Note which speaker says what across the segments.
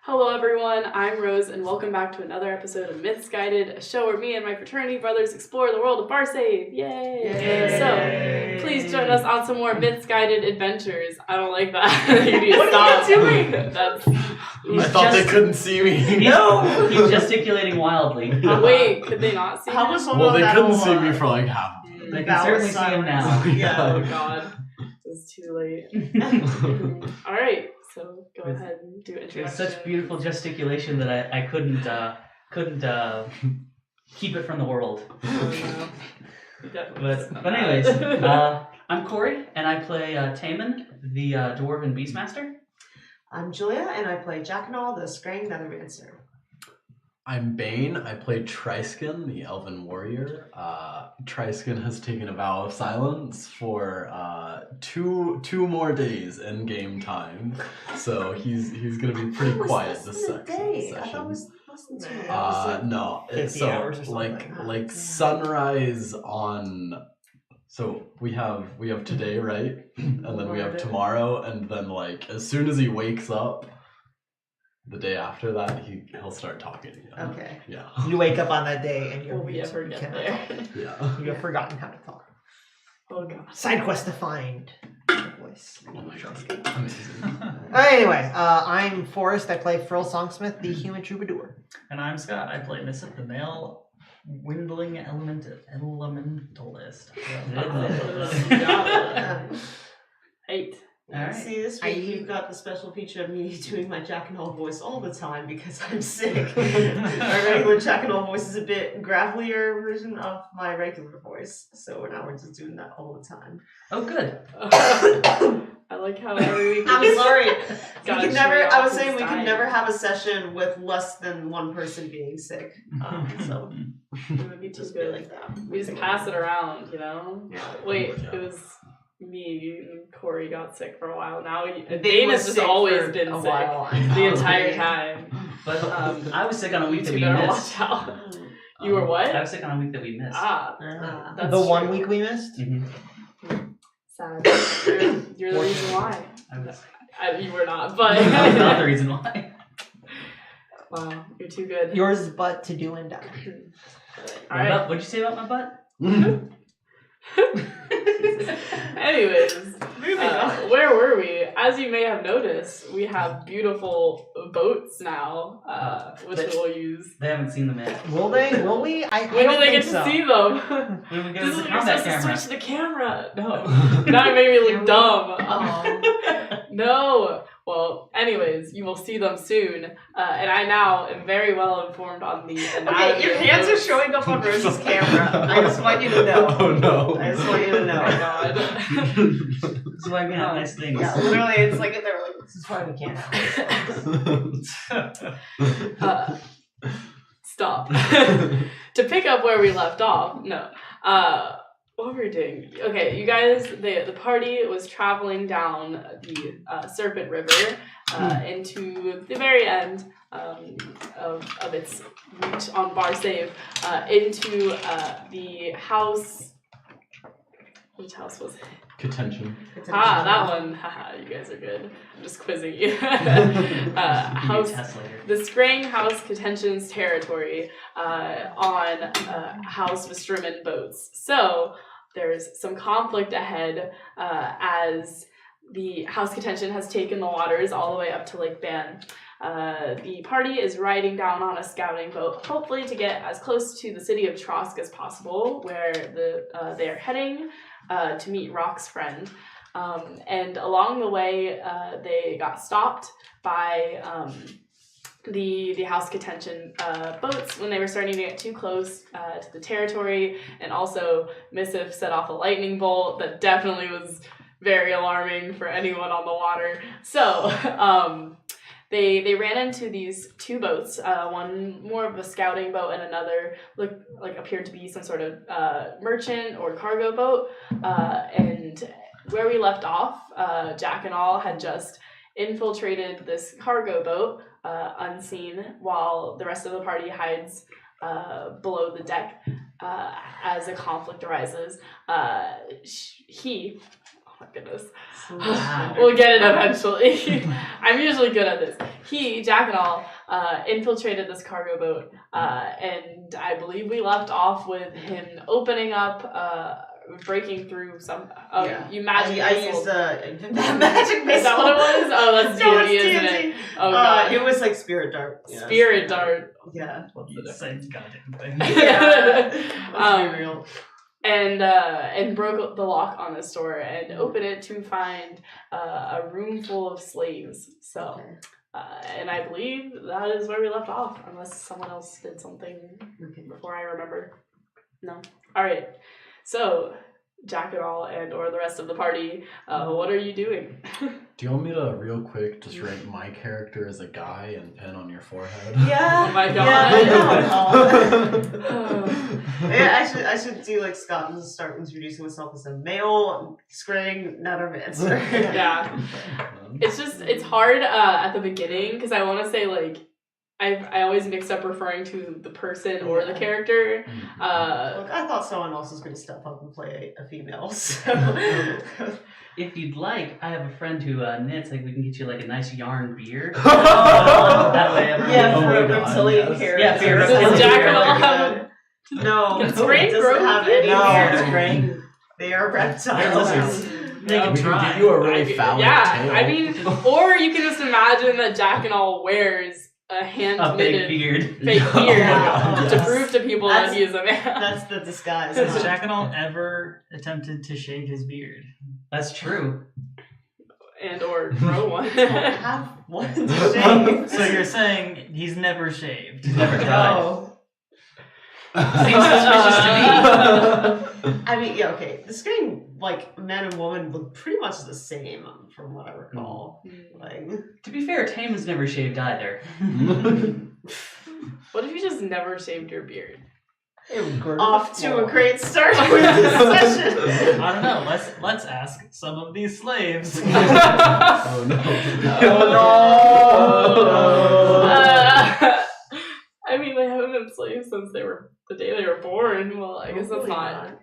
Speaker 1: Hello everyone, I'm Rose and welcome back to another episode of Myths Guided, a show where me and my fraternity brothers explore the world of Barsave. Yay!
Speaker 2: Yay!
Speaker 1: So, please join us on some more Myths Guided adventures. I don't like that. You need to
Speaker 2: What
Speaker 1: stop.
Speaker 2: are you doing?
Speaker 3: I thought they couldn't see me.
Speaker 2: No!
Speaker 4: He's gesticulating wildly.
Speaker 1: Wait, could they not see
Speaker 2: How
Speaker 1: me?
Speaker 2: was one
Speaker 3: Well,
Speaker 2: of
Speaker 3: they
Speaker 2: that
Speaker 3: couldn't
Speaker 2: whole,
Speaker 3: see me for like half.
Speaker 4: They can certainly see him now.
Speaker 2: Yeah.
Speaker 1: Oh god, it's too late. Alright, so go ahead and do
Speaker 4: It's
Speaker 1: introduction.
Speaker 4: such beautiful gesticulation that I couldn't keep it from the world.
Speaker 1: Oh, no.
Speaker 4: But anyways, I'm Corey and I play Taman, the Dwarven Beastmaster.
Speaker 2: I'm Julia, and I play Jackanall, the Scrang Nethermancer.
Speaker 3: I'm Bane. I play Triskin, the Elven Warrior. Triskin has taken a vow of silence for two more days in game time, so he's gonna be pretty quiet this
Speaker 2: second
Speaker 3: session.
Speaker 2: I thought it was less than 2
Speaker 3: No, it's
Speaker 2: 50
Speaker 3: so
Speaker 2: hours or something.
Speaker 3: like sunrise on. So we have today, right? And then we have tomorrow, and then like as soon as he wakes up, the day after that he'll start talking again.
Speaker 2: Okay.
Speaker 3: Yeah.
Speaker 5: You wake up on that day and you're
Speaker 1: Will we ever get there?
Speaker 3: Yeah.
Speaker 5: you have forgotten how to talk.
Speaker 1: Oh god.
Speaker 5: Side quest to find your voice.
Speaker 3: Oh my god. Amazing.
Speaker 5: Anyway, I'm Forrest. I play Frill Songsmith, the human troubadour.
Speaker 6: And I'm Scott. I play Missip, the male windling elementalist.
Speaker 1: Eight.
Speaker 4: Alright.
Speaker 2: See, this week you've got the special feature of me doing my Jackanall voice all the time because I'm sick. My regular Jackanall voice is a bit gravelier version of my regular voice, so now we're just doing that all the time.
Speaker 4: Oh, good.
Speaker 1: I like how every week.
Speaker 2: I'm sorry.
Speaker 1: Gotta
Speaker 2: I
Speaker 1: show
Speaker 2: was
Speaker 1: off
Speaker 2: saying
Speaker 1: his
Speaker 2: we could
Speaker 1: diet.
Speaker 2: never have a session with less than one person being sick. So
Speaker 1: It would be too
Speaker 2: just be
Speaker 1: good.
Speaker 2: like that.
Speaker 1: We just pass it around, you know?
Speaker 2: Yeah.
Speaker 1: Wait,
Speaker 3: Yeah.
Speaker 1: it was me and Corey got sick for a while. Now
Speaker 2: Dane
Speaker 1: Dane
Speaker 2: was
Speaker 1: has just
Speaker 2: sick
Speaker 1: always
Speaker 2: for
Speaker 1: been
Speaker 2: a
Speaker 1: sick
Speaker 2: while.
Speaker 1: the entire time.
Speaker 4: But I was sick on a week
Speaker 1: You
Speaker 4: that
Speaker 1: two
Speaker 4: we
Speaker 1: better
Speaker 4: missed.
Speaker 1: watch out. You were what?
Speaker 4: I was sick on a week that we missed.
Speaker 1: Ah, that's
Speaker 5: The 1
Speaker 1: true.
Speaker 5: week we missed?
Speaker 4: Mhm.
Speaker 1: Sad. You're the reason why. You were not, but
Speaker 4: That's not the reason why.
Speaker 1: wow, you're too good.
Speaker 5: Yours is but to do and die.
Speaker 1: All right.
Speaker 4: What'd you say about my butt?
Speaker 1: Anyways,
Speaker 2: Moving on.
Speaker 1: where were we? As you may have noticed, we have beautiful boats now, which we'll use.
Speaker 4: They haven't seen them yet.
Speaker 5: Will they? Will we? I
Speaker 1: When
Speaker 5: don't
Speaker 1: do they
Speaker 5: think
Speaker 1: get to
Speaker 5: so.
Speaker 1: see them?
Speaker 4: When we get
Speaker 1: This is
Speaker 4: the
Speaker 1: when you're
Speaker 4: combat
Speaker 1: supposed
Speaker 4: camera.
Speaker 1: to switch the camera. No, now you make me look dumb. No. Well, anyways, you will see them soon, and I now am very well informed on the anatomy.
Speaker 2: Okay, your
Speaker 1: of
Speaker 2: hands are
Speaker 1: boats.
Speaker 2: showing up on Rose's camera. I just want you to know.
Speaker 3: Oh no.
Speaker 2: I just want you to
Speaker 1: Oh
Speaker 2: know.
Speaker 1: my god.
Speaker 4: This is why we have nice things.
Speaker 2: Yeah, literally, it's like they were like,
Speaker 5: This is why we can't.
Speaker 1: Stop. To pick up where we left off, no. What were we doing? Okay, you guys, the party was traveling down the Serpent River into the very end of its route on Barsave into the house. Which house was it?
Speaker 3: Contention.
Speaker 1: Ah, that one. Haha, you guys are good. I'm just quizzing you.
Speaker 4: Give you a
Speaker 1: House.
Speaker 4: test later.
Speaker 1: The Scrang House Contention's territory on House Vestrumen boats. So there's some conflict ahead as the House Contention has taken the waters all the way up to Lake Ban. The party is riding down on a scouting boat, hopefully to get as close to the city of Trosk as possible, where they are heading to meet Rock's friend. And along the way, they got stopped by the House Contention boats when they were starting to get too close to the territory, and also Missif set off a lightning bolt that definitely was very alarming for anyone on the water. So they ran into these two boats, one more of a scouting boat and another like appeared to be some sort of merchant or cargo boat. And where we left off, Jack and all had just infiltrated this cargo boat unseen while the rest of the party hides below the deck as a conflict arises. Oh my goodness. We'll get it eventually. I'm usually good at this. Jack and all, infiltrated this cargo boat, and I believe we left off with him opening up, breaking through some. Oh, you magic
Speaker 2: I
Speaker 1: missile.
Speaker 2: used a magic missile.
Speaker 1: Is that what it was? Oh, that's
Speaker 2: No,
Speaker 1: D&D,
Speaker 2: it's
Speaker 1: isn't
Speaker 2: D&D.
Speaker 1: it? Oh god,
Speaker 2: It was like spirit dart. Yeah,
Speaker 1: spirit dart.
Speaker 2: Yeah.
Speaker 6: What's the same goddamn thing?
Speaker 2: Yeah. Let's be real.
Speaker 1: And broke the lock on this door and opened it to find a room full of slaves. So,
Speaker 2: Okay.
Speaker 1: and I believe that is where we left off, unless someone else did something
Speaker 2: Okay.
Speaker 1: before I remember. No. All right. So, Jack and all, and or the rest of the party, what are you doing?
Speaker 3: Do you want me to, real quick, just rank my character as a guy and pen on your forehead?
Speaker 2: Yeah.
Speaker 1: Oh my
Speaker 2: Yeah,
Speaker 1: god.
Speaker 2: yeah, I should do like Scott and start introducing myself as a male, scraying necromancer.
Speaker 1: Yeah. It's hard at the beginning because I want to say like I always mix up referring to the person or the character.
Speaker 2: Look, I thought someone else was going to step up and play a female. So
Speaker 4: If you'd like, I have a friend who knits. Like, we can get you like a nice yarn beard.
Speaker 2: Oh.
Speaker 4: That way, everyone.
Speaker 2: yeah,
Speaker 3: Oh
Speaker 2: for
Speaker 3: my
Speaker 2: a
Speaker 3: God,
Speaker 2: reptilian
Speaker 3: yes.
Speaker 2: character.
Speaker 4: Yeah, for your
Speaker 1: Does
Speaker 4: reptilian
Speaker 1: Jack
Speaker 4: character.
Speaker 1: all have-
Speaker 2: No,
Speaker 1: Can
Speaker 2: it
Speaker 1: Scrape
Speaker 2: doesn't
Speaker 1: grow
Speaker 2: have
Speaker 1: beard?
Speaker 2: any
Speaker 5: No,
Speaker 2: beard.
Speaker 5: it's graying.
Speaker 2: They are reptiles.
Speaker 6: They're lizards. They
Speaker 1: No.
Speaker 6: can
Speaker 3: We can
Speaker 6: try.
Speaker 3: give you a really phallic tail.
Speaker 1: I mean, or you can just imagine that Jack and all wears a hand
Speaker 4: A fake
Speaker 1: knitted
Speaker 4: beard.
Speaker 1: fake
Speaker 3: Oh my
Speaker 1: beard
Speaker 2: God,
Speaker 1: to
Speaker 3: yes.
Speaker 1: prove to people
Speaker 2: That's-
Speaker 1: that he is a man.
Speaker 2: That's the disguise.
Speaker 6: Has Jack and all ever attempted to shave his beard?
Speaker 4: That's true.
Speaker 1: And or grow one.
Speaker 2: have one to shave.
Speaker 6: So you're saying he's never shaved?
Speaker 4: He's never tried.
Speaker 2: No.
Speaker 4: Seems suspicious to me.
Speaker 2: I mean, yeah, okay. The screen, like, man and woman look pretty much the same, from what I recall. Like,
Speaker 4: To be fair, Tame has never shaved either.
Speaker 1: What if you just never shaved your beard?
Speaker 5: It would grow
Speaker 2: off
Speaker 5: the
Speaker 2: to
Speaker 5: floor.
Speaker 2: a great start with this session.
Speaker 6: I don't know. Let's ask some of these slaves.
Speaker 3: Oh no.
Speaker 1: I mean, they haven't been slaves since the day they were born. Well, I guess that's
Speaker 2: Hopefully
Speaker 1: not.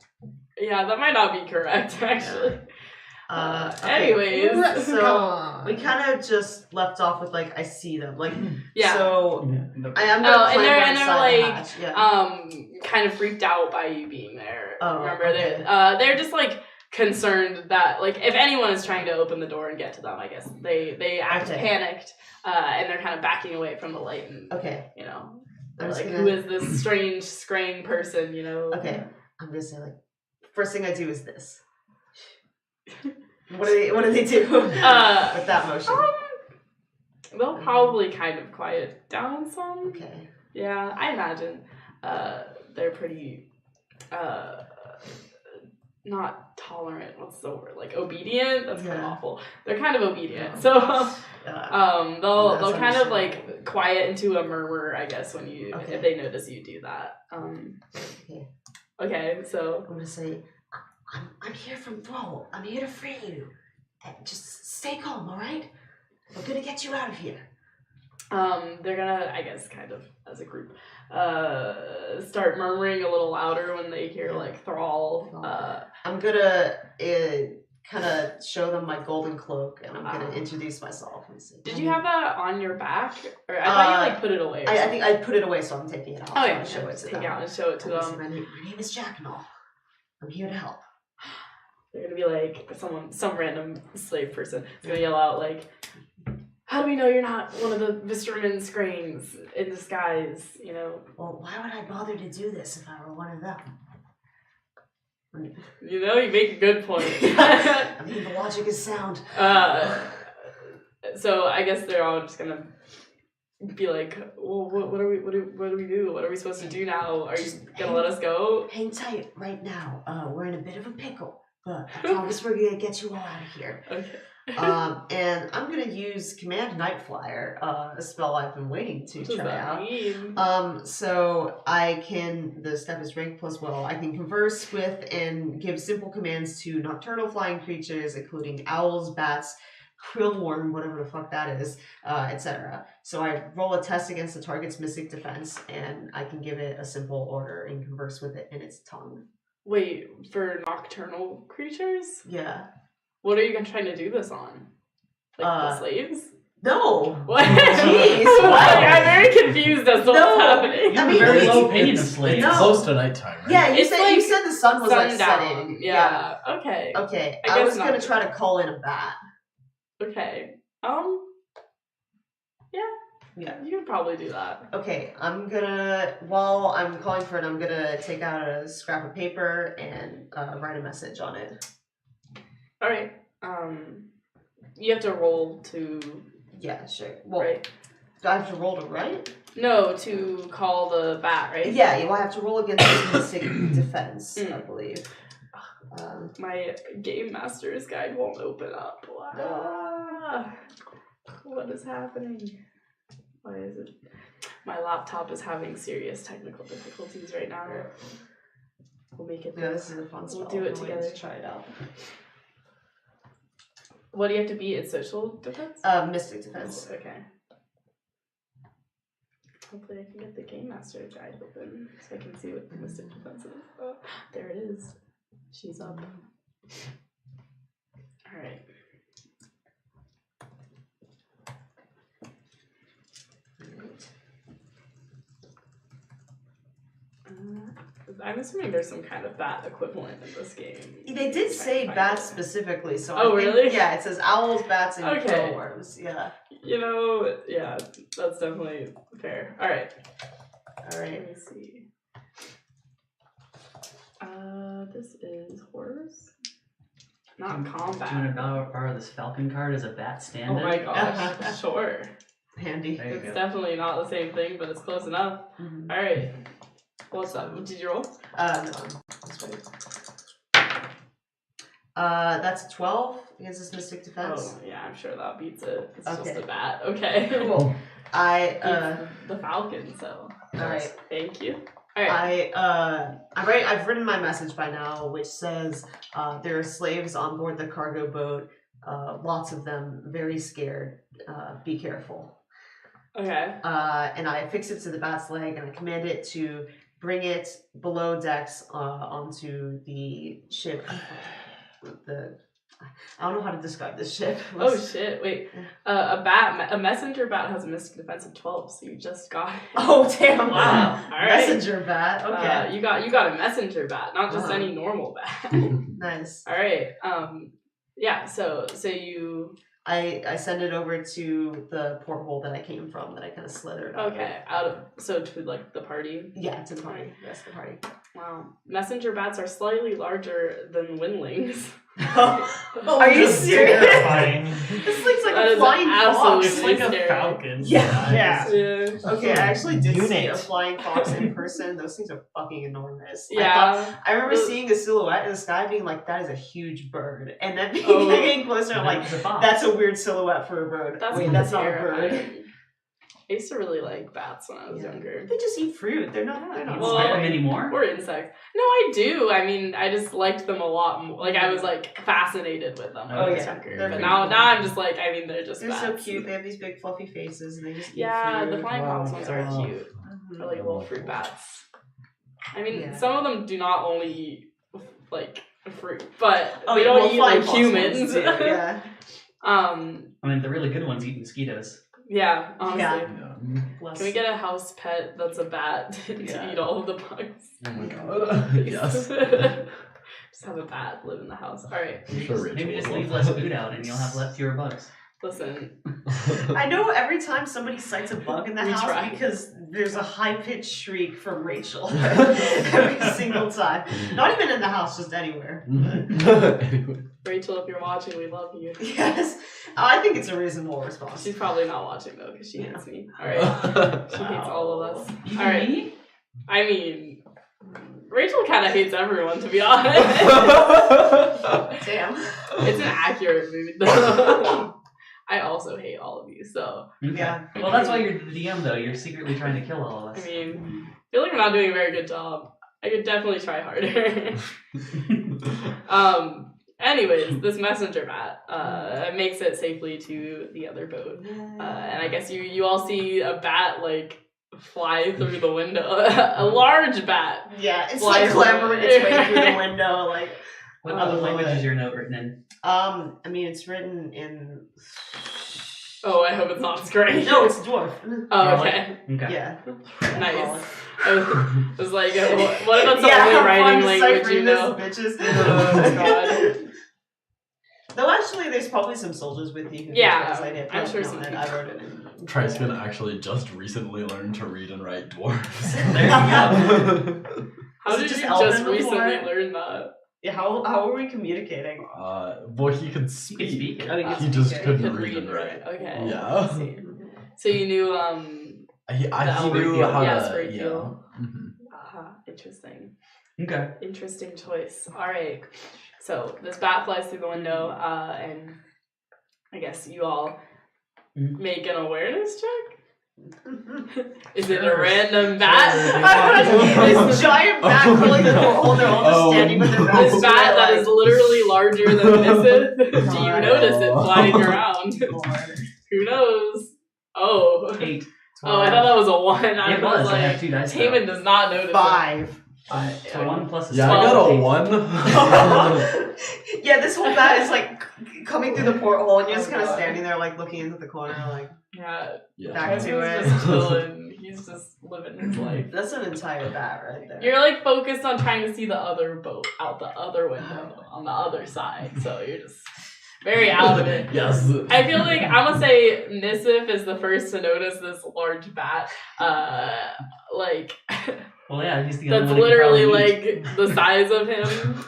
Speaker 1: Yeah, that might not be correct, actually.
Speaker 2: Okay.
Speaker 1: Anyways,
Speaker 2: So,
Speaker 5: Come on.
Speaker 2: we kind of just left off with, like, I see them. Like,
Speaker 1: yeah.
Speaker 2: so, I am
Speaker 1: Oh,
Speaker 2: gonna
Speaker 1: and they're
Speaker 2: climb inside the
Speaker 1: like,
Speaker 2: hatch. Yeah.
Speaker 1: kind of freaked out by you being there.
Speaker 2: Oh,
Speaker 1: Remember,
Speaker 2: okay.
Speaker 1: they're just like concerned that like if anyone is trying to open the door and get to them, I guess they act
Speaker 2: Okay.
Speaker 1: panicked, and they're kind of backing away from the light, and
Speaker 2: Okay.
Speaker 1: you know,
Speaker 2: I'm
Speaker 1: they're
Speaker 2: just
Speaker 1: like,
Speaker 2: gonna-
Speaker 1: who is this strange, scraying person? You know.
Speaker 2: Okay. I'm gonna say, like, first thing I do is this. What do they do with that motion?
Speaker 1: They'll probably kind of quiet down some.
Speaker 2: Okay.
Speaker 1: Yeah, I imagine they're pretty not tolerant. What's the word? Like obedient. That's kind of
Speaker 2: Yeah.
Speaker 1: awful. They're kind of obedient. So they'll
Speaker 2: That's
Speaker 1: kind of
Speaker 2: understandable.
Speaker 1: like quiet into a murmur, I guess, when you
Speaker 2: Okay.
Speaker 1: if they notice you do that.
Speaker 2: Okay.
Speaker 1: Okay, so
Speaker 2: I'm gonna say, I'm here from Thrall. I'm here to free you. Just stay calm, all right? We're gonna get you out of here.
Speaker 1: they're gonna, I guess, kind of as a group, start murmuring a little louder when they hear like Thrall.
Speaker 2: I'm gonna kind of show them my golden cloak, and I'm gonna introduce myself. And say,
Speaker 1: Did you have that on your back, or I thought you like put it away? Or
Speaker 2: I
Speaker 1: something.
Speaker 2: think I put it away, so I'm taking it off.
Speaker 1: Oh
Speaker 2: so
Speaker 1: yeah,
Speaker 2: I'll show it to
Speaker 1: take
Speaker 2: them.
Speaker 1: it out and show it to
Speaker 2: I'm gonna say,
Speaker 1: them.
Speaker 2: my name is Jacknall. I'm here to help.
Speaker 1: They're gonna be like some random slave person is gonna yell out like, "How do we know you're not one of the Visterman Scrains in disguise?" You know.
Speaker 2: Well, why would I bother to do this if I were one of them?
Speaker 1: You know, you make a good point.
Speaker 2: I mean, the logic is sound.
Speaker 1: So I guess they're all just gonna be like, "Well, what do we do? What are we supposed to do now? Are you gonna let us go?"
Speaker 2: Hang tight right now. We're in a bit of a pickle, but I promise we're gonna get you all out of here.
Speaker 1: Okay.
Speaker 2: And I'm gonna use Command Night Flyer, a spell I've been waiting to
Speaker 1: What does
Speaker 2: try
Speaker 1: that
Speaker 2: out.
Speaker 1: mean?
Speaker 2: So I can, the step is rank plus will, I can converse with and give simple commands to nocturnal flying creatures, including owls, bats, krillworm, whatever the fuck that is, etc. So I roll a test against the target's mystic defense, and I can give it a simple order and converse with it in its tongue.
Speaker 1: Wait, for nocturnal creatures?
Speaker 2: Yeah.
Speaker 1: What are you trying to do this on? Like the
Speaker 2: Uh,
Speaker 1: slaves?
Speaker 2: No!
Speaker 1: What?
Speaker 2: Jesus.
Speaker 1: I'm very confused as to what's happening.
Speaker 4: You have
Speaker 2: I mean,
Speaker 4: a very
Speaker 2: it's-
Speaker 4: low opinion of slaves.
Speaker 3: It's
Speaker 2: No.
Speaker 3: close to nighttime, right?
Speaker 2: Yeah, you
Speaker 1: It's
Speaker 2: said
Speaker 1: like
Speaker 2: you said the sun was like
Speaker 1: Sundown.
Speaker 2: setting.
Speaker 1: Yeah. Okay.
Speaker 2: Okay.
Speaker 1: I
Speaker 2: I
Speaker 1: guess
Speaker 2: was gonna
Speaker 1: not.
Speaker 2: try to call in a bat.
Speaker 1: Okay.
Speaker 2: Yeah.
Speaker 1: You can probably do that.
Speaker 2: Okay, while I'm calling for it, I'm gonna take out a scrap of paper and write a message on it.
Speaker 1: All right. You have to roll to
Speaker 2: Yeah, sure. Well,
Speaker 1: right.
Speaker 2: do I have to roll to write?
Speaker 1: No, to call the bat, right?
Speaker 2: Yeah, well, I have to roll against mystic defense, I believe.
Speaker 1: My game master's guide won't open up. Wow. What is happening? Why is it? My laptop is having serious technical difficulties right now. We'll make it.
Speaker 2: Yeah, this is a fun
Speaker 1: We'll
Speaker 2: spell.
Speaker 1: do it
Speaker 2: I'm waiting
Speaker 1: together.
Speaker 2: to try it out.
Speaker 1: What do you have to be at social defense?
Speaker 2: Mystic defense.
Speaker 1: Okay. Hopefully I can get the game master guide open so I can see what the mystic defense is. Oh, there it is. She's up. Alright. I'm assuming there's some kind of bat equivalent in this game.
Speaker 2: They did say bats specifically, so
Speaker 1: Oh,
Speaker 2: I think,
Speaker 1: really?
Speaker 2: Yeah, it says owls, bats, and
Speaker 1: Okay.
Speaker 2: worms. Yeah.
Speaker 1: You know, yeah, that's definitely fair. Alright.
Speaker 2: All right.
Speaker 1: Let me see. This is horse? Not
Speaker 4: Do you
Speaker 1: combat.
Speaker 4: want to borrow this Falcon card as a bat
Speaker 1: Oh
Speaker 4: stand-in?
Speaker 1: my gosh, sure.
Speaker 2: Handy.
Speaker 4: There you
Speaker 1: It's
Speaker 4: go.
Speaker 1: definitely not the same thing, but it's close enough.
Speaker 2: Mhm.
Speaker 1: Alright. What's up? Did you roll?
Speaker 2: No. That's right. That's a 12 against this mystic defense.
Speaker 1: Oh, yeah, I'm sure that beats it. It's just
Speaker 2: Okay.
Speaker 1: a bat. Okay.
Speaker 2: Cool. I
Speaker 1: Beats the falcon, so.
Speaker 2: Alright.
Speaker 1: Thank you. Alright.
Speaker 2: I've written my message by now, which says there are slaves on board the cargo boat. Lots of them, very scared. Be careful.
Speaker 1: Okay.
Speaker 2: And I affix it to the bat's leg, and I command it to bring it below decks onto the ship. I don't know how to describe this ship.
Speaker 1: Oh shit, wait. A messenger bat has a mystic defense of 12, so you just got it.
Speaker 2: Oh damn!
Speaker 1: Wow. Alright.
Speaker 2: Messenger bat. Okay.
Speaker 1: You got a messenger bat, not just
Speaker 2: Wow.
Speaker 1: any normal bat.
Speaker 2: Nice.
Speaker 1: Alright. Yeah, so you
Speaker 2: I send it over to the porthole that I came from, that I kind of slithered out.
Speaker 1: okay, to like the party.
Speaker 2: Yeah, to the party. The rest of the party.
Speaker 1: Wow. Messenger bats are slightly larger than windlings.
Speaker 2: Are you serious?
Speaker 6: Terrifying.
Speaker 2: This looks like
Speaker 1: That
Speaker 2: a
Speaker 1: is
Speaker 2: flying
Speaker 1: absolutely
Speaker 2: fox.
Speaker 6: It's like a
Speaker 1: scary.
Speaker 6: falcon.
Speaker 2: Yeah.
Speaker 1: Yeah.
Speaker 2: Okay, I actually did see a
Speaker 6: Unit.
Speaker 2: flying fox in person. Those things are fucking enormous.
Speaker 1: Yeah.
Speaker 2: I remember
Speaker 1: The-
Speaker 2: seeing a silhouette in the sky, being like, "That is a huge bird," and then
Speaker 1: Oh.
Speaker 2: getting closer, I'm like,
Speaker 4: It's a fox.
Speaker 2: "That's a weird silhouette for a bird."
Speaker 1: That's
Speaker 2: Wait, that's not a bird.
Speaker 1: terrifying. I used to really like bats when I was
Speaker 2: Yeah.
Speaker 1: younger.
Speaker 2: They just eat fruit. They're not. They're
Speaker 4: You
Speaker 2: not.
Speaker 4: don't
Speaker 1: Well,
Speaker 4: like them
Speaker 2: scary.
Speaker 4: anymore?
Speaker 1: Or insects. No, I do. I mean, I just liked them a lot more. Like, I was, like, fascinated with them when
Speaker 4: Oh,
Speaker 1: I was
Speaker 2: yeah.
Speaker 1: younger.
Speaker 2: They're
Speaker 1: But
Speaker 2: pretty
Speaker 1: now
Speaker 2: cool.
Speaker 1: I'm just like, I mean, they're just
Speaker 2: They're so
Speaker 1: bats.
Speaker 2: cute. They have these big fluffy faces, and they just eat
Speaker 1: Yeah,
Speaker 2: fruit.
Speaker 1: the flying fox ones are
Speaker 3: God.
Speaker 1: cute.
Speaker 2: Mhm.
Speaker 1: Or, like, little fruit bats. I mean,
Speaker 2: Yeah.
Speaker 1: some of them do not only eat, like, fruit, but
Speaker 2: Oh,
Speaker 1: they
Speaker 2: yeah,
Speaker 1: don't
Speaker 2: well,
Speaker 1: eat,
Speaker 2: flying
Speaker 1: like,
Speaker 2: fox
Speaker 1: humans.
Speaker 2: ones do, yeah.
Speaker 4: I mean, the really good ones eat mosquitoes.
Speaker 1: Yeah, honestly.
Speaker 2: Yeah.
Speaker 1: Can we get a house pet that's a bat to
Speaker 2: Yeah.
Speaker 1: eat all of the bugs?
Speaker 3: Oh my god. Yes.
Speaker 1: Just have a bat live in the house. Alright,
Speaker 3: I'm sure Rachel
Speaker 4: Maybe just
Speaker 3: would
Speaker 4: leave
Speaker 3: love
Speaker 4: less
Speaker 3: that.
Speaker 4: food out and you'll have fewer bugs.
Speaker 1: listen.
Speaker 2: I know every time somebody sights a bug in the
Speaker 1: We
Speaker 2: house
Speaker 1: try.
Speaker 2: because there's a high-pitched shriek from Rachel every single time. Not even in the house, just anywhere.
Speaker 3: Anyway.
Speaker 1: Rachel, if you're watching, we love you.
Speaker 2: Yes, I think it's a reasonable response.
Speaker 1: She's probably not watching though, because she hates me. Alright. She hates all of us.
Speaker 4: Even
Speaker 1: Alright.
Speaker 4: me?
Speaker 1: I mean, Rachel kind of hates everyone, to be honest.
Speaker 2: Damn.
Speaker 1: It's an accurate mood, though. I also hate all of you, so.
Speaker 4: Okay.
Speaker 2: Yeah.
Speaker 4: Well, that's why you're the DM, though. You're secretly trying to kill all of
Speaker 1: I
Speaker 4: us.
Speaker 1: mean, I feel like I'm not doing a very good job. I could definitely try harder. Anyways, this messenger bat makes it safely to the other boat. And I guess you all see a bat, like, fly through the window. A large bat.
Speaker 2: Yeah, it's
Speaker 1: Flies
Speaker 2: like clambering its way
Speaker 1: away.
Speaker 2: through the window, like.
Speaker 4: What
Speaker 2: Oh,
Speaker 4: other
Speaker 2: I love
Speaker 4: language
Speaker 2: it.
Speaker 4: is your note written in?
Speaker 2: I mean, it's written in
Speaker 1: Oh, I hope it's not Scrane.
Speaker 2: No, it's a dwarf.
Speaker 1: Oh, okay.
Speaker 4: Okay.
Speaker 2: Yeah.
Speaker 1: Nice. I was like, what if that's the
Speaker 2: Yeah,
Speaker 1: only
Speaker 2: have fun
Speaker 1: writing language
Speaker 2: deciphering
Speaker 1: you
Speaker 2: this,
Speaker 1: know?
Speaker 2: bitches.
Speaker 1: Oh, God.
Speaker 2: Though actually, there's probably some soldiers with you who
Speaker 1: Yeah,
Speaker 2: can translate it.
Speaker 1: I'm
Speaker 2: but
Speaker 1: sure
Speaker 2: no,
Speaker 1: some
Speaker 2: I wrote it in.
Speaker 3: Triskin actually just recently learned to read and write dwarves.
Speaker 6: There you go.
Speaker 1: How
Speaker 2: Was it
Speaker 1: did
Speaker 2: just
Speaker 1: you
Speaker 2: Elven
Speaker 1: just recently
Speaker 2: before?
Speaker 1: learn that?
Speaker 2: Yeah, how are we communicating?
Speaker 3: Well, he could speak.
Speaker 4: speak.
Speaker 2: Oh, he could
Speaker 3: He
Speaker 2: speak,
Speaker 3: just
Speaker 2: okay.
Speaker 3: couldn't
Speaker 1: Could
Speaker 3: read and write.
Speaker 1: Okay.
Speaker 3: Yeah.
Speaker 1: I see. So you knew
Speaker 3: He
Speaker 1: The
Speaker 3: knew
Speaker 1: Elven
Speaker 3: how
Speaker 1: yes,
Speaker 3: to.
Speaker 1: great
Speaker 3: Yeah.
Speaker 1: deal.
Speaker 3: Mhm.
Speaker 1: Interesting.
Speaker 4: Okay.
Speaker 1: Interesting choice. Alright. So this bat flies through the window, and I guess you all make an awareness check? Is it a
Speaker 6: Sure.
Speaker 1: random bat?
Speaker 2: This giant bat crawling through the hole, they're all just standing with their backs
Speaker 1: This
Speaker 2: to
Speaker 1: bat
Speaker 2: it,
Speaker 1: that
Speaker 2: like-
Speaker 1: is literally larger than Misith. Do you notice it flying around? Who knows? Oh.
Speaker 4: 8.
Speaker 1: Oh, I thought that was a 1. I
Speaker 4: It was. I
Speaker 1: like,
Speaker 4: have 2 dice. now.
Speaker 1: Taman does not notice it.
Speaker 2: 5.
Speaker 4: So 1 plus a
Speaker 3: Yeah, I got a
Speaker 1: 12.
Speaker 3: 1.
Speaker 2: Yeah, this whole bat is like coming through the porthole, and you're just kind of standing there, like looking into the corner, like
Speaker 1: Yeah.
Speaker 3: Yeah.
Speaker 2: back to
Speaker 1: He's
Speaker 2: it.
Speaker 1: just chilling. He's just living his life.
Speaker 2: That's an entire bat right there.
Speaker 1: You're like focused on trying to see the other boat out the other window on the other side, so you're just very out of it.
Speaker 3: Yes.
Speaker 1: I feel like I'm gonna say Nisif is the first to notice this large bat. Like
Speaker 4: Well, yeah, he's the only
Speaker 1: that's
Speaker 4: one who could
Speaker 1: literally
Speaker 4: probably meet.
Speaker 1: like the size of him.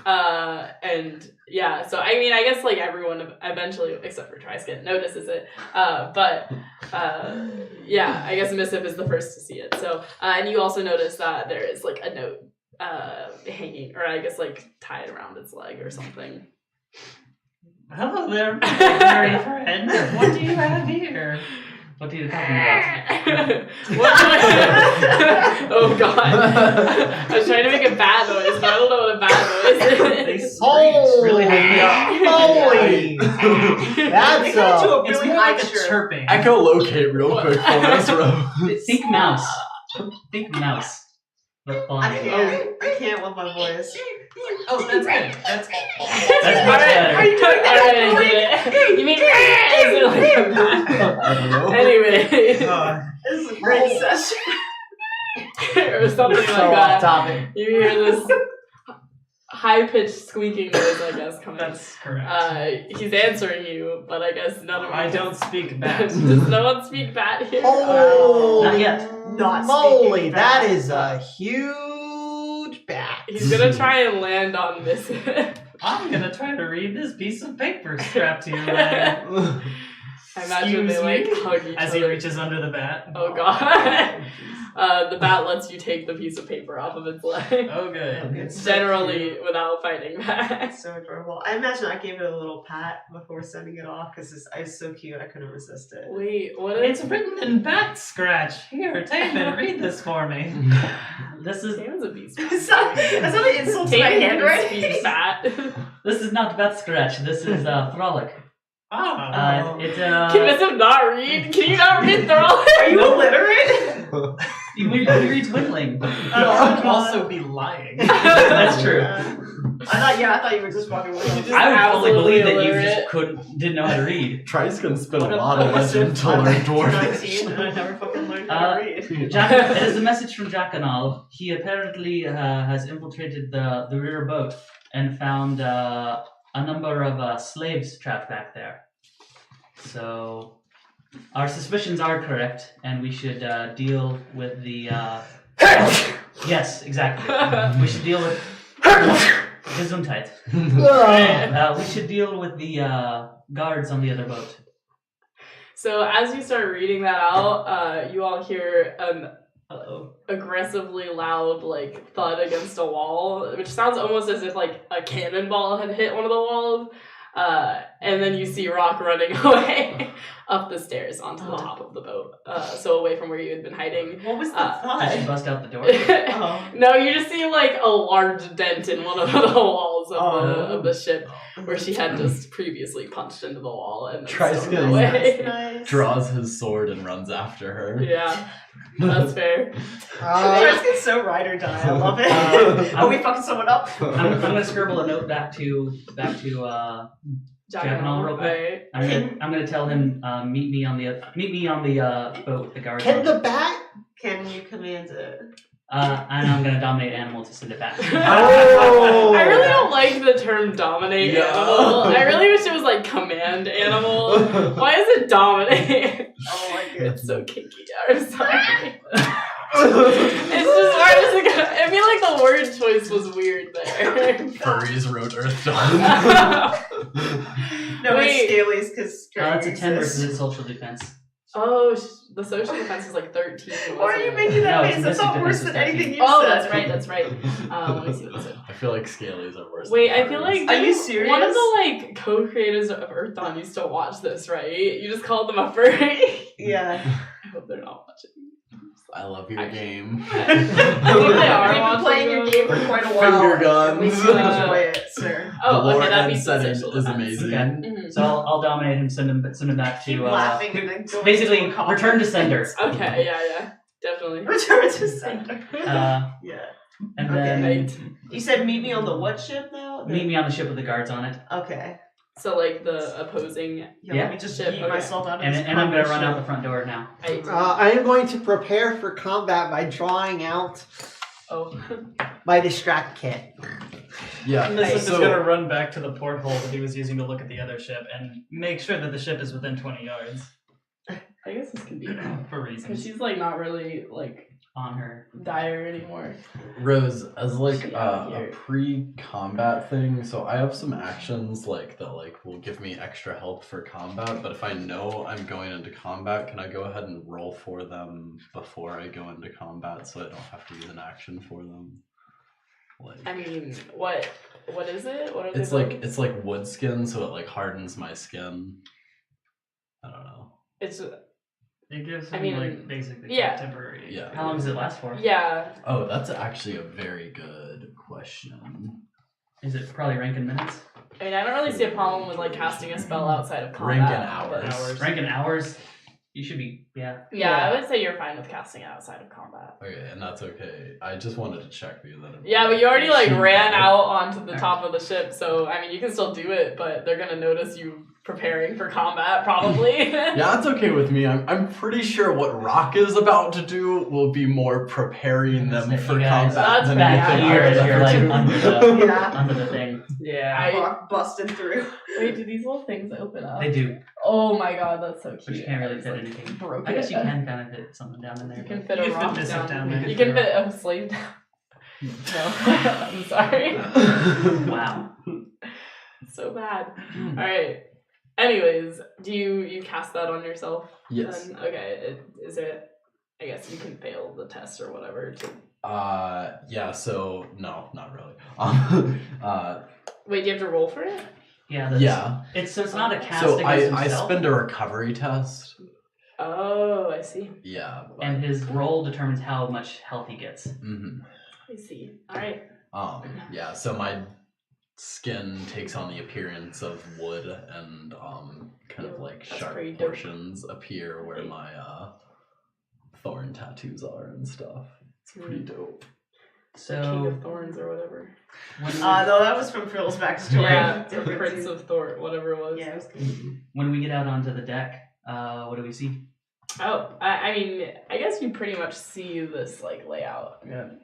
Speaker 1: And yeah, so I mean, I guess like everyone eventually, except for Triskin, notices it. But yeah, I guess Misif is the first to see it. So and you also notice that there is like a note hanging, or I guess like tied around its leg or something.
Speaker 6: Hello there, my furry friend. What do you have here?
Speaker 4: What are you talking about?
Speaker 1: Oh god. I was trying to make a bat noise, but I don't know what a bat noise
Speaker 6: They
Speaker 1: is.
Speaker 6: screech really
Speaker 5: Holy!
Speaker 2: They
Speaker 5: That's
Speaker 2: got to a
Speaker 6: It's
Speaker 2: really
Speaker 6: more
Speaker 2: high
Speaker 6: like a
Speaker 2: chirp.
Speaker 6: chirping.
Speaker 3: Echolocate real quick for us, Rose.
Speaker 4: Think mouse. Think mouse. The
Speaker 2: I
Speaker 4: flying.
Speaker 2: can't with my voice.
Speaker 6: Oh, that's good. That's
Speaker 4: That's much better.
Speaker 2: Are you doing
Speaker 1: Alright,
Speaker 2: that?
Speaker 1: I get it. You mean is it like a bat?
Speaker 3: I don't know.
Speaker 1: Anyway.
Speaker 2: This is a great session.
Speaker 1: Or something
Speaker 5: so
Speaker 1: like
Speaker 5: off
Speaker 1: that.
Speaker 5: topic.
Speaker 1: You hear this high-pitched squeaking noise, I guess, coming.
Speaker 6: That's correct.
Speaker 1: He's answering you, but I guess none of you.
Speaker 6: I don't speak bat.
Speaker 1: Does no one speak bat here?
Speaker 5: Oh,
Speaker 4: Not yet.
Speaker 2: Not
Speaker 5: moly!
Speaker 2: speaking
Speaker 5: That
Speaker 2: bat.
Speaker 5: is a huge bat.
Speaker 1: He's gonna try and land on this.
Speaker 6: I'm gonna try to read this piece of paper strapped to your leg
Speaker 1: I imagine they
Speaker 6: Excuse
Speaker 1: like
Speaker 6: me?
Speaker 1: hug each
Speaker 6: as he
Speaker 1: other.
Speaker 6: reaches under the bat.
Speaker 1: Oh god. The bat lets you take the piece of paper off of its leg.
Speaker 6: Oh, good.
Speaker 2: It's so
Speaker 1: Generally
Speaker 2: cute.
Speaker 1: without fighting back.
Speaker 2: It's so adorable. I imagine I gave it a little pat before sending it off because it's so cute. I couldn't resist it.
Speaker 1: Wait, what
Speaker 6: It's
Speaker 1: is
Speaker 6: written in bat scratch. Here, Taman, read this for me.
Speaker 4: This is
Speaker 1: Taman's a beast.
Speaker 2: That's not an insult to my
Speaker 1: Taman
Speaker 2: handwriting.
Speaker 1: speaks bat.
Speaker 4: this is not bat scratch. This is frolic.
Speaker 6: Ah.
Speaker 1: Can Missim not read? Can you not read Thrall?
Speaker 2: Are you illiterate?
Speaker 4: He reads Windling.
Speaker 6: I would also be lying.
Speaker 4: That's true.
Speaker 2: I thought you were just walking away.
Speaker 1: just
Speaker 4: I would fully
Speaker 1: absolutely
Speaker 4: believe that you
Speaker 1: illiterate.
Speaker 4: just didn't know how to read.
Speaker 3: Trice spent
Speaker 2: What
Speaker 3: a
Speaker 2: if
Speaker 3: lot of
Speaker 2: I was
Speaker 3: legend to learn
Speaker 2: 19
Speaker 3: dwarf.
Speaker 2: and I never fucking learned how to read.
Speaker 4: It is a message from Jackanal. He apparently has infiltrated the riverboat and found a number of slaves trapped back there. So our suspicions are correct, and we should deal with the. Yes, exactly. We should deal with. Gesundheit. We should deal with the guards on the other boat.
Speaker 1: So as you start reading that out, you all hear
Speaker 2: Uh-oh.
Speaker 1: aggressively loud like thud against a wall, which sounds almost as if like a cannonball had hit one of the walls. And then you see Rock running away up the stairs onto the top of the boat, so away from where you had been hiding.
Speaker 2: What was the
Speaker 4: Did she
Speaker 2: thought?
Speaker 4: bust out the door?
Speaker 2: Oh.
Speaker 1: No, you just see like a large dent in one of the walls of the ship where she had just previously punched into the wall and then
Speaker 3: Tries
Speaker 1: stormed
Speaker 3: to
Speaker 1: away.
Speaker 2: Nice.
Speaker 3: Draws his sword and runs after her.
Speaker 1: Yeah, that's fair.
Speaker 2: Tries get so ride or die. I love it. Are we fucking someone up?
Speaker 4: I'm gonna scribble a note back to Jackanoff real quick.
Speaker 1: Alright.
Speaker 4: I'm gonna tell him meet me on the boat with the guards.
Speaker 5: Can
Speaker 4: on
Speaker 5: the
Speaker 4: it.
Speaker 5: bat?
Speaker 2: Can you command it?
Speaker 4: And I'm gonna dominate animal to send it back.
Speaker 5: Oh.
Speaker 1: I really don't like the term dominate
Speaker 3: Yeah.
Speaker 1: animal. I really wish it was like command animal. Why is it dominate?
Speaker 2: Oh my god.
Speaker 1: It's so kinky. I'm sorry. It's just where is it gonna? I feel like the word choice was weird there.
Speaker 3: Furries wrote Earthdawn.
Speaker 2: No,
Speaker 1: Wait.
Speaker 2: it's Scaly's because
Speaker 4: That's a 10 versus his social defense.
Speaker 1: Oh, the social defense is like 13.
Speaker 2: Why are you
Speaker 1: wasn't it?
Speaker 2: making that
Speaker 4: No,
Speaker 2: face?
Speaker 4: it's
Speaker 2: That's not
Speaker 4: mystic
Speaker 2: worse
Speaker 4: defense
Speaker 2: than
Speaker 4: is
Speaker 2: anything you
Speaker 1: Oh,
Speaker 2: said.
Speaker 1: that's right. That's right. Let me see what it said.
Speaker 3: I feel like Scalies are worse.
Speaker 1: Wait,
Speaker 3: than
Speaker 1: I feel
Speaker 3: furries.
Speaker 1: like
Speaker 2: Are you
Speaker 1: one of
Speaker 2: serious?
Speaker 1: the like co-creators of Earthdawn used to watch this, right? You just called them a furry.
Speaker 2: Yeah.
Speaker 1: I hope they're not watching.
Speaker 3: I love your game.
Speaker 1: I think they are
Speaker 2: We've been
Speaker 1: watching
Speaker 2: playing your
Speaker 1: them.
Speaker 2: game for quite a while.
Speaker 3: Finger
Speaker 2: and We
Speaker 3: guns.
Speaker 2: still enjoy it, sir.
Speaker 1: Oh,
Speaker 3: the lore
Speaker 1: okay, that
Speaker 3: and
Speaker 1: means the
Speaker 3: setting
Speaker 1: social
Speaker 3: is
Speaker 1: defense.
Speaker 3: amazing.
Speaker 4: Okay.
Speaker 1: Mhm.
Speaker 4: So I'll dominate him, send him back
Speaker 2: Keep
Speaker 4: to
Speaker 2: laughing and then go
Speaker 4: basically
Speaker 2: into a comment.
Speaker 4: return to sender.
Speaker 1: Okay, yeah, definitely.
Speaker 2: Return to sender.
Speaker 4: Uh,
Speaker 2: Yeah.
Speaker 4: and
Speaker 2: Okay.
Speaker 4: then
Speaker 1: Right.
Speaker 2: You said meet me on the what ship now?
Speaker 4: meet me on the ship with the guards on it,
Speaker 2: Okay.
Speaker 1: So like the opposing.
Speaker 4: Yeah.
Speaker 2: Let me just
Speaker 1: Ship,
Speaker 2: yeet
Speaker 1: okay.
Speaker 2: myself out of
Speaker 4: and
Speaker 2: this
Speaker 4: I'm gonna
Speaker 2: crummy
Speaker 4: run out
Speaker 2: ship.
Speaker 4: the front door now.
Speaker 5: I am going to prepare for combat by drawing out
Speaker 1: Oh.
Speaker 5: my distract kit.
Speaker 3: Yeah.
Speaker 6: This is
Speaker 3: so,
Speaker 6: just gonna run back to the porthole that he was using to look at the other ship and make sure that the ship is within 20 yards
Speaker 1: I guess this can be now.
Speaker 6: for
Speaker 1: Because
Speaker 6: reasons.
Speaker 1: she's like not really like
Speaker 4: On her.
Speaker 1: dire anymore.
Speaker 3: Rose, as like
Speaker 1: She out
Speaker 3: a
Speaker 1: here.
Speaker 3: pre-combat thing, so I have some actions like that like will give me extra help for combat, but if I know I'm going into combat, can I go ahead and roll for them before I go into combat so I don't have to use an action for them? Like
Speaker 1: I mean, what is it? What are they?
Speaker 3: it's like wood skin, so it like hardens my skin. I don't know.
Speaker 1: It's
Speaker 6: It gives
Speaker 1: I
Speaker 6: him
Speaker 1: mean,
Speaker 6: like basically
Speaker 1: yeah.
Speaker 6: temporary.
Speaker 3: Yeah.
Speaker 4: How long does it last for?
Speaker 1: yeah.
Speaker 3: Oh, that's actually a very good question.
Speaker 4: Is it probably rank in minutes?
Speaker 1: I mean, I don't really see a problem with like casting a spell outside of combat.
Speaker 3: Rank in
Speaker 1: but-
Speaker 3: hours.
Speaker 4: Rank in hours? You should be, yeah.
Speaker 1: Yeah, I would say you're fine with casting outside of combat.
Speaker 3: Okay, and that's okay. I just wanted to check because I didn't
Speaker 1: Yeah, but you already like
Speaker 3: Shoot
Speaker 1: ran
Speaker 3: that.
Speaker 1: out onto the top of the ship, so I mean, you can still do it, but they're gonna notice you preparing for combat probably.
Speaker 3: Yeah, that's okay with me. I'm pretty sure what Rock is about to do will be more preparing them for
Speaker 4: You guys-
Speaker 3: combat
Speaker 1: That's
Speaker 3: than
Speaker 1: bad.
Speaker 3: anything
Speaker 4: Here
Speaker 3: I
Speaker 4: as
Speaker 3: would
Speaker 4: you're
Speaker 3: ever
Speaker 4: like
Speaker 3: do.
Speaker 4: under the,
Speaker 2: Yeah.
Speaker 4: under the thing.
Speaker 1: Yeah.
Speaker 2: Rock busting through.
Speaker 1: Wait, do these little things open up?
Speaker 4: They do,
Speaker 1: Oh my god, that's so cute.
Speaker 4: but you can't really
Speaker 1: It's,
Speaker 4: fit
Speaker 1: like,
Speaker 4: anything.
Speaker 1: broke
Speaker 4: I guess
Speaker 1: it.
Speaker 4: you can kind of fit something down in there.
Speaker 1: You can
Speaker 4: but-
Speaker 1: fit
Speaker 6: You
Speaker 1: a
Speaker 6: can fit
Speaker 1: rock
Speaker 6: this
Speaker 1: down.
Speaker 6: down there.
Speaker 1: You can fit a slave down. No, I'm sorry.
Speaker 4: Wow.
Speaker 1: So bad.
Speaker 3: Hmm.
Speaker 1: All right. Anyways, do you cast that on yourself?
Speaker 3: Yes.
Speaker 1: Then? Okay. Is it? I guess you can fail the test or whatever.
Speaker 3: Yeah, so no, not really.
Speaker 1: Wait, do you have to roll for it?
Speaker 4: Yeah. That's,
Speaker 3: Yeah.
Speaker 4: It's not a cast
Speaker 3: So
Speaker 4: against
Speaker 3: I
Speaker 4: himself,
Speaker 3: spend a recovery test.
Speaker 1: Oh, I see.
Speaker 3: Yeah. But,
Speaker 4: and his roll determines how much health he gets.
Speaker 3: mhm.
Speaker 1: I see. All right.
Speaker 3: Yeah, so my skin takes on the appearance of wood and kind of like
Speaker 1: That's
Speaker 3: sharp
Speaker 1: pretty dope.
Speaker 3: portions appear where my thorn tattoos are and stuff. It's pretty dope.
Speaker 1: The King
Speaker 4: So
Speaker 1: of Thorns or whatever.
Speaker 4: when we,
Speaker 2: No, that was from Phil's backstory.
Speaker 1: Yeah, the
Speaker 2: Different
Speaker 1: Prince
Speaker 2: too.
Speaker 1: of Thorn, whatever it was.
Speaker 2: Yeah, it was good.
Speaker 4: when we get out onto the deck, what do we see?
Speaker 1: Oh, I mean, I guess you pretty much see this like layout. I mean,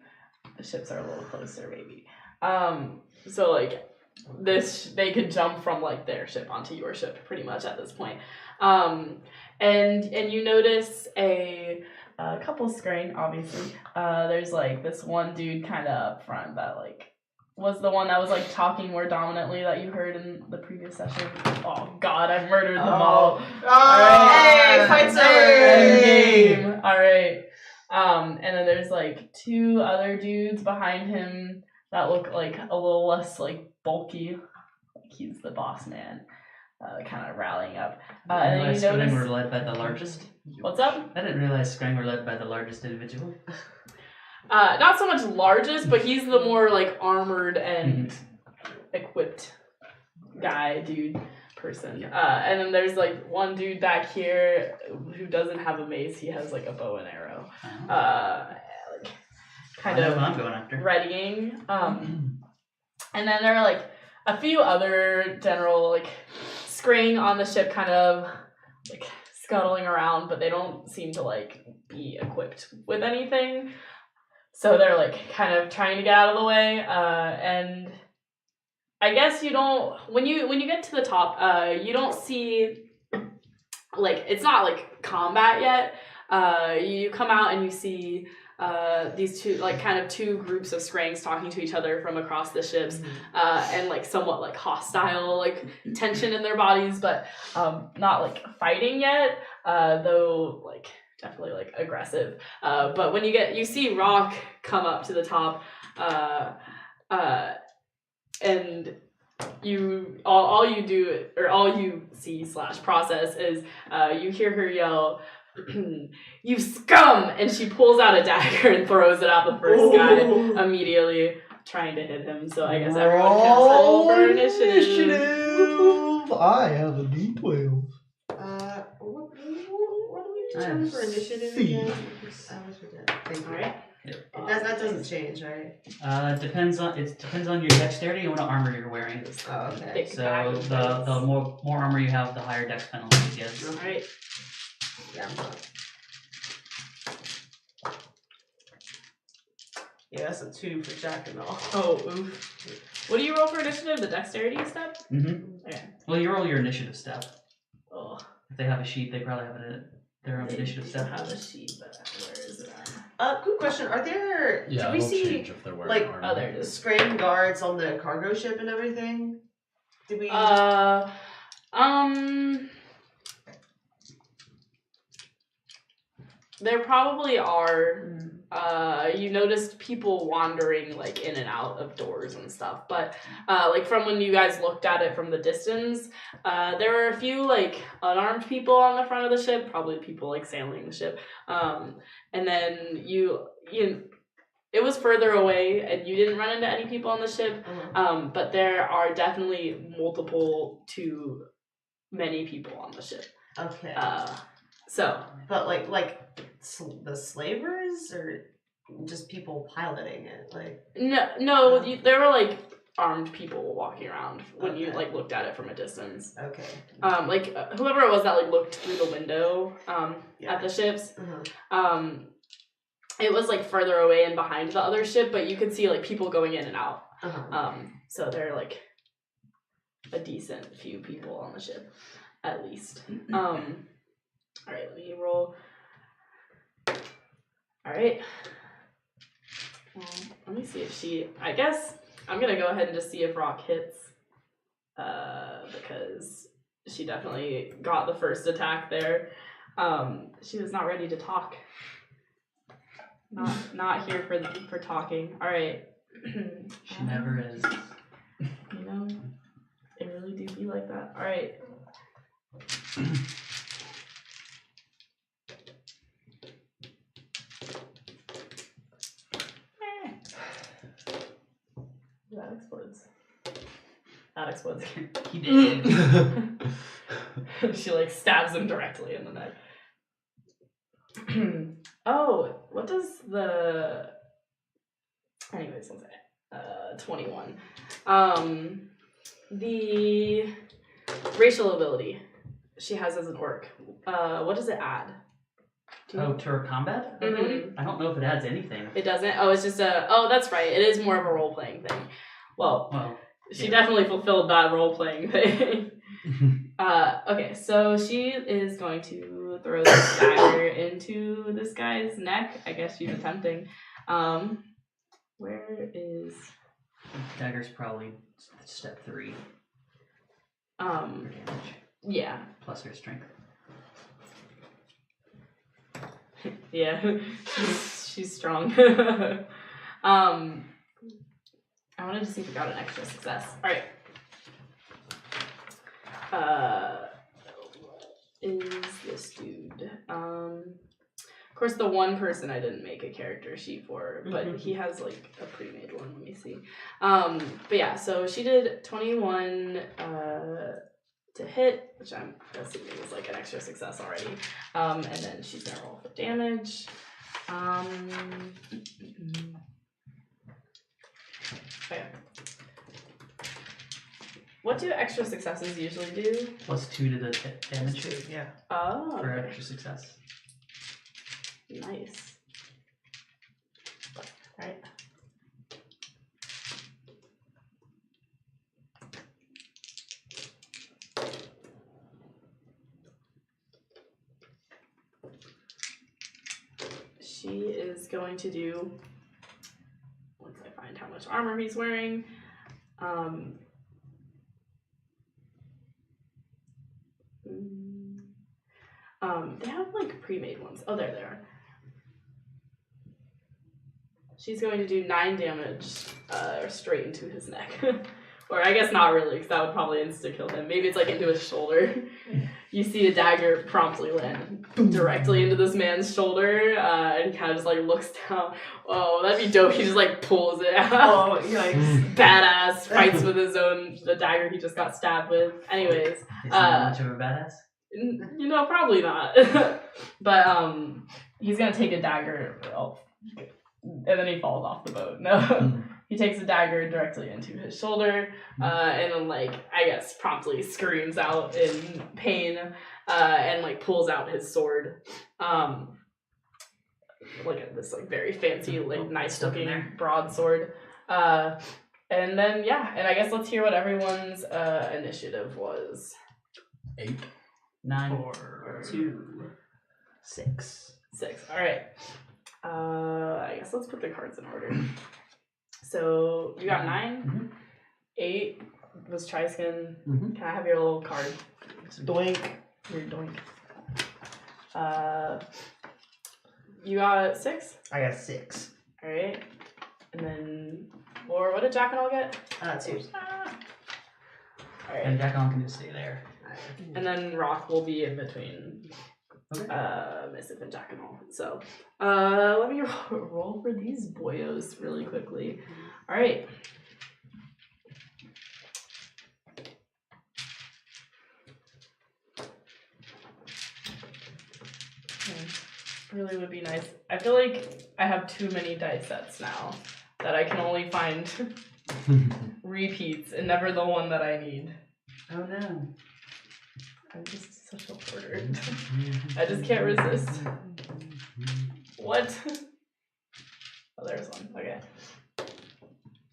Speaker 1: the ships are a little closer, maybe. So like this, they could jump from like their ship onto your ship pretty much at this point. And you notice a couple screen, obviously. There's like this one dude kind of up front that like was the one that was like talking more dominantly that you heard in the previous session. Oh God, I've murdered them all.
Speaker 2: Hey, fight's over.
Speaker 1: All right. And then there's like two other dudes behind him that look like a little less like bulky. Like he's the boss man, kind of rallying up.
Speaker 4: I
Speaker 1: And then
Speaker 4: realized
Speaker 1: you
Speaker 4: Scrang were
Speaker 1: notice
Speaker 4: led by the largest.
Speaker 1: what's up?
Speaker 4: I didn't realize Scrang were led by the largest individual.
Speaker 1: Not so much largest, but he's the more like armored and equipped guy, dude, person. And then there's like one dude back here who doesn't have a mace. He has like a bow and arrow. Like, kind
Speaker 4: I know
Speaker 1: of
Speaker 4: who I'm going after.
Speaker 1: readying. And then there are like a few other general like Scrang on the ship kind of like scuttling around, but they don't seem to like be equipped with anything. So they're like kind of trying to get out of the way. And I guess you don't when you get to the top, you don't see like it's not like combat yet. You come out and you see these two groups of Skrangs talking to each other from across the ships, and like somewhat like hostile, like tension in their bodies, but not like fighting yet, though like definitely like aggressive. But when you see Rock come up to the top, and all you see / process is you hear her yell, "You scum!" and she pulls out a dagger and throws it at the first guy immediately, trying to hit him. So I guess everyone can roll for initiative.
Speaker 5: I have a D12.
Speaker 2: What are we doing for initiative again? I always forget. Thank you.
Speaker 1: All right.
Speaker 2: That doesn't change, right?
Speaker 4: Depends on your dexterity and what armor you're wearing.
Speaker 2: Oh, okay.
Speaker 1: Thick
Speaker 4: So
Speaker 1: bag.
Speaker 4: the more armor you have, the higher dex penalty it gives.
Speaker 1: All right.
Speaker 2: Yeah, I'm fine. Yeah, that's a 2 for Jack and all.
Speaker 1: Oh, oof. What do you roll for initiative? The dexterity step?
Speaker 4: Mm-hmm.
Speaker 1: Okay.
Speaker 4: Well, you roll your initiative step.
Speaker 1: Oh.
Speaker 4: If they have a sheet, they probably have their own initiative
Speaker 1: I
Speaker 4: step.
Speaker 1: have a sheet, but where is it at?
Speaker 2: Good question. Are there?
Speaker 3: Yeah,
Speaker 2: do we
Speaker 3: it'll
Speaker 2: see
Speaker 3: change if they're wearing
Speaker 2: like
Speaker 3: armor.
Speaker 1: Oh, there it is.
Speaker 2: Scrang guards on the cargo ship and everything? Did we?
Speaker 1: There probably are. You noticed people wandering like in and out of doors and stuff, but like from when you guys looked at it from the distance, there were a few like unarmed people on the front of the ship, probably people like sailing the ship. And then you it was further away and you didn't run into any people on the ship, but there are definitely multiple to many people on the ship.
Speaker 2: Okay.
Speaker 1: So
Speaker 2: But the slavers or just people piloting it? Like
Speaker 1: no, there were like armed people walking around when you
Speaker 2: Okay.
Speaker 1: like looked at it from a distance.
Speaker 2: okay.
Speaker 1: Whoever it was that like looked through the window
Speaker 2: Yeah.
Speaker 1: at the ships,
Speaker 2: Uh-huh.
Speaker 1: it was like further away and behind the other ship, but you could see like people going in and out.
Speaker 2: Uh-huh.
Speaker 1: So there are like a decent few people on the ship, at least. All right, let me roll. All right. Well, let me see if I guess I'm gonna go ahead and just see if Rock hits, because she definitely got the first attack there. She was not ready to talk. Not here for talking. All right.
Speaker 4: She never is.
Speaker 1: You know, it really do be like that. All right. That explodes. That explodes again.
Speaker 4: He did.
Speaker 1: She like stabs him directly in the neck. Oh, what does the? Anyways, let's say 21. The racial ability she has as an orc. What does it add? Do you know?
Speaker 4: Oh, to her combat
Speaker 1: Mhm.
Speaker 4: ability? I don't know if it adds anything.
Speaker 1: It doesn't. Oh, it's just a. Oh, that's right. It is more of a role playing thing. Well, she definitely fulfilled that role playing thing. Okay, so she is going to throw this dagger into this guy's neck. I guess she's attempting. Where is?
Speaker 4: Dagger's probably step 3 for damage.
Speaker 1: Yeah.
Speaker 4: Plus her strength.
Speaker 1: Yeah. she's strong. I wanted to see if we got an extra success. Alright. Is this dude? Of course, the one person I didn't make a character sheet for, but he has like a pre-made one. Let me see. But yeah, so she did 21 to hit, which I'm assuming is like an extra success already. And then she's gonna roll for damage. Okay. What do extra successes usually do?
Speaker 4: +2 to the damage
Speaker 2: Yeah.
Speaker 1: Oh,
Speaker 4: for
Speaker 1: okay.
Speaker 4: extra success.
Speaker 1: Nice. Alright. She is going to do, once I find how much armor he's wearing, they have like pre-made ones. Oh, there they are. She's going to do 9 damage straight into his neck. Or I guess not really, because that would probably insta-kill him. Maybe it's like into his shoulder. You see a dagger promptly land directly into this man's shoulder, and he kind of just like looks down. Oh, that'd be dope. He just like pulls it out.
Speaker 2: Oh, yikes.
Speaker 1: Badass, fights with the dagger he just got stabbed with. Anyways,
Speaker 4: Is he not much of a badass?
Speaker 1: you know, probably not. But he's gonna take a dagger, and then he falls off the boat. No. He takes a dagger directly into his shoulder, and then, like, I guess promptly screams out in pain, and, like, pulls out his sword. Like, this, like, very fancy, like, nice-looking broadsword. And then, yeah, and I guess let's hear what everyone's initiative was.
Speaker 3: 8.
Speaker 4: 9.
Speaker 2: 4, 2, 6.
Speaker 1: 6, alright. I guess let's put the cards in order. So you got 9.
Speaker 4: Mhm.
Speaker 1: 8 was Triskin.
Speaker 3: Mhm.
Speaker 1: Can I have your little card?
Speaker 2: Doink.
Speaker 1: Your doink. You got 6.
Speaker 2: I got 6.
Speaker 1: All right, and then or what did Jack and all get?
Speaker 2: 2.
Speaker 1: All
Speaker 4: And
Speaker 1: right,
Speaker 4: Jack on can just stay there.
Speaker 1: and then Rock will be in between.
Speaker 4: Okay.
Speaker 1: Missive and Jack and all. So, let me roll for these boyos really quickly. All right. Really would be nice. I feel like I have too many dice sets now that I can only find repeats and never the one that I need.
Speaker 4: Oh no.
Speaker 1: I'm just such a hoarder. I just can't resist. What? Oh, there's one. Okay.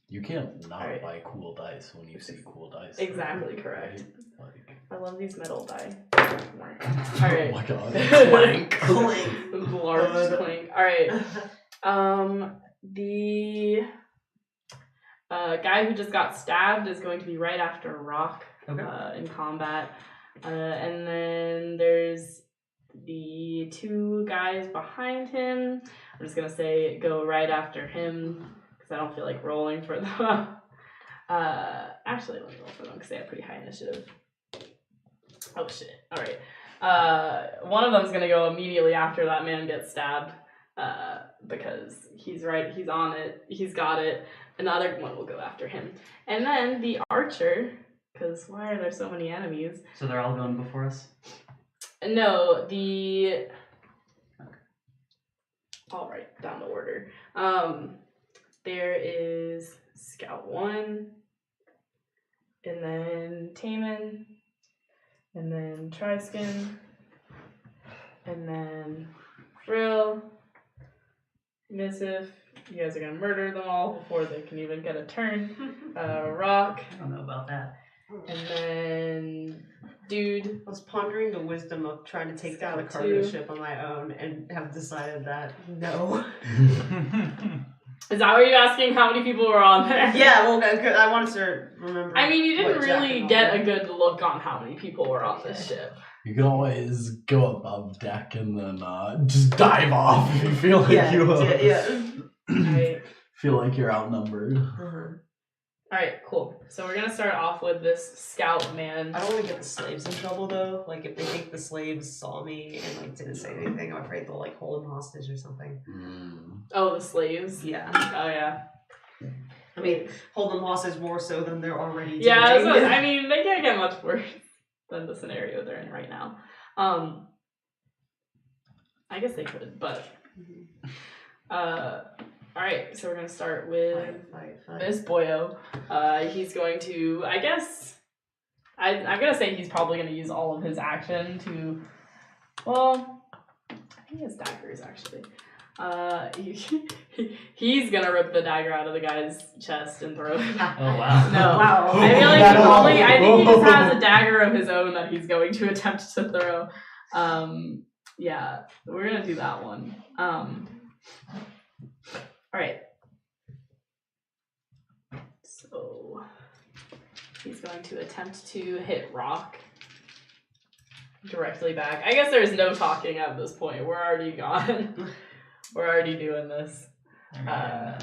Speaker 3: You can't not
Speaker 1: Alright.
Speaker 3: buy cool dice when you see cool dice.
Speaker 1: Exactly correct.
Speaker 3: Right? Like,
Speaker 1: I love these metal die.
Speaker 3: oh
Speaker 1: Alright.
Speaker 3: my god. Clank.
Speaker 2: Clink.
Speaker 1: Large clink. Alright. The guy who just got stabbed is going to be right after Rock in combat. And then there's the 2 guys behind him. I'm just going to say go right after him because I don't feel like rolling for them. Actually, let me roll for them because they have pretty high initiative. Oh shit. Alright. One of them's going to go immediately after that man gets stabbed. Because he's right, he's on it, he's got it. Another one will go after him. And then the archer, because why are there so many enemies?
Speaker 4: So they're all going before us?
Speaker 1: No, I'll write down the order. There is Scout 1, and then Taman, and then Triskin, and then Frill, Missive. You guys are gonna murder them all before they can even get a turn. Rock,
Speaker 4: I don't know about that.
Speaker 1: and then Dude.
Speaker 2: I was pondering the wisdom of trying to take down a
Speaker 1: Scout
Speaker 2: cargo
Speaker 1: 2.
Speaker 2: ship on my own and have decided that no.
Speaker 1: Is that what you're asking? How many people were on there?
Speaker 2: Yeah, well, I wanted to remember.
Speaker 1: I mean, you didn't
Speaker 2: what Jack
Speaker 1: really
Speaker 2: and all
Speaker 1: get
Speaker 2: did.
Speaker 1: a good look on how many people were on this ship.
Speaker 3: You can always go above deck and then just dive off if you feel like
Speaker 2: Yeah.
Speaker 1: Alright.
Speaker 3: feel like you're outnumbered.
Speaker 1: Alright, cool. So we're gonna start off with this scout man.
Speaker 2: I don't want to get the slaves in trouble though. Like if they think the slaves saw me and like didn't say anything, I'm afraid they'll like hold him hostage or something.
Speaker 1: Oh, the slaves?
Speaker 2: Yeah.
Speaker 1: Oh, yeah.
Speaker 2: I mean, hold them hostage more so than they're already doing.
Speaker 1: Yeah, I mean, they can't get much worse than the scenario they're in right now. I guess they could, but... Alright, so we're gonna start with
Speaker 2: Fight.
Speaker 1: this boyo. He's going to, I guess, I'm gonna say he's probably gonna use all of his action to. Well, I think he has daggers actually. He's gonna rip the dagger out of the guy's chest and throw it.
Speaker 4: Oh wow.
Speaker 1: No.
Speaker 2: Wow.
Speaker 1: I feel like I think he just has a dagger of his own that he's going to attempt to throw. Yeah, we're gonna do that one. Alright. So he's going to attempt to hit Rock directly back. I guess there's no talking at this point. We're already gone. We're already doing this.
Speaker 6: Dagger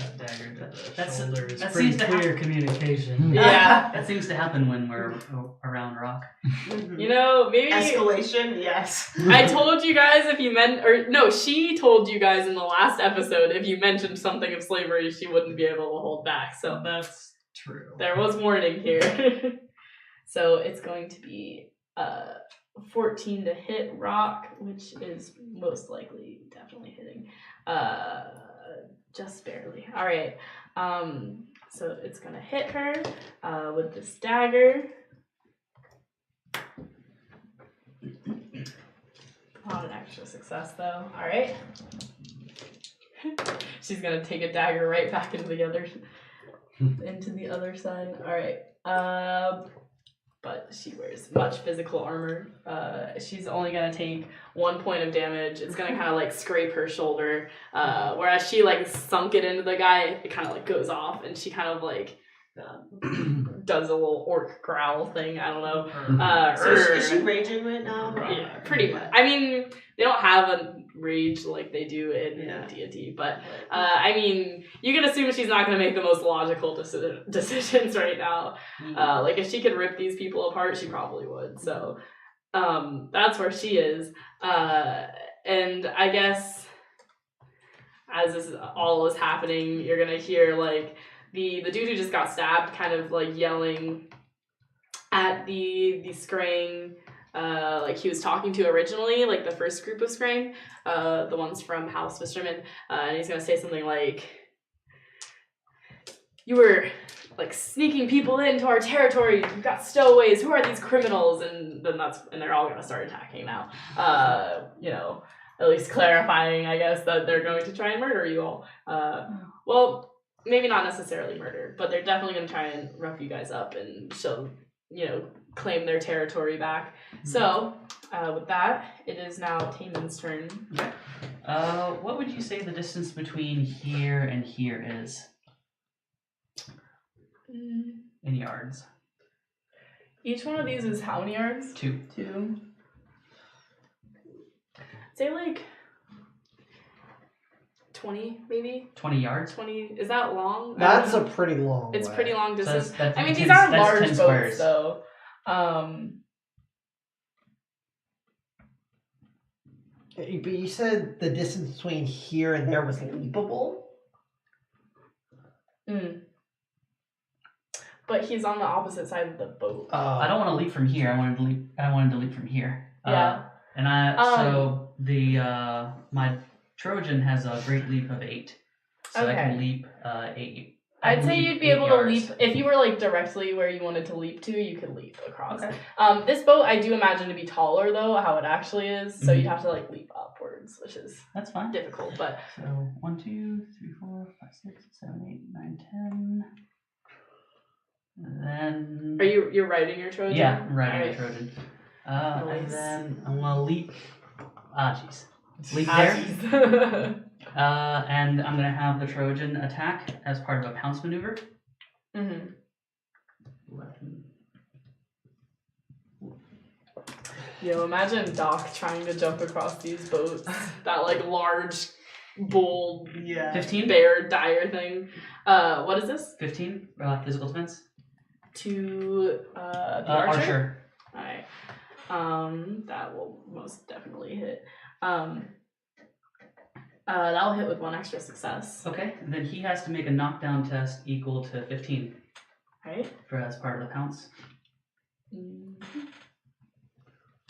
Speaker 6: to the
Speaker 4: That's
Speaker 6: shoulders.
Speaker 4: that
Speaker 6: Pretty
Speaker 4: seems to
Speaker 6: clear communication.
Speaker 1: Yeah.
Speaker 4: That seems to happen when we're around Rock.
Speaker 1: You know, maybe
Speaker 2: Escalation, yes.
Speaker 1: I told you guys if you she told you guys in the last episode if you mentioned something of slavery, she wouldn't be able to hold back. So
Speaker 6: That's true.
Speaker 1: there was warning here. So it's going to be 14 to hit Rock, which is most likely definitely hitting. Just barely. All right. So it's gonna hit her with this dagger. Not an extra success though. All right. She's gonna take a dagger right back into the other side. All right. But she wears much physical armor. She's only gonna take 1 point of damage. It's gonna kind of like scrape her shoulder. Whereas she like sunk it into the guy, it kind of like goes off, and she kind of like does a little orc growl thing. I don't know.
Speaker 2: So is she raging right now?
Speaker 1: Yeah, pretty much. I mean, they don't have a rage like they do in D&D, but I mean, you can assume she's not going to make the most logical decisions right now. Like if she could rip these people apart, she probably would. So that's where she is. And I guess as this all is happening, you're going to hear like the dude who just got stabbed kind of like yelling at the scraying like he was talking to originally, like the first group of scraying, the ones from House Fisterman, and he's gonna say something like, "You were like sneaking people into our territory. You've got stowaways. Who are these criminals?" And then they're all gonna start attacking now. You know, at least clarifying, I guess, that they're going to try and murder you all. Well, maybe not necessarily murder, but they're definitely gonna try and rough you guys up and show, you know, claim their territory back. So, with that, it is now Taman's turn.
Speaker 4: What would you say the distance between here and here is? In yards.
Speaker 1: Each one of these is how many yards?
Speaker 4: 2.
Speaker 1: 2. Say like 20, maybe?
Speaker 4: 20 yards?
Speaker 1: 20. Is that long?
Speaker 5: That's a pretty long
Speaker 1: It's
Speaker 5: way.
Speaker 1: pretty long
Speaker 4: So
Speaker 1: distance.
Speaker 4: that's
Speaker 1: I mean,
Speaker 4: 10
Speaker 1: these are
Speaker 4: that's
Speaker 1: large
Speaker 4: 10
Speaker 1: boats,
Speaker 4: squares.
Speaker 1: though.
Speaker 5: But you said the distance between here and there was leapable?
Speaker 1: But he's on the opposite side of the boat.
Speaker 4: I don't want to leap from here. I wanted to leap from here.
Speaker 1: Yeah.
Speaker 4: And so the my Trojan has a great leap of 8, so I can leap 8.
Speaker 1: I'd say you'd be able to leap if you were like directly where you wanted to leap to. You could leap across.
Speaker 4: Okay.
Speaker 1: This boat I do imagine to be taller though, how it actually is. So you'd have to like leap upwards, which is
Speaker 4: That's fine.
Speaker 1: difficult. But
Speaker 4: So 1, 2, 3, 4, 5, 6, 7, 8, 9, 10. And then
Speaker 1: you're riding your Trojan?
Speaker 4: yeah, I'm riding
Speaker 1: Alright.
Speaker 4: a Trojan.
Speaker 1: Nice.
Speaker 4: And then I'm gonna leap. Jeez. Leap
Speaker 1: Ah,
Speaker 4: there.
Speaker 1: jeez.
Speaker 4: And I'm gonna have the Trojan attack as part of a pounce maneuver.
Speaker 1: Mhm.
Speaker 4: 11.
Speaker 1: Yo, imagine Doc trying to jump across these boats. That like large bull
Speaker 2: Yeah.
Speaker 4: 15.
Speaker 1: bear dire thing. What is this?
Speaker 4: 15. Physical defense.
Speaker 1: To the archer?
Speaker 4: Archer.
Speaker 1: Alright. That will most definitely hit. That'll hit with 1 extra success.
Speaker 4: Okay. And then he has to make a knockdown test equal to 15
Speaker 1: Right?
Speaker 4: as part of the pounce.
Speaker 1: Mhm.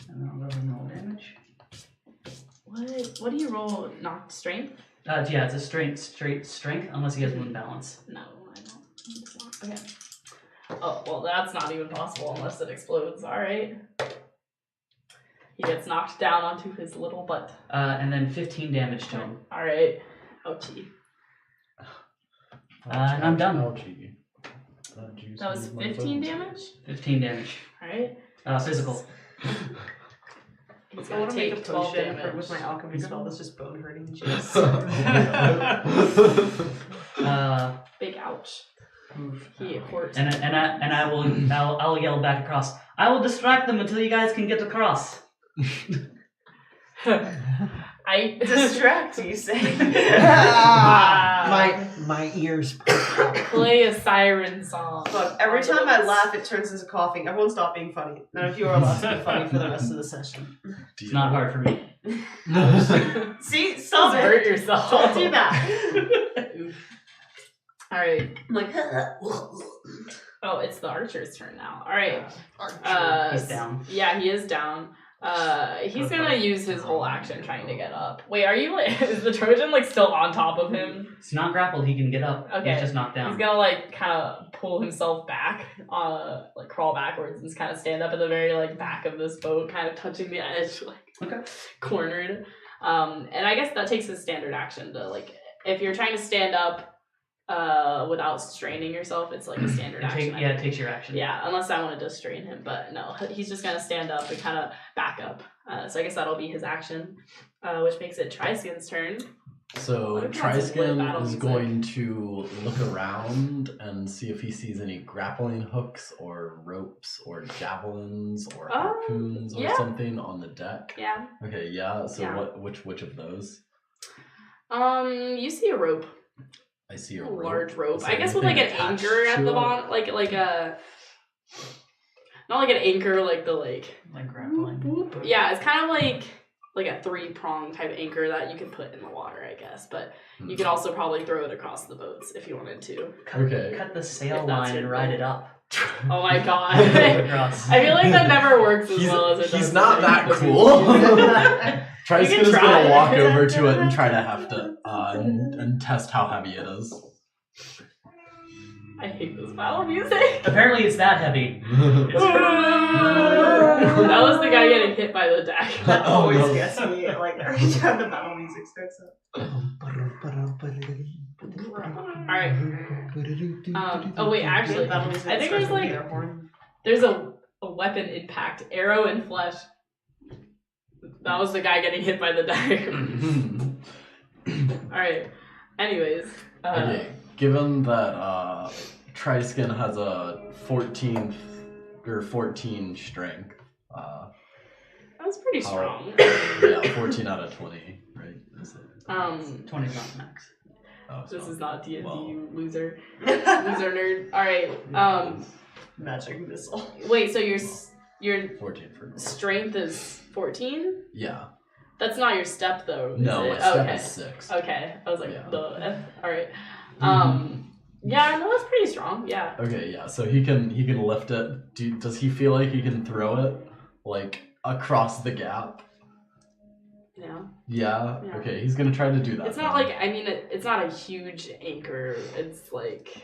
Speaker 4: And then I'll go ahead and roll damage.
Speaker 1: What do you roll? Knocked strength?
Speaker 4: Yeah, it's a straight strength unless he has wound balance.
Speaker 1: No, I don't. It's not. Okay. Oh, well, that's not even possible unless it explodes. Alright. He gets knocked down onto his little butt.
Speaker 4: And then 15 damage to him.
Speaker 1: Alright. Ouchie.
Speaker 4: And I'm done.
Speaker 3: Algae.
Speaker 1: That was 15 damage?
Speaker 4: 15 damage.
Speaker 1: Alright.
Speaker 4: Physical.
Speaker 1: He's
Speaker 2: I want
Speaker 1: gonna
Speaker 2: to make a
Speaker 1: take 12
Speaker 2: potion
Speaker 1: damage.
Speaker 2: with my alchemy spell that's just bone hurting juice.
Speaker 1: Big ouch. He hurt.
Speaker 4: I'll yell back across. I will distract them until you guys can get across.
Speaker 1: I
Speaker 2: Distract, you say?
Speaker 5: My ears.
Speaker 1: play a siren song.
Speaker 2: Look, every time I laugh, it turns into coughing. Everyone stop being funny. None of you are allowed to be funny for the rest of the session.
Speaker 4: It's not hard for me.
Speaker 2: See?
Speaker 1: Don't
Speaker 2: Stop
Speaker 1: hurt
Speaker 2: it.
Speaker 1: yourself.
Speaker 2: Don't do that.
Speaker 1: Alright.
Speaker 2: I'm like,
Speaker 1: Oh, it's the archer's turn now. Alright.
Speaker 4: He's down.
Speaker 1: Yeah, he is down. He's gonna use his whole action trying to get up. Wait, are you like, is the Trojan like still on top of him?
Speaker 4: He's not grappled. He can get up.
Speaker 1: Okay.
Speaker 4: He's just knocked down.
Speaker 1: He's gonna like kind of pull himself back, like crawl backwards and just kind of stand up at the very like back of this boat, kind of touching the edge, like cornered. And I guess that takes his standard action to like, if you're trying to stand up without straining yourself, it's like a standard action.
Speaker 4: It takes your action.
Speaker 1: Yeah, unless I wanted to strain him, but no, he's just gonna stand up and kind of back up. So I guess that'll be his action, which makes it Triskin's turn.
Speaker 3: So
Speaker 1: What if that's a lit
Speaker 3: Triskin
Speaker 1: battle
Speaker 3: is
Speaker 1: music?
Speaker 3: going to look around and see if he sees any grappling hooks or ropes or javelins or harpoons or
Speaker 1: yeah.
Speaker 3: something on the deck.
Speaker 1: Yeah.
Speaker 3: Okay, yeah. So
Speaker 1: Yeah.
Speaker 3: which of those?
Speaker 1: You see a rope.
Speaker 3: I see
Speaker 1: A
Speaker 3: a rope.
Speaker 1: large rope.
Speaker 3: Is
Speaker 1: I
Speaker 3: there
Speaker 1: guess with like an
Speaker 3: anything attached
Speaker 1: anchor at
Speaker 3: to
Speaker 1: the
Speaker 3: it?
Speaker 1: bottom, like a not like an anchor, like the
Speaker 4: Like grappling.
Speaker 1: whoop. Yeah, it's kind of like a 3-prong type anchor that you can put in the water, I guess. But you could also probably throw it across the boats if you wanted to.
Speaker 3: Okay.
Speaker 4: Cut the sail
Speaker 1: If that's
Speaker 4: line
Speaker 1: your
Speaker 4: and ride
Speaker 1: goal.
Speaker 4: it up.
Speaker 1: Oh my god.
Speaker 4: Across.
Speaker 1: I feel like that never works as well as it does.
Speaker 3: He's not
Speaker 1: in
Speaker 3: that
Speaker 1: the
Speaker 3: cool.
Speaker 1: movie.
Speaker 3: Triskin
Speaker 1: can
Speaker 3: is
Speaker 1: try.
Speaker 3: gonna walk over to it and try to have to and test how heavy it is.
Speaker 1: I hate this battle music.
Speaker 4: Apparently it's that heavy.
Speaker 1: That was the guy getting hit by the dagger.
Speaker 2: that
Speaker 3: Oh,
Speaker 2: always
Speaker 3: no.
Speaker 2: gets me. Like every time the battle music starts up.
Speaker 1: Alright. Oh wait, actually,
Speaker 2: Battle music
Speaker 1: I think
Speaker 2: starts
Speaker 1: there's
Speaker 2: with
Speaker 1: like
Speaker 2: the air horn.
Speaker 1: there's a weapon impact, arrow and flesh. That was the guy getting hit by the dagger. Alright. Anyways.
Speaker 3: Okay, given that Triskin has a 14 strength,
Speaker 1: That's pretty strong.
Speaker 3: yeah, 14 out of 20, right? Is it?
Speaker 4: 20's not max.
Speaker 3: Oh, it's
Speaker 1: This
Speaker 3: not.
Speaker 1: is not D&D,
Speaker 3: Well.
Speaker 1: you loser. Loser nerd. Alright,
Speaker 2: Magic missile.
Speaker 1: wait, so your
Speaker 3: 14 for
Speaker 1: strength is 14?
Speaker 3: yeah.
Speaker 1: That's not your step though, is
Speaker 3: No,
Speaker 1: it?
Speaker 3: my step
Speaker 1: Okay.
Speaker 3: is 6.
Speaker 1: Okay, I was like,
Speaker 3: Yeah.
Speaker 1: alright. Yeah, no, that's pretty strong, yeah.
Speaker 3: Okay, yeah. So he can lift it. Does he feel like he can throw it like across the gap?
Speaker 1: Yeah.
Speaker 3: Yeah.
Speaker 1: Yeah.
Speaker 3: Okay, he's gonna try to do that.
Speaker 1: It's not
Speaker 3: then.
Speaker 1: like, I mean, it's not a huge anchor. It's like,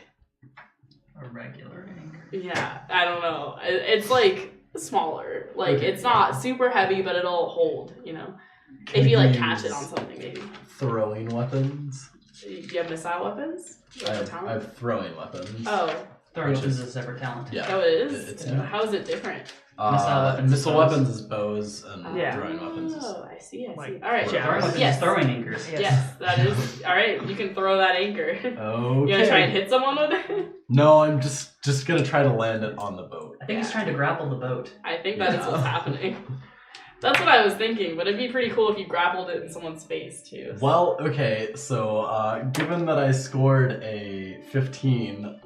Speaker 4: A regular anchor.
Speaker 1: yeah, I don't know. It's like smaller. Like,
Speaker 3: Okay.
Speaker 1: it's not super heavy, but it'll hold, you know?
Speaker 3: Can
Speaker 1: If you like
Speaker 3: he
Speaker 1: catch it
Speaker 3: use
Speaker 1: on something, maybe.
Speaker 3: throwing weapons.
Speaker 1: Do you have missile weapons? Do you
Speaker 3: I
Speaker 1: have a
Speaker 3: have,
Speaker 1: talent?
Speaker 3: I have throwing weapons.
Speaker 1: Oh,
Speaker 4: Throwing
Speaker 3: Which
Speaker 4: weapons
Speaker 3: is-
Speaker 4: is a separate talent.
Speaker 3: Yeah.
Speaker 1: oh, it is?
Speaker 3: It's
Speaker 4: Yeah.
Speaker 3: different.
Speaker 1: How is it different?
Speaker 4: Missile weapons is
Speaker 3: Missile
Speaker 4: bows.
Speaker 3: weapons is bows and
Speaker 2: Yeah.
Speaker 3: throwing weapons is
Speaker 1: Oh, I see.
Speaker 2: Like,
Speaker 1: All right.
Speaker 3: yeah.
Speaker 4: Throwing weapons
Speaker 1: Yes.
Speaker 4: is throwing anchors.
Speaker 1: Yes, that is. All right, you can throw that anchor.
Speaker 3: okay.
Speaker 1: You gonna try and hit someone with it?
Speaker 3: No, I'm just gonna try to land it on the boat.
Speaker 4: I think he's trying to grapple the boat.
Speaker 1: I think that is
Speaker 3: Yeah.
Speaker 1: what's happening. That's what I was thinking, but it'd be pretty cool if you grappled it in someone's face too.
Speaker 3: Well, okay, so given that I scored a 15,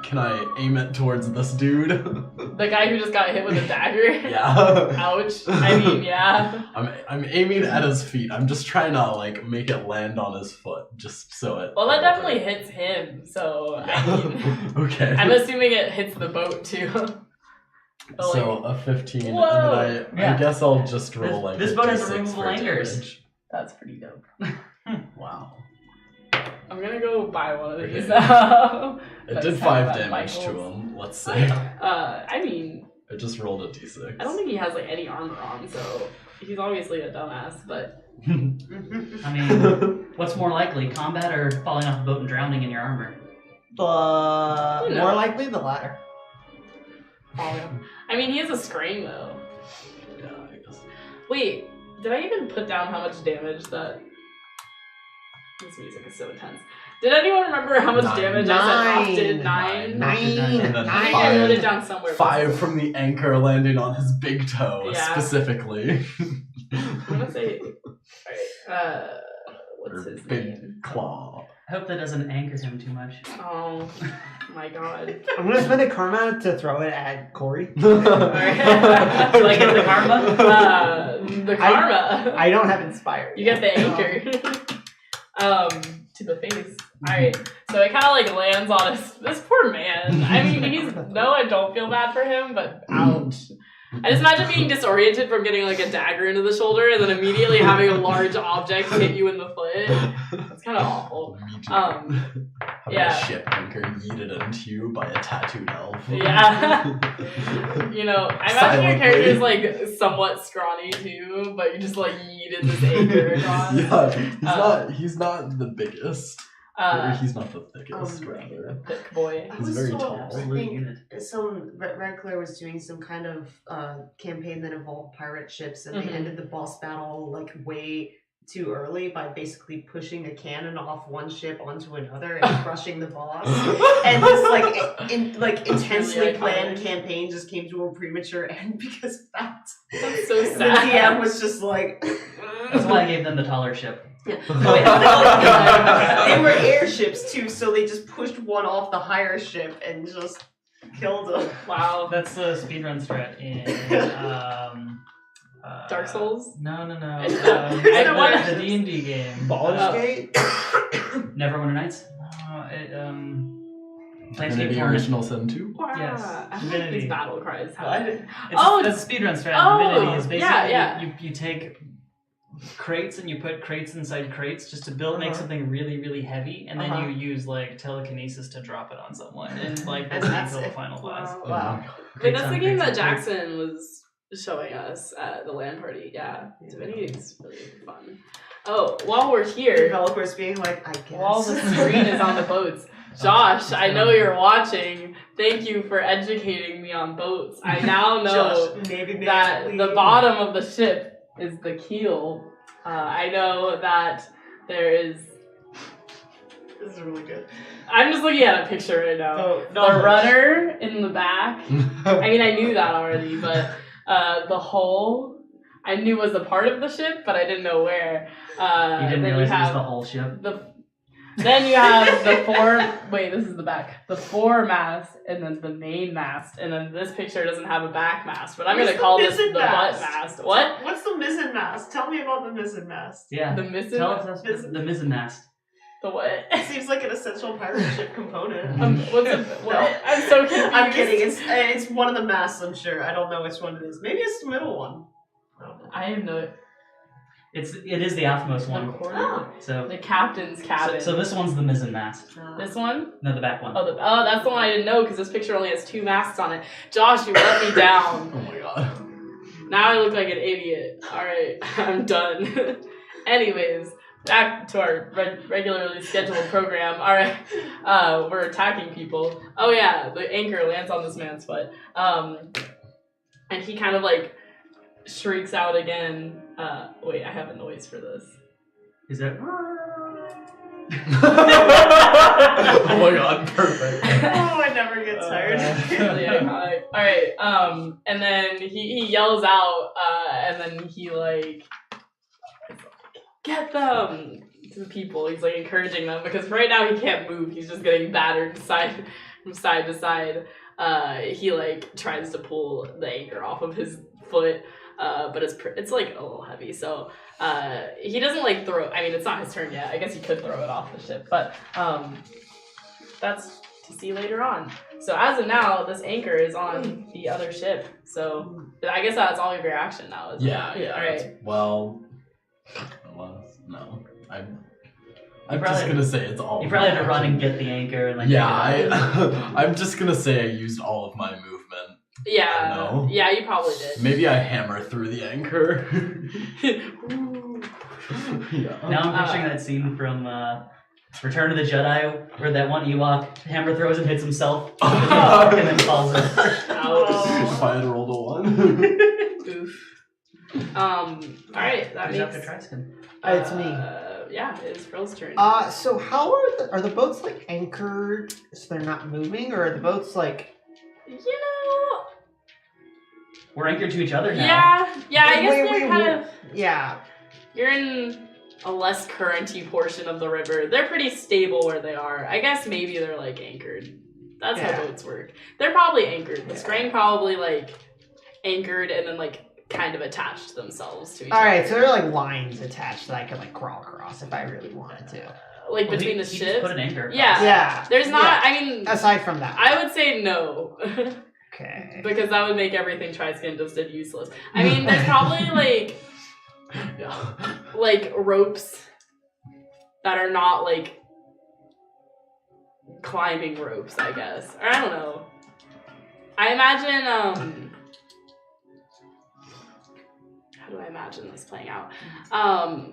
Speaker 3: can I aim it towards this dude?
Speaker 1: The guy who just got hit with a dagger.
Speaker 3: Yeah.
Speaker 1: Ouch. I mean, yeah.
Speaker 3: I'm aiming at his feet. I'm just trying to like make it land on his foot, just so it.
Speaker 1: Well, that definitely hits him. So I mean,
Speaker 3: Okay.
Speaker 1: I'm assuming it hits the boat too. But,
Speaker 3: So a 15,
Speaker 1: Whoa!
Speaker 3: and then I
Speaker 4: Yeah.
Speaker 3: guess I'll just roll
Speaker 4: This-
Speaker 3: like
Speaker 4: this
Speaker 3: a
Speaker 4: boat has
Speaker 3: D6
Speaker 4: removable
Speaker 3: for
Speaker 4: anchors.
Speaker 3: damage.
Speaker 1: that's pretty dope.
Speaker 3: Wow.
Speaker 1: I'm gonna go buy one of these
Speaker 3: Okay.
Speaker 1: now.
Speaker 3: It
Speaker 1: Next
Speaker 3: did
Speaker 1: time
Speaker 3: 5
Speaker 1: at
Speaker 3: damage to
Speaker 1: Michael's.
Speaker 3: him. let's say.
Speaker 1: I mean,
Speaker 3: I just rolled a d6.
Speaker 1: I don't think he has like any armor on, so he's obviously a dumbass. But
Speaker 4: I mean, what's more likely, combat or falling off a boat and drowning in your armor?
Speaker 5: But
Speaker 1: You know.
Speaker 5: more likely the latter.
Speaker 1: I mean, he has a scream though.
Speaker 3: Yeah, I guess.
Speaker 1: Wait, did I even put down how much damage that? This music is so intense. Did anyone remember how much
Speaker 3: 9.
Speaker 1: damage I said off did?
Speaker 3: 9.
Speaker 1: 9?
Speaker 3: And then
Speaker 1: I think I wrote it
Speaker 3: 5.
Speaker 1: down somewhere.
Speaker 3: 5 from the anchor landing on his big toe,
Speaker 1: Yeah.
Speaker 3: specifically.
Speaker 1: I'm gonna say. Alright, what's
Speaker 3: Or
Speaker 1: his
Speaker 3: big
Speaker 1: name?
Speaker 3: claw.
Speaker 4: I hope that doesn't anger him too much.
Speaker 1: Oh my god.
Speaker 5: I'm gonna spend a karma to throw it at Corey.
Speaker 1: Alright.
Speaker 4: Do I get the karma?
Speaker 1: The karma.
Speaker 5: I don't have inspired.
Speaker 1: You get the anchor. To the face. Alright. So it kinda like lands on this poor man. I mean I don't feel bad for him, but ouch. I just imagine being disoriented from getting like a dagger into the shoulder and then immediately having a large object hit you in the foot. It's kinda awful.
Speaker 3: Having
Speaker 1: yeah.
Speaker 3: a ship anchor yeeted into you by a tattooed elf.
Speaker 1: Yeah. You know, I imagine your
Speaker 3: Silently.
Speaker 1: character is like somewhat scrawny too, but you just like yeeted this anchor across.
Speaker 3: Yeah, he's not the biggest. Or he's not the thickest, rather.
Speaker 1: Thick boy.
Speaker 2: I
Speaker 3: He's
Speaker 2: was
Speaker 3: very
Speaker 2: told,
Speaker 3: tall.
Speaker 2: I
Speaker 4: Elite
Speaker 2: think
Speaker 4: unit.
Speaker 2: some Redclare was doing some kind of campaign that involved pirate ships, and
Speaker 1: Mhm.
Speaker 2: they ended the boss battle like way too early by basically pushing a cannon off one ship onto another and crushing the boss. And this intensely
Speaker 1: really
Speaker 2: planned
Speaker 1: iconic.
Speaker 2: campaign just came to a premature end because of that.
Speaker 1: That's so
Speaker 2: The
Speaker 1: sad.
Speaker 2: DM was just like.
Speaker 4: That's why I gave them the taller ship.
Speaker 2: They were airships too, so they just pushed one off the higher ship and just killed them.
Speaker 1: Wow.
Speaker 6: That's the speedrun strat in
Speaker 1: Dark Souls?
Speaker 6: No.
Speaker 1: I don't wanna-
Speaker 6: The D&D game.
Speaker 5: Baldur's Gate?
Speaker 4: Neverwinter Nights?
Speaker 3: Infinity
Speaker 4: Planescape
Speaker 3: Original Sin 2?
Speaker 1: Wow.
Speaker 6: Yes,
Speaker 1: I like
Speaker 6: Infinity.
Speaker 1: these battle cries.
Speaker 2: What?
Speaker 1: Oh,
Speaker 6: It's a speedrun strat.
Speaker 1: oh,
Speaker 6: Infinity is basically
Speaker 1: yeah.
Speaker 6: You take crates and you put crates inside crates just to make something really, really heavy, and then
Speaker 2: Uh-huh.
Speaker 6: you use like telekinesis to drop it on someone, and like
Speaker 2: And
Speaker 6: that's
Speaker 2: that's
Speaker 6: until the
Speaker 2: it.
Speaker 6: final boss.
Speaker 2: Wow.
Speaker 1: Wait, that's the game that
Speaker 4: Crates on crates.
Speaker 1: Jackson was showing us at the LAN party. Yeah. Divinity is really fun. Oh, while we're here,
Speaker 2: Developers being like, I guess.
Speaker 1: while the screen is on the boats, Josh, I know you're watching. Thank you for educating me on boats. I now know
Speaker 2: Josh, maybe
Speaker 1: that
Speaker 2: leave.
Speaker 1: the bottom of the ship is the keel. I know that there is.
Speaker 2: This is really good.
Speaker 1: I'm just looking at a picture right now.
Speaker 2: Oh,
Speaker 1: The rudder in the back. I mean, I knew that already, but the hull I knew was a part of the ship, but I didn't know where.
Speaker 4: You didn't
Speaker 1: then
Speaker 4: realize
Speaker 1: you
Speaker 4: it was
Speaker 1: have
Speaker 4: the whole ship?
Speaker 1: then you have the fore. Wait, this is the back. The foremast, and then the main mast, and then this picture doesn't have a back mast, but I'm
Speaker 2: What's
Speaker 1: gonna
Speaker 2: the
Speaker 1: call this the
Speaker 2: mizzen
Speaker 1: butt
Speaker 2: mast?
Speaker 1: mast. What?
Speaker 2: What's the mizzen mast? Tell me about the mizzen mast.
Speaker 4: Yeah.
Speaker 1: The mizzen.
Speaker 4: Tell us the mizzen mast.
Speaker 1: The what?
Speaker 2: It seems like an essential pirate ship component.
Speaker 1: What's it? What? I'm so confused.
Speaker 2: I'm kidding. It's one of the masts, I'm sure. I don't know which one it is. Maybe it's the middle one. I don't know.
Speaker 1: I have no.
Speaker 4: It is the outermost one.
Speaker 2: Oh.
Speaker 4: So,
Speaker 1: The captain's cabin.
Speaker 4: so this one's the mizzen mast.
Speaker 1: This one?
Speaker 4: No, the back one.
Speaker 1: Oh, that's the one I didn't know because this picture only has 2 masts on it. Josh, you let me down.
Speaker 3: Oh my god.
Speaker 1: Now I look like an idiot. Alright, I'm done. Anyways, back to our regularly scheduled program. Alright, we're attacking people. Oh yeah, the anchor lands on this man's foot. And he kind of like shrieks out again. Wait, I have a noise for this.
Speaker 4: Is it?
Speaker 3: Oh my god, perfect.
Speaker 2: Oh, I never get tired.
Speaker 1: Really iconic. Alright, and then he yells out, and then he like, get them to the people. He's like encouraging them because right now he can't move. He's just getting battered from side to side. He like tries to pull the anchor off of his foot, but it's like a little heavy. So he doesn't like throw. I mean, it's not his turn yet. I guess he could throw it off the ship, but that's to see later on. So as of now, this anchor is on the other ship. So I guess that's all of your action now. Isn't
Speaker 3: Yeah,
Speaker 1: it?
Speaker 3: yeah.
Speaker 1: All right.
Speaker 3: Well, no. I'm
Speaker 4: probably
Speaker 3: just gonna say it's all.
Speaker 4: You
Speaker 3: of
Speaker 4: probably
Speaker 3: my
Speaker 4: had to run and
Speaker 3: action.
Speaker 4: get the anchor and like.
Speaker 3: Yeah,
Speaker 4: pick it up.
Speaker 3: I'm just gonna say I used all of my movement.
Speaker 1: Yeah.
Speaker 3: No.
Speaker 1: Yeah, you probably did.
Speaker 3: Maybe I hammer through the anchor.
Speaker 1: Ooh.
Speaker 3: Yeah.
Speaker 4: Now I'm picturing that scene from Return of the Jedi where that one Ewok hammer throws and hits himself and then falls over.
Speaker 1: Ouch.
Speaker 3: If I had rolled a 1.
Speaker 1: Oof. Alright, that
Speaker 4: Who's
Speaker 1: makes...
Speaker 4: after Triskin?
Speaker 5: It's me.
Speaker 1: Yeah, it's Frill's turn.
Speaker 5: So how are the boats like anchored so they're not moving, or are the boats like?
Speaker 1: You know...
Speaker 4: We're anchored to each other now.
Speaker 1: Yeah, I guess
Speaker 5: Wait,
Speaker 1: they're
Speaker 5: wait,
Speaker 1: kind
Speaker 5: wait.
Speaker 1: of...
Speaker 5: Yeah.
Speaker 1: You're in a less currenty portion of the river. They're pretty stable where they are. I guess maybe they're like anchored. That's
Speaker 5: Yeah.
Speaker 1: how boats work. They're probably anchored. The
Speaker 5: Yeah.
Speaker 1: string probably like anchored and then like kind of attached themselves to each
Speaker 5: All
Speaker 1: other.
Speaker 5: right, so there are like lines attached that I could like crawl across if I really wanted to.
Speaker 1: Like
Speaker 4: Well,
Speaker 1: between
Speaker 4: he
Speaker 1: the
Speaker 4: just
Speaker 1: ships.
Speaker 4: put an anchor.
Speaker 1: Yeah.
Speaker 5: Yeah.
Speaker 1: There's not.
Speaker 5: Yeah.
Speaker 1: I mean,
Speaker 5: Aside from that.
Speaker 1: I would say no.
Speaker 5: Okay.
Speaker 1: Because that would make everything Triskin just did useless. I mean, there's probably
Speaker 3: Yeah.
Speaker 1: like ropes that are not like climbing ropes, I guess. Or I don't know. I imagine how do I imagine this playing out?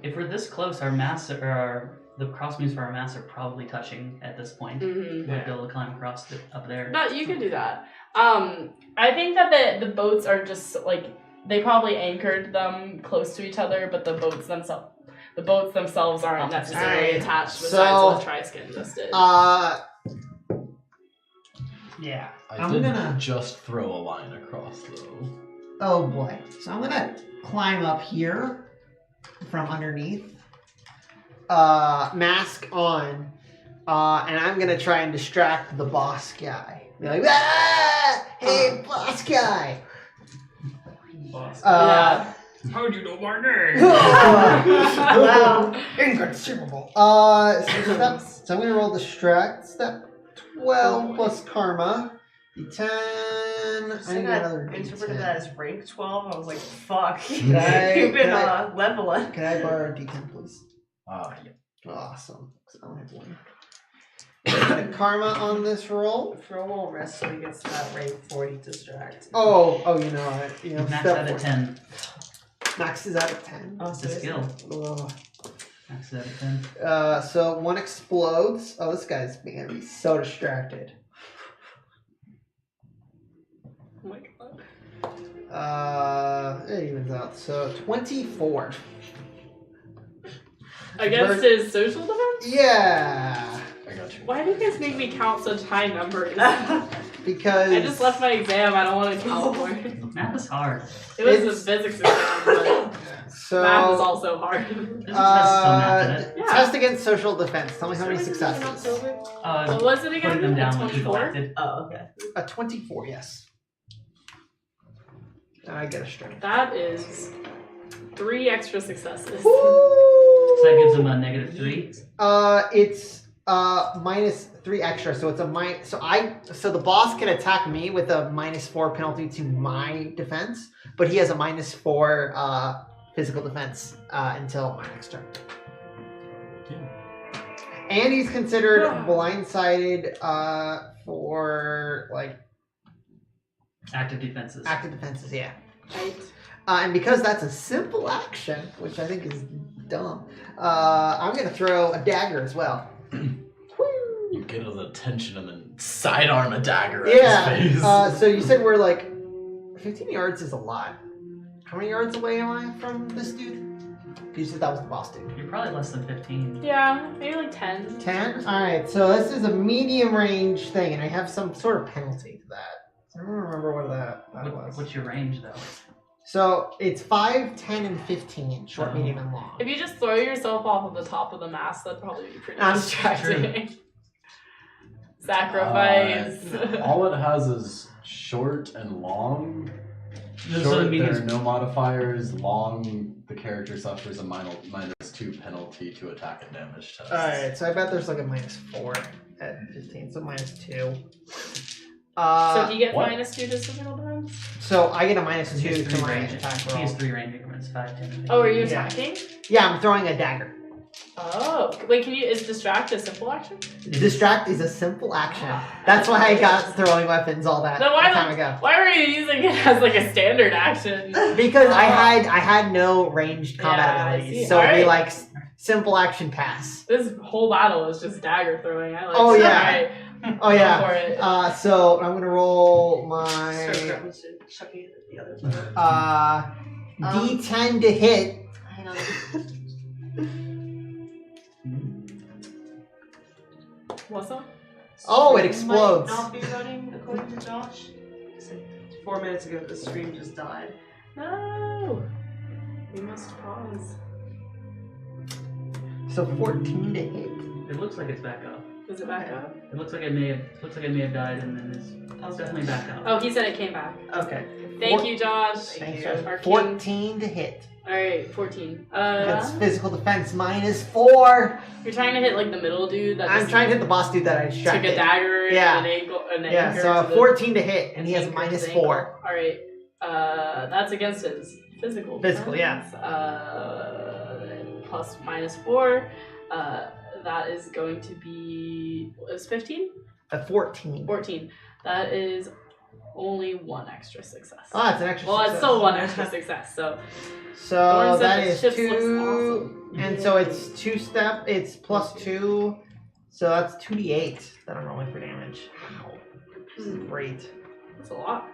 Speaker 4: If we're this close, our mass or the crossbeams for our mass are probably touching at this point.
Speaker 1: mhm.
Speaker 4: We might be able to climb across up there.
Speaker 1: But you could do that. I think that the boats are just like they probably anchored them close to each other, but the boats themselves aren't necessarily
Speaker 5: Alright,
Speaker 1: attached besides
Speaker 5: so,
Speaker 1: what Triskin just did.
Speaker 5: Yeah.
Speaker 3: I
Speaker 5: I'm
Speaker 3: did
Speaker 5: gonna.
Speaker 3: just throw a line across though.
Speaker 5: Oh boy. So I'm gonna climb up here from underneath. Mask on. And I'm gonna try and distract the boss guy. Be like, ah! Hey, boss guy!
Speaker 1: Yeah.
Speaker 6: How'd you know my name?
Speaker 5: Wow, inconceivable. So I'm gonna roll distract. Step 12 plus karma. D10. I
Speaker 2: I
Speaker 5: need another
Speaker 2: interpreted
Speaker 5: D10.
Speaker 2: that as rank 12. I was like, fuck.
Speaker 5: Can I-
Speaker 2: You've been
Speaker 5: can I-
Speaker 2: leveling.
Speaker 5: Can I borrow a D10, please?
Speaker 3: Yeah.
Speaker 5: Awesome. 'Cause I only have one. And karma on this roll.
Speaker 2: Throw won't rest so he gets that rank 40 distract.
Speaker 5: Oh, you know what? You know,
Speaker 4: Max
Speaker 5: step
Speaker 4: out of
Speaker 5: 40.
Speaker 4: 10.
Speaker 5: Max is out of 10.
Speaker 2: Oh,
Speaker 4: It's a skill.
Speaker 5: Ugh.
Speaker 4: Max out of 10.
Speaker 5: So one explodes. Oh, this guy's gonna be so distracted.
Speaker 1: Oh my god.
Speaker 5: It evens out. So 24.
Speaker 1: Against his social defense?
Speaker 5: Yeah,
Speaker 3: I got you.
Speaker 1: Why do you guys make me count such high numbers?
Speaker 5: because
Speaker 1: I just left my exam. I don't want to count more. It
Speaker 4: Math is hard.
Speaker 1: was a
Speaker 5: It's-
Speaker 1: physics exam, but
Speaker 5: so
Speaker 1: math is also hard.
Speaker 4: This has some math in it.
Speaker 1: Yeah.
Speaker 5: test against social defense. Tell me how many successes.
Speaker 1: What was it again?
Speaker 4: Putting them down
Speaker 1: A
Speaker 4: when people
Speaker 1: 24?
Speaker 4: acted.
Speaker 2: Oh, okay.
Speaker 5: A 24, yes. And I get a strength.
Speaker 1: That is 3 extra successes.
Speaker 4: So that gives him a -3.
Speaker 5: It's minus 3 extra, so it's a minus. So the boss can attack me with a -4 penalty to my defense, but he has a -4 physical defense until my next turn. And he's considered blindsided for like
Speaker 4: Active defenses.
Speaker 5: active defenses. Yeah.
Speaker 1: Right.
Speaker 5: And because that's a simple action, which I think is dumb, I'm gonna throw a dagger as well.
Speaker 3: You get his attention and then sidearm a dagger at
Speaker 5: Yeah.
Speaker 3: his face.
Speaker 5: So you said we're like 15 yards is a lot. How many yards away am I from this dude? You said that was the boss dude.
Speaker 4: You're probably less than 15.
Speaker 1: Yeah, maybe like 10.
Speaker 5: 10? Alright, so this is a medium range thing, and I have some sort of penalty to that. I don't remember what that was.
Speaker 4: What's your range, though?
Speaker 5: So it's 5, 10, and 15, short,
Speaker 4: Oh.
Speaker 5: medium, and long.
Speaker 1: If you just throw yourself off of the top of the mast, that'd probably be pretty
Speaker 5: I'm
Speaker 1: distracting. Sacrifice.
Speaker 3: All it has is short and long.
Speaker 4: So
Speaker 3: Short,
Speaker 4: it means-
Speaker 3: there are no modifiers. Long, the character suffers a -2 penalty to attack and damage test.
Speaker 5: Alright, so I bet there's like a -4 at 15, so -2.
Speaker 1: So do you get
Speaker 3: What?
Speaker 1: -2 to physical defense?
Speaker 5: So I get a
Speaker 4: He has
Speaker 5: -2 to
Speaker 4: 3
Speaker 5: my
Speaker 4: range.
Speaker 5: attack
Speaker 4: He
Speaker 5: roll.
Speaker 4: has 3 range increments. 5, 10, and 15.
Speaker 1: Oh, are you
Speaker 5: Yeah.
Speaker 1: attacking?
Speaker 5: Yeah, I'm throwing a dagger.
Speaker 1: Oh, wait, is distract a simple action?
Speaker 5: Distract is a simple action. That's why I got throwing weapons all that
Speaker 1: Then
Speaker 5: time ago.
Speaker 1: why were you using it as like a standard action?
Speaker 5: Because I had no ranged combat
Speaker 1: Yeah, I
Speaker 5: abilities,
Speaker 1: see.
Speaker 5: so it'd be
Speaker 1: Alright.
Speaker 5: like simple action pass.
Speaker 1: This whole battle is just dagger throwing. I like
Speaker 5: Oh,
Speaker 1: it.
Speaker 5: yeah.
Speaker 1: Alright,
Speaker 5: Oh
Speaker 1: go
Speaker 5: yeah.
Speaker 1: for it.
Speaker 5: So I'm gonna roll
Speaker 2: Start
Speaker 5: my
Speaker 2: grabbing shit, chucking it at the other player.
Speaker 5: D10 to hit.
Speaker 2: Hang on.
Speaker 1: What's up?
Speaker 5: Oh, it
Speaker 2: Stream
Speaker 5: explodes.
Speaker 2: Might not be running according to Josh. 4 minutes ago, the stream just died.
Speaker 1: No. We must pause.
Speaker 5: So 14 to hit.
Speaker 4: It looks like it's back up.
Speaker 1: Is it back
Speaker 2: Okay.
Speaker 1: up?
Speaker 4: It looks like it may have died, and then it's definitely back up.
Speaker 1: Oh, he said it came back.
Speaker 2: Okay.
Speaker 1: Thank you, Josh.
Speaker 2: Thank
Speaker 5: Thanks,
Speaker 2: you.
Speaker 5: Josh.
Speaker 1: Our king.
Speaker 5: 14 to hit.
Speaker 1: Alright, 14.
Speaker 5: Against physical defense -4.
Speaker 1: You're trying to hit like the middle dude that
Speaker 5: I'm
Speaker 1: just
Speaker 5: trying to hit the boss dude that I
Speaker 1: took
Speaker 5: distracted.
Speaker 1: a dagger
Speaker 5: Yeah.
Speaker 1: and an
Speaker 5: Yeah,
Speaker 1: anchor
Speaker 5: so
Speaker 1: to the-
Speaker 5: 14 to hit, and he has a
Speaker 1: anchor to the
Speaker 5: -4.
Speaker 1: ankle. Alright. That's against his physical.
Speaker 5: Physical, yeah.
Speaker 1: defense. Plus -4. That is going to be. Is 15?
Speaker 5: A 14.
Speaker 1: 14. That is only one extra success.
Speaker 5: Oh, it's an extra
Speaker 1: Well, it's
Speaker 5: success.
Speaker 1: still one extra success, so.
Speaker 5: So
Speaker 1: Thorn said
Speaker 5: that
Speaker 1: the
Speaker 5: is
Speaker 1: ships
Speaker 5: 2,
Speaker 1: looks
Speaker 5: and so it's 2-step, it's +2, so that's 2d8 that I'm rolling for damage. Wow. This is great.
Speaker 1: That's a lot.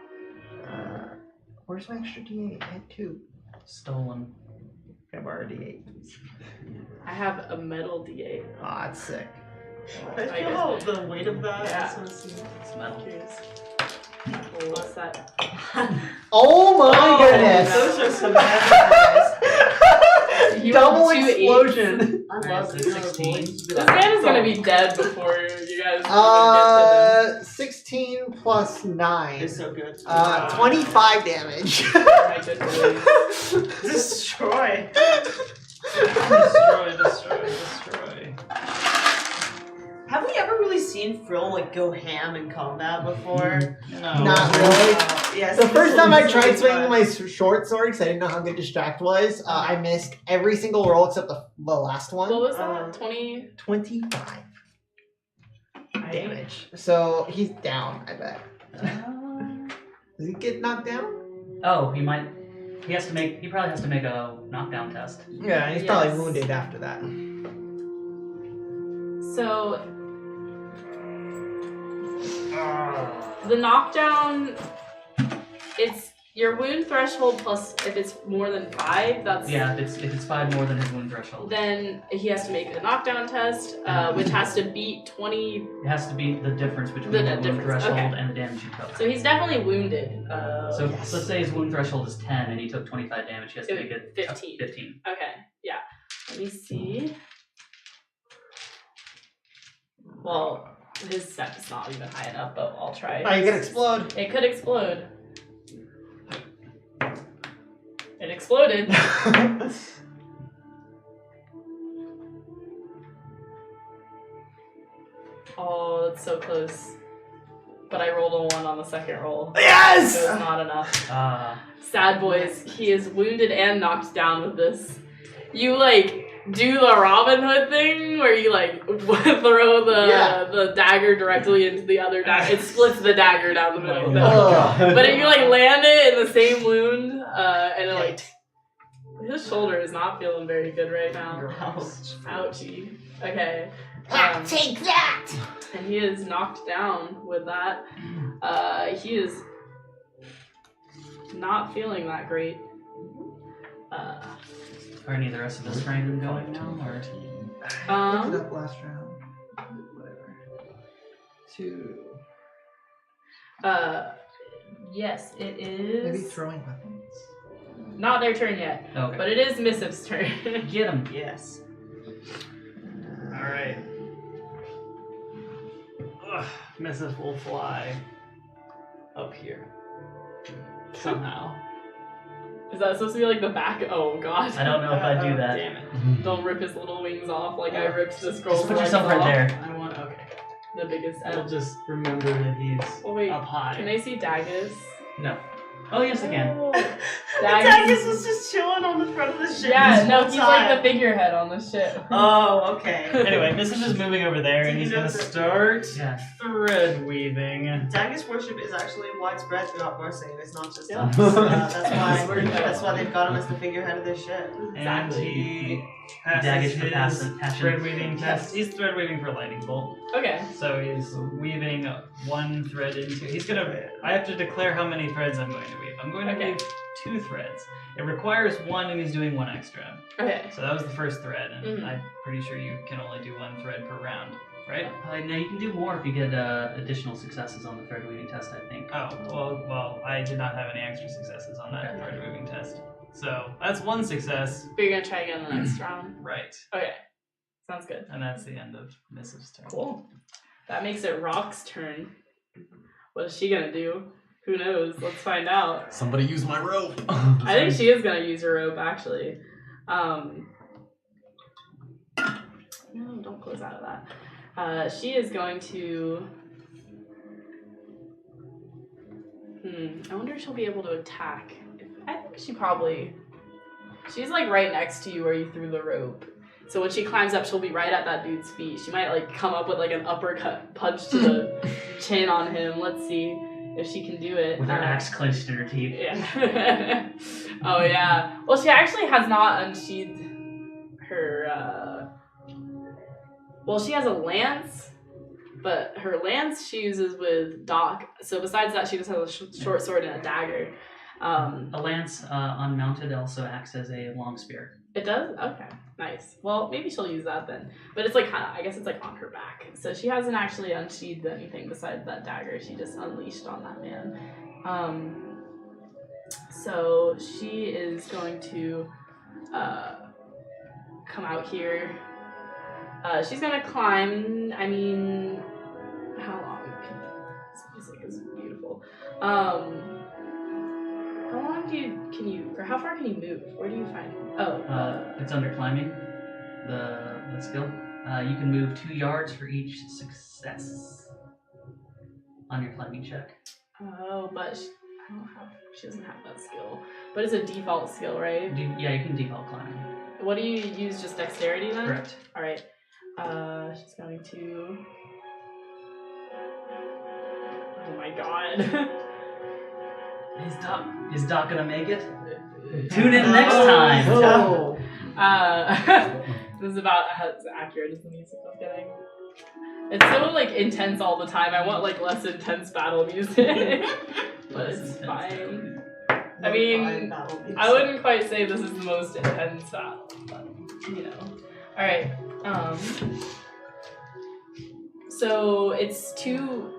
Speaker 5: Where's my extra d8? I had 2.
Speaker 4: Stolen.
Speaker 5: I borrowed a d8.
Speaker 1: I have a metal D8.
Speaker 5: Aw, that's sick.
Speaker 2: I feel how the weight of that.
Speaker 1: Yeah.
Speaker 2: I just want to see.
Speaker 4: It's metal.
Speaker 1: Cheers. Oh, what's that?
Speaker 5: Oh my
Speaker 1: Oh,
Speaker 5: goodness!
Speaker 2: Those are some heavy
Speaker 1: You
Speaker 5: Double
Speaker 1: rolled 2 8s.
Speaker 5: explosion!
Speaker 2: I
Speaker 4: Alright,
Speaker 2: love
Speaker 4: so
Speaker 2: these
Speaker 4: 16.
Speaker 2: boys.
Speaker 1: This man is gonna be dead before you guys even
Speaker 5: 16 plus 9.
Speaker 2: It's so good.
Speaker 5: 25 damage.
Speaker 1: get to them. My goodness.
Speaker 2: Destroy.
Speaker 6: Destroy.
Speaker 2: Have we ever really seen Frill like go ham in combat before?
Speaker 6: No.
Speaker 5: Not really.
Speaker 2: Yes.
Speaker 5: The first time I
Speaker 2: this
Speaker 5: tried
Speaker 2: was
Speaker 5: swinging
Speaker 2: fun.
Speaker 5: my short sword because I didn't know how good distract was, I missed every single roll except the last
Speaker 1: What
Speaker 5: one.
Speaker 1: was that? 20?
Speaker 5: 25 damage. So he's down, I bet. Does he get knocked down?
Speaker 4: Oh, he might. He probably has to make a knockdown test.
Speaker 5: Yeah, he's
Speaker 1: Yes.
Speaker 5: probably wounded after that.
Speaker 1: So the knockdown, it's your wound threshold plus if it's more than 5. That's
Speaker 4: Yeah, if it's 5 more than his wound threshold,
Speaker 1: Then he has to make a knockdown test, which has to beat 20.
Speaker 4: it has to be the difference between
Speaker 1: The
Speaker 4: the wound
Speaker 1: difference,
Speaker 4: threshold
Speaker 1: okay.
Speaker 4: and the damage you took.
Speaker 1: So he's definitely wounded.
Speaker 4: So
Speaker 5: Yes.
Speaker 4: let's say his wound threshold is 10 and he took 25 damage. He has to
Speaker 1: It
Speaker 4: make it
Speaker 1: 15.
Speaker 4: 15.
Speaker 1: Okay, yeah. Let me see. Well, his step is not even high enough, but I'll try.
Speaker 5: Oh, you can explode.
Speaker 1: It could explode. It exploded. Oh, it's so close. But I rolled a 1 on the second roll. So
Speaker 5: Yes!
Speaker 1: it's not enough.
Speaker 4: Ah,
Speaker 1: Sad boys, he is wounded and knocked down with this. You like do the Robin Hood thing where you like throw the dagger directly into the other dagger. It splits the dagger down the middle.
Speaker 5: Oh.
Speaker 1: But if you like land it in the same wound, and it like his shoulder is not feeling very good right now. Ouchie. Okay.
Speaker 5: Take that!
Speaker 1: And he is knocked down with that. He is not feeling that great.
Speaker 4: are any of the rest of the strain going now? Or?
Speaker 5: Looked it up last round. Whatever. 2.
Speaker 1: Yes, it
Speaker 5: Maybe
Speaker 1: is.
Speaker 5: throwing weapons.
Speaker 1: Not their turn yet,
Speaker 4: Okay.
Speaker 1: but it is Missiv's turn.
Speaker 4: Get him.
Speaker 2: Yes.
Speaker 6: Alright. Mrs. will fly up here. Somehow.
Speaker 1: Is that supposed to be like the back? Oh god.
Speaker 4: I don't know if I'd do that.
Speaker 6: Damn it.
Speaker 1: Don't rip his little wings off like I ripped this girl's
Speaker 4: Just put
Speaker 1: legs
Speaker 4: yourself right
Speaker 1: off.
Speaker 4: there.
Speaker 6: I want, okay.
Speaker 1: The biggest
Speaker 6: I'll
Speaker 1: F.
Speaker 6: just remember that he's
Speaker 1: Oh wait,
Speaker 6: up high.
Speaker 1: can I see Daggers?
Speaker 4: No. Oh yes, I can.
Speaker 1: Oh,
Speaker 2: Dagus was just chilling on the front of the ship.
Speaker 1: Yeah,
Speaker 2: this
Speaker 1: no,
Speaker 2: whole
Speaker 1: he's
Speaker 2: time.
Speaker 1: like the figurehead on the ship.
Speaker 2: Oh, okay.
Speaker 6: Anyway, Mrs. is moving over there, and he's gonna start
Speaker 4: Yeah.
Speaker 6: thread weaving.
Speaker 2: Dagus worship is actually widespread throughout Marseille. It's not just
Speaker 1: Yeah.
Speaker 2: us. That's why they've got him as the figurehead of their ship.
Speaker 6: And he passes
Speaker 4: Daggett for
Speaker 6: his
Speaker 4: passion.
Speaker 6: thread weaving test. He's thread weaving for lightning bolt.
Speaker 1: Okay.
Speaker 6: So he's weaving one thread into. He's gonna. I have to declare how many threads I'm going to weave. I'm going to
Speaker 1: Okay.
Speaker 6: weave 2 threads. It requires 1, and he's doing 1 extra.
Speaker 1: Okay.
Speaker 6: So that was the first thread, and
Speaker 1: Mhm.
Speaker 6: I'm pretty sure you can only do 1 thread per round, right?
Speaker 4: No, you can do more if you get additional successes on the thread weaving test, I think.
Speaker 6: Oh, well, I did not have any extra successes on that
Speaker 4: Okay.
Speaker 6: thread weaving test. So that's 1 success,
Speaker 1: But you're gonna try again the next round.
Speaker 6: right?
Speaker 1: Okay. Sounds good.
Speaker 6: And that's the end of Mrs. turn.
Speaker 1: Cool. That makes it Rock's turn. What is she gonna do? Who knows? Let's find out.
Speaker 3: Somebody use my rope.
Speaker 1: I think she is gonna use her rope actually. No, don't close out of that. She is going to. I wonder if she'll be able to attack. I think she probably. She's like right next to you where you threw the rope. So when she climbs up, she'll be right at that dude's feet. She might like come up with like an uppercut punch to the chin on him. Let's see if she can do it.
Speaker 4: With her axe clenched in her teeth.
Speaker 1: Yeah. Oh yeah. Well, she actually has not unsheathed her. Well, she has a lance, but her lance she uses with Doc. So besides that, she just has a short sword and a dagger.
Speaker 4: A lance unmounted also acts as a long spear.
Speaker 1: It does? Okay, nice. Well, maybe she'll use that then. But it's like kind of, I guess it's like on her back. So she hasn't actually unsheathed anything besides that dagger. She just unleashed on that man. So she is going to come out here. She's gonna climb. I mean, how long? This music is beautiful. How long or how far can you move? Where do you find?
Speaker 4: It's under climbing, the skill. You can move 2 yards for each success on your climbing check.
Speaker 1: Oh, but she doesn't have that skill. But it's a default skill, right?
Speaker 4: Yeah, you can default climbing.
Speaker 1: What do you use? Just dexterity then?
Speaker 4: Correct.
Speaker 1: All right. She's going to. Oh my god.
Speaker 4: Is Doc gonna make it? Tune in next time.
Speaker 5: Oh.
Speaker 1: This is about as accurate as the music I'm getting. It's so like intense all the time. I want like less intense battle music, but it's fine. I mean, I wouldn't quite say this is the most intense battle, but you know. All right. So it's 2.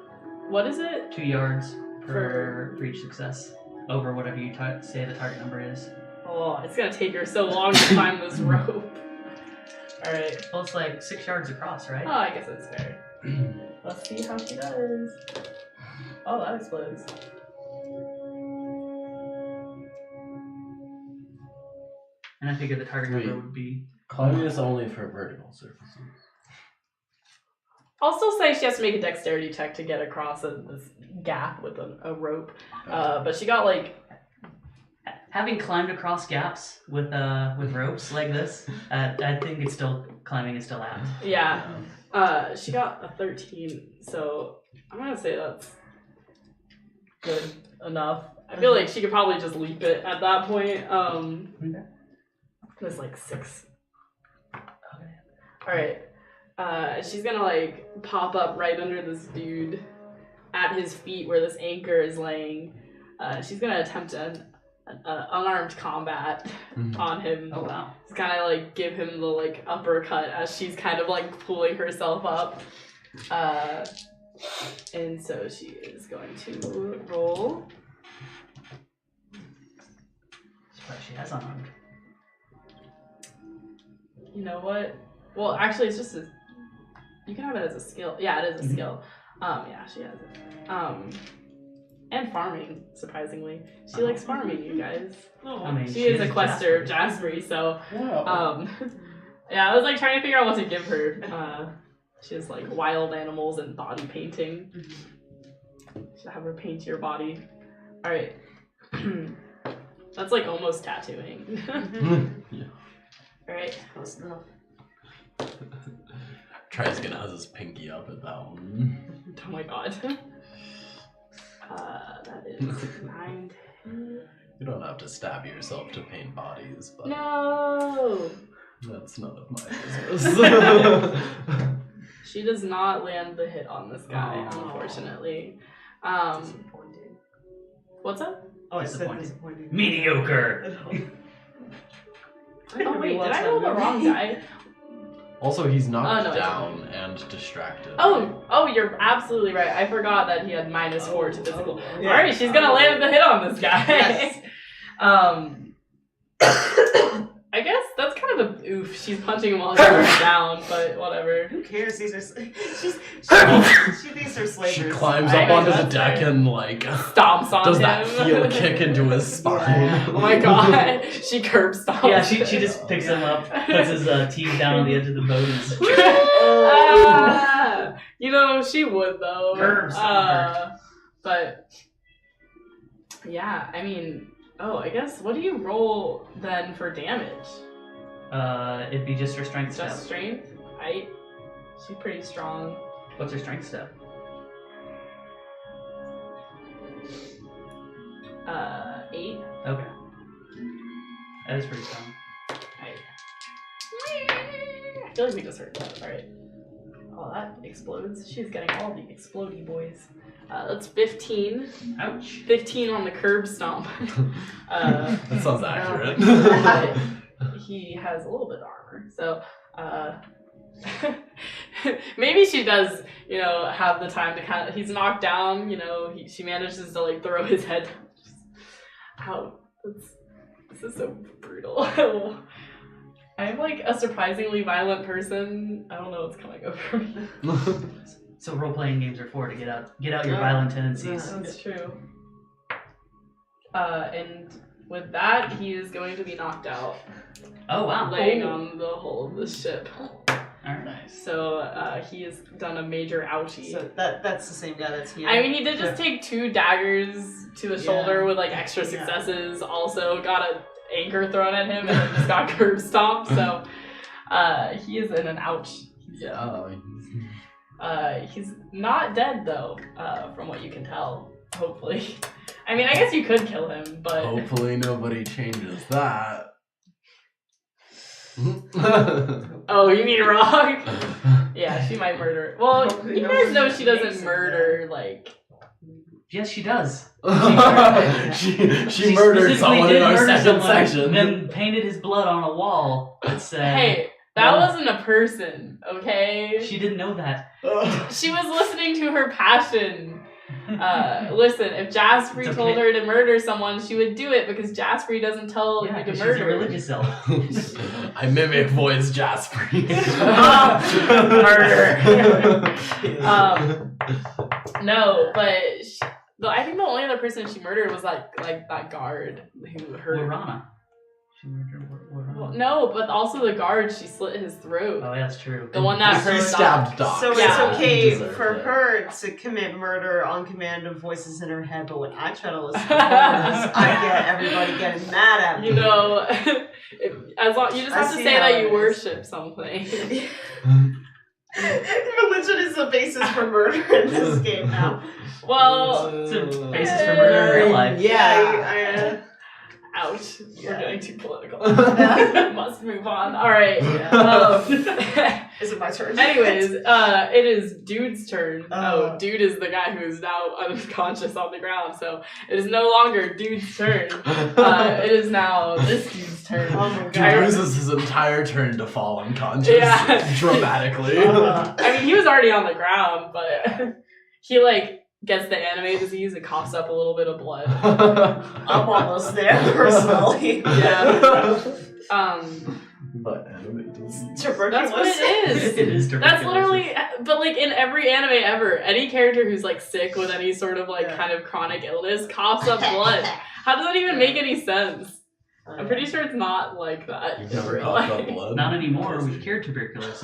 Speaker 1: What is it?
Speaker 4: 2 yards for each success over whatever you say the target number is.
Speaker 1: Oh, it's gonna take her so long to climb this rope. All right.
Speaker 4: Well, it's like 6 yards across, right?
Speaker 1: Oh, I guess that's fair. Let's see how she does. Oh, that explodes.
Speaker 4: And I figured the target
Speaker 3: Wait.
Speaker 4: number would be.
Speaker 3: Climbing is only for vertical surfaces.
Speaker 1: I'll still say she has to make a dexterity check to get across this gap with a rope. But she got like.
Speaker 4: Having climbed across gaps with ropes like this, I think it's still climbing is still apt.
Speaker 1: Yeah. She got a 13, so I'm gonna say that's good enough. I feel like she could probably just leap it at that point.
Speaker 4: Okay.
Speaker 1: There's like 6. Alright. She's gonna like pop up right under this dude at his feet where this anchor is laying. She's gonna attempt an unarmed combat on him.
Speaker 4: Oh wow.
Speaker 1: Just kind of like give him the like uppercut as she's kind of like pulling herself up. And so she is going to roll.
Speaker 4: But she has unarmed.
Speaker 1: You know what? Well, actually, it's just a. You can have it as a skill. Yeah, it is a skill. Yeah, she has it. And farming, surprisingly. She likes farming, you guys.
Speaker 4: I mean,
Speaker 1: She is a quester of Jaspery, so yeah, I was like trying to figure out what to give her. She has like wild animals and body painting. Should have her paint your body. Alright. That's like almost tattooing.
Speaker 3: Yeah.
Speaker 1: Right.
Speaker 2: Close enough.
Speaker 3: Triskin has his pinky up at that one.
Speaker 1: Oh my god. That is 9, 10.
Speaker 3: You don't have to stab yourself to paint bodies, but
Speaker 1: No!
Speaker 3: that's none of my business.
Speaker 1: She does not land the hit on this guy,
Speaker 3: Oh.
Speaker 1: unfortunately.
Speaker 2: Disappointed.
Speaker 1: What's up?
Speaker 2: Oh, I said
Speaker 4: Disappointed.
Speaker 2: disappointed.
Speaker 4: Mediocre.
Speaker 1: Oh wait, did I roll the wrong die?
Speaker 3: Also, he's knocked
Speaker 1: Oh, no, it's
Speaker 3: down and distracted.
Speaker 1: Oh, you're absolutely right. I forgot that he had -4 to physical.
Speaker 2: Yeah.
Speaker 1: Alright, she's gonna land the hit on this guy.
Speaker 2: Yes.
Speaker 1: I guess that's kind of a oof. She's punching him while he's going down, but whatever.
Speaker 2: Who cares? These are she thinks they're slavers.
Speaker 3: She climbs
Speaker 1: I
Speaker 3: up
Speaker 1: know,
Speaker 3: onto the
Speaker 1: that's
Speaker 3: deck
Speaker 1: fair.
Speaker 3: and like
Speaker 1: Stomps on
Speaker 3: does
Speaker 1: him.
Speaker 3: that heel kick into his spine.
Speaker 1: Oh my god. She curb stomps.
Speaker 4: Yeah, she just picks him up, puts his teeth down on the edge of the boat, and
Speaker 1: Ah, you know, she would though.
Speaker 4: Curb stomp
Speaker 1: But yeah, I mean, I guess what do you roll then for damage?
Speaker 4: it'd be just her strength step.
Speaker 1: Just strength? She's pretty strong.
Speaker 4: What's her strength step?
Speaker 1: 8.
Speaker 4: Okay. That is pretty strong.
Speaker 1: Right. I feel like we just heard that. Alright. Oh, that explodes. She's getting all the explodey boys. That's 15.
Speaker 4: Ouch.
Speaker 1: 15 on the curb stomp.
Speaker 3: That sounds accurate.
Speaker 1: He has a little bit of armor, so maybe she does, have the time to kind of. He's knocked down, she manages to like throw his head. Ow! This is so brutal. I'm like a surprisingly violent person. I don't know what's coming over me.
Speaker 4: So role-playing games are for to get out your violent tendencies.
Speaker 1: That's true. And with that, he is going to be knocked out,
Speaker 4: Oh wow.
Speaker 1: laying on the hull of the ship.
Speaker 4: Alright. Nice.
Speaker 1: So he has done a major ouchie.
Speaker 2: So that's the same guy that's here.
Speaker 1: I mean, he did just take 2 daggers to the shoulder with like extra
Speaker 2: Yeah.
Speaker 1: successes. Also got an anchor thrown at him and then just got curb stomped. So he is in an ouch.
Speaker 3: Yeah.
Speaker 1: He's not dead though, from what you can tell. Hopefully. I mean, I guess you could kill him, but
Speaker 3: Hopefully nobody changes that.
Speaker 1: oh, you mean Rock? Yeah, she might murder. Well,
Speaker 2: Hopefully
Speaker 1: you
Speaker 2: no
Speaker 1: guys
Speaker 2: one
Speaker 1: know she doesn't
Speaker 2: makes it
Speaker 1: murder like.
Speaker 4: Yes, she does.
Speaker 3: she murdered
Speaker 4: specifically
Speaker 3: someone
Speaker 4: did
Speaker 3: in our
Speaker 4: murder
Speaker 3: second
Speaker 4: someone,
Speaker 3: section.
Speaker 4: Then painted his blood on a wall that said.
Speaker 1: Hey, that
Speaker 4: No.
Speaker 1: wasn't a person, okay?
Speaker 4: She didn't know that.
Speaker 1: She was listening to her passion. Listen, if Jasper
Speaker 4: It's
Speaker 1: told
Speaker 4: okay.
Speaker 1: her to murder someone, she would do it because Jasper doesn't tell
Speaker 4: Yeah,
Speaker 1: you
Speaker 4: 'cause
Speaker 1: to
Speaker 4: she's a
Speaker 1: murder.
Speaker 4: religious elf.
Speaker 3: I mimic voice Jasper.
Speaker 1: No, but I think the only other person she murdered was like that guard who hurt.
Speaker 4: Warana. She murdered Warana.
Speaker 1: Well, no, but also the guard, she slit his throat.
Speaker 4: Oh, that's true.
Speaker 1: The one that
Speaker 3: He
Speaker 1: hurt
Speaker 3: stabbed Doc.
Speaker 2: So
Speaker 1: Yeah.
Speaker 2: it's okay
Speaker 3: He deserved
Speaker 2: for
Speaker 3: it.
Speaker 2: her to commit murder on command of voices in her head, but when I try to listen to voices, I get everybody getting mad at me.
Speaker 1: You know, as long you just
Speaker 2: I
Speaker 1: have to
Speaker 2: see
Speaker 1: say
Speaker 2: how
Speaker 1: that
Speaker 2: it
Speaker 1: you
Speaker 2: is.
Speaker 1: worship something.
Speaker 2: Religion is the basis for murder in this game now.
Speaker 1: Well,
Speaker 4: It's a basis for murder in real life.
Speaker 5: Yeah.
Speaker 1: ouch,
Speaker 2: Yeah.
Speaker 1: we're getting too political. Must move on. All right.
Speaker 2: Is it my turn?
Speaker 1: Anyways, it is Dude's turn.
Speaker 2: Oh.
Speaker 1: Dude is the guy who is now unconscious on the ground, so it is no longer Dude's turn. It is now this dude's turn.
Speaker 2: Oh my
Speaker 3: Dude
Speaker 2: god.
Speaker 3: uses his entire turn to fall unconscious
Speaker 1: Yeah.
Speaker 3: dramatically.
Speaker 1: I mean, he was already on the ground, but he gets the anime disease and coughs up a little bit of blood.
Speaker 2: I'm almost there personally.
Speaker 1: Yeah.
Speaker 3: But anime disease.
Speaker 2: Tuberculosis.
Speaker 1: That's what it is.
Speaker 4: It is
Speaker 1: That's
Speaker 4: tuberculosis.
Speaker 1: literally, but in every anime ever, any character who's sick with any sort of
Speaker 2: Yeah.
Speaker 1: kind of chronic illness coughs up blood. How does that even make any sense? I'm pretty sure it's not like that.
Speaker 3: You've
Speaker 1: in
Speaker 3: never
Speaker 1: real
Speaker 3: coughed up
Speaker 1: life.
Speaker 3: blood?
Speaker 4: Not anymore. We've cured tuberculosis.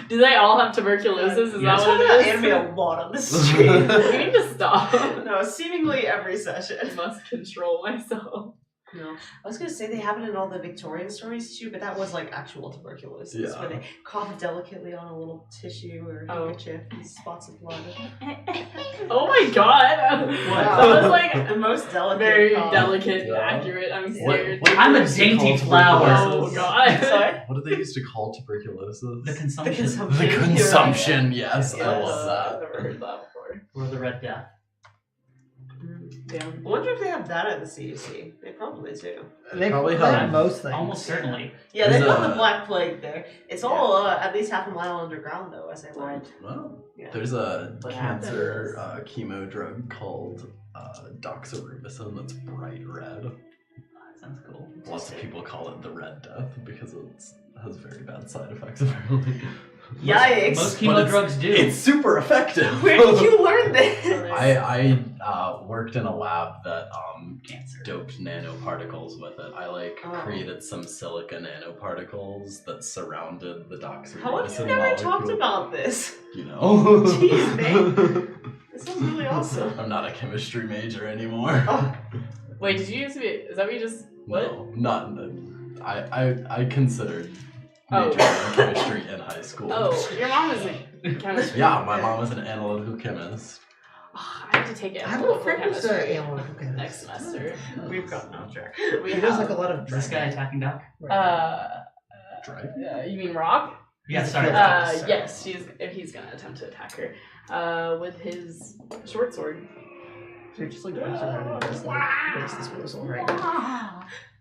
Speaker 1: Do they all have tuberculosis? Is
Speaker 4: Yeah.
Speaker 1: that
Speaker 2: Talking
Speaker 1: what
Speaker 2: about
Speaker 1: it is?
Speaker 2: anime a lot on the street.
Speaker 1: You need to stop.
Speaker 2: No, seemingly every
Speaker 1: I
Speaker 2: session.
Speaker 1: must control myself.
Speaker 2: No, I was gonna say they have it in all the Victorian stories too, but that was like actual tuberculosis,
Speaker 3: Yeah.
Speaker 2: where they cough delicately on a little tissue or
Speaker 1: Oh.
Speaker 2: handkerchief and spots of blood.
Speaker 1: Oh my god!
Speaker 2: Wow.
Speaker 1: That was like
Speaker 2: The most delicate.
Speaker 1: very
Speaker 2: cough.
Speaker 1: delicate and
Speaker 3: Yeah.
Speaker 1: accurate. I'm scared.
Speaker 3: What
Speaker 4: I'm a
Speaker 3: do they used to
Speaker 4: dainty
Speaker 3: call
Speaker 4: flower.
Speaker 1: Oh
Speaker 3: tuberculosis?
Speaker 1: god.
Speaker 2: Sorry?
Speaker 3: What did they used to call tuberculosis?
Speaker 4: The consumption.
Speaker 3: The consumption, yes, I
Speaker 2: Yes.
Speaker 3: love
Speaker 1: I've
Speaker 3: that.
Speaker 1: never heard that before.
Speaker 4: Or the Red Death.
Speaker 1: Damn.
Speaker 2: I wonder if they have that at the CDC. They probably do.
Speaker 5: They
Speaker 3: probably
Speaker 5: have
Speaker 3: have-
Speaker 5: most things.
Speaker 4: Almost certainly.
Speaker 2: Yeah,
Speaker 3: There's
Speaker 2: they've got
Speaker 3: a-
Speaker 2: the Black Plague there. It's all at least half a mile underground, though, as I learned.
Speaker 3: Well,
Speaker 2: Yeah.
Speaker 3: there's a
Speaker 1: What
Speaker 3: cancer chemo drug called doxorubicin that's bright red.
Speaker 4: That sounds cool.
Speaker 3: Lots of people call it the Red Death because it has very bad side effects apparently.
Speaker 2: Yikes!
Speaker 4: Most
Speaker 3: But
Speaker 4: chemo
Speaker 3: it's-
Speaker 4: drugs do.
Speaker 3: It's super effective.
Speaker 2: Where did you learn this?
Speaker 3: I worked in a lab that
Speaker 4: Cancer.
Speaker 3: doped nanoparticles with it. I
Speaker 2: Oh.
Speaker 3: created some silica nanoparticles that surrounded the doxorubicin
Speaker 2: How have you
Speaker 3: molecule.
Speaker 2: never talked about this?
Speaker 3: You know.
Speaker 2: Jeez, man. This sounds really awesome.
Speaker 3: I'm not a chemistry major anymore.
Speaker 2: Oh,
Speaker 1: Wait, did you used to be? Is that what you just? What?
Speaker 3: No, not. I considered
Speaker 1: Oh.
Speaker 3: majoring in chemistry in high school.
Speaker 1: Oh, your mom is a chemistry.
Speaker 3: Yeah, my mom was an analytical chemist.
Speaker 1: Oh, I have to take it.
Speaker 5: I have a friend who's an analytical chemist.
Speaker 1: next semester.
Speaker 2: we've gotten off track.
Speaker 1: We
Speaker 5: He does
Speaker 1: have.
Speaker 5: like a lot of
Speaker 4: Is this guy attacking Doc?
Speaker 3: Drive?
Speaker 1: You mean Rock?
Speaker 4: Yeah, sorry.
Speaker 1: Yes, he's gonna attempt to attack her. With his short sword.
Speaker 5: So just like runs around and does like waste disposal, right?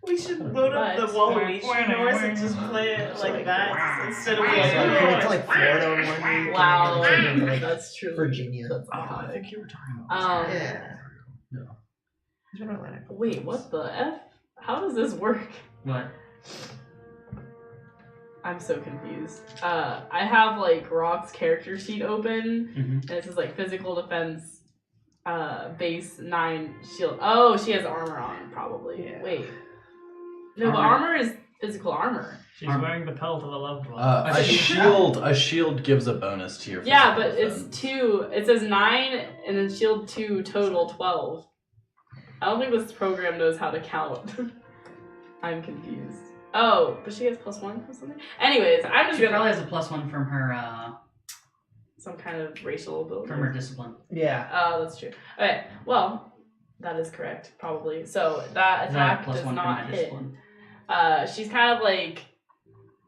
Speaker 2: We should load up the
Speaker 1: But-
Speaker 2: Waluigi noise and just play it like that instead of
Speaker 5: So
Speaker 2: like,
Speaker 5: he went to like Florida one week.
Speaker 1: Wow,
Speaker 5: and then, like
Speaker 1: that's true.
Speaker 5: Virginia.
Speaker 3: I think you were talking about.
Speaker 5: Yeah.
Speaker 3: Yeah.
Speaker 5: He's from Atlanta.
Speaker 1: Wait, what the f? How does this work?
Speaker 4: What?
Speaker 1: I'm so confused. I have like Rock's character sheet open,
Speaker 4: Mm-hmm.
Speaker 1: and it says like physical defense, base 9 shield. Oh, she has armor on, probably.
Speaker 5: Yeah.
Speaker 1: Wait. No, but
Speaker 4: Armor.
Speaker 1: armor is physical armor.
Speaker 6: She's
Speaker 4: Arm-
Speaker 6: wearing the pelt of a loved one.
Speaker 3: A shield gives a bonus to your.
Speaker 1: Yeah,
Speaker 3: physical
Speaker 1: but it's
Speaker 3: defense.
Speaker 1: 2. It says 9, and then shield 2 total 12. I don't think this program knows how to count. I'm confused. Oh, but she has +1 or something. Anyways, I'm just
Speaker 4: She
Speaker 1: gonna
Speaker 4: probably has a +1 from her
Speaker 1: some kind of racial ability.
Speaker 4: discipline.
Speaker 5: Yeah.
Speaker 1: Oh, that's true. Okay, well, that is correct, probably. So that attack
Speaker 4: Plus
Speaker 1: does
Speaker 4: one from
Speaker 1: not
Speaker 4: my
Speaker 1: hit.
Speaker 4: discipline.
Speaker 1: She's kind of like,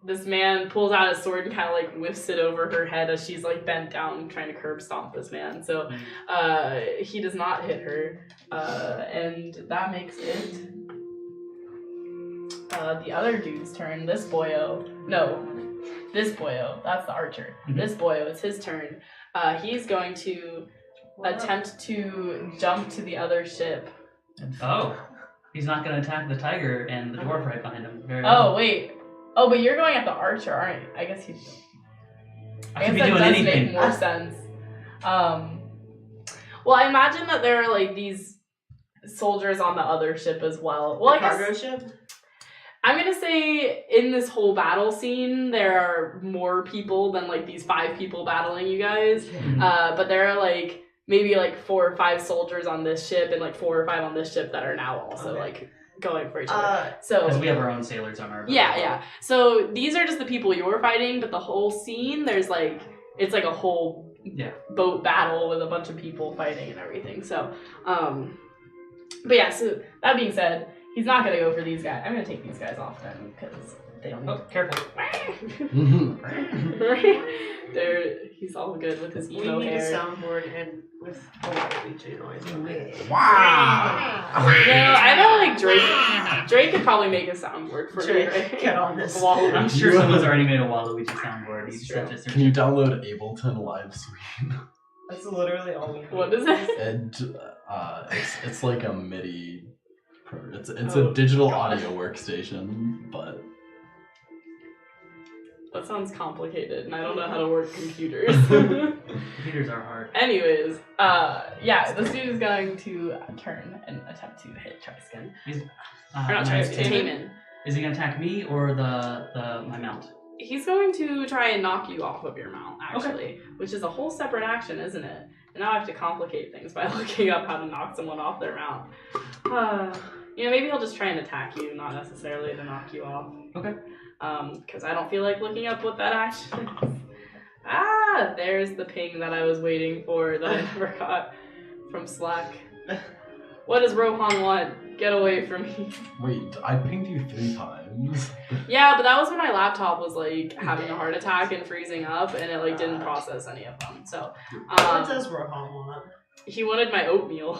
Speaker 1: this man pulls out his sword and kind of like whiffs it over her head as she's like bent down trying to curb stomp this man. So he does not hit her, and that makes it the other dude's turn. This boyo, that's the archer.
Speaker 4: Mhm.
Speaker 1: This boyo, it's his turn. He's going to attempt to jump to the other ship.
Speaker 4: Oh, he's not going to attack the tiger and the dwarf right behind him. Very
Speaker 1: Oh,
Speaker 4: well.
Speaker 1: wait. Oh, but you're going at the archer, aren't you? I guess he's.
Speaker 4: I could
Speaker 1: guess
Speaker 4: be
Speaker 1: that
Speaker 4: doing
Speaker 1: does
Speaker 4: anything.
Speaker 1: make more sense. Well, I imagine that there are like these soldiers on the other ship as well. Well, I guess
Speaker 2: cargo ship?
Speaker 1: I'm gonna say in this whole battle scene there are more people than like these 5 people battling you guys.
Speaker 4: Mhm.
Speaker 1: But there are like maybe like 4 or 5 soldiers on this ship and like 4 or 5 on this ship that are now also
Speaker 2: Okay.
Speaker 1: like going for each other. So
Speaker 4: Because we have our own sailors on our boat.
Speaker 1: yeah. So these are just the people you're fighting, but the whole scene there's like it's like a whole
Speaker 4: Yeah.
Speaker 1: boat battle with a bunch of people fighting and everything. So but yeah, so that being said, he's not gonna go for these guys. I'm gonna take these guys off then because they don't
Speaker 4: Oh, careful.
Speaker 1: he's all good with his
Speaker 2: We
Speaker 1: emo
Speaker 2: need a
Speaker 1: hair.
Speaker 2: soundboard and with a Waluigi noise on it.
Speaker 3: Wow.
Speaker 1: No, I know like Drake could probably make a soundboard for
Speaker 2: Drake,
Speaker 1: Drake.
Speaker 2: get on this.
Speaker 1: Waluigi.
Speaker 4: I'm sure someone's already made a Waluigi soundboard. You just
Speaker 1: True.
Speaker 4: have to search
Speaker 3: Can you
Speaker 4: it.
Speaker 3: download Ableton Live Suite?
Speaker 2: That's literally all we need.
Speaker 1: What is it?
Speaker 3: And it's like a MIDI. It's
Speaker 1: Oh,
Speaker 3: a digital
Speaker 1: God.
Speaker 3: audio workstation, but
Speaker 1: That sounds complicated, and I don't know how to work computers.
Speaker 4: Computers are hard.
Speaker 1: Anyways, yeah, this dude is going to turn and attempt to hit Triskin. Or not
Speaker 4: Nice.
Speaker 1: Triskin, Taman.
Speaker 4: Is he gonna attack me or the my mount?
Speaker 1: he's going to try and knock you off of your mount, actually, which is a whole separate action, isn't it? And now I have to complicate things by looking up how to knock someone off their mount. Maybe he'll just try and attack you, not necessarily to knock you off.
Speaker 4: Okay.
Speaker 1: Because I don't feel like looking up what that action is. There's the ping that I was waiting for that I never got from Slack. What does Rohan want? Get away from me.
Speaker 3: Wait, I pinged you 3 times.
Speaker 1: Yeah, but that was when my laptop was like having a heart attack and freezing up, and it like didn't process any of them. So,
Speaker 2: What does Rohan want?
Speaker 1: he wanted my oatmeal.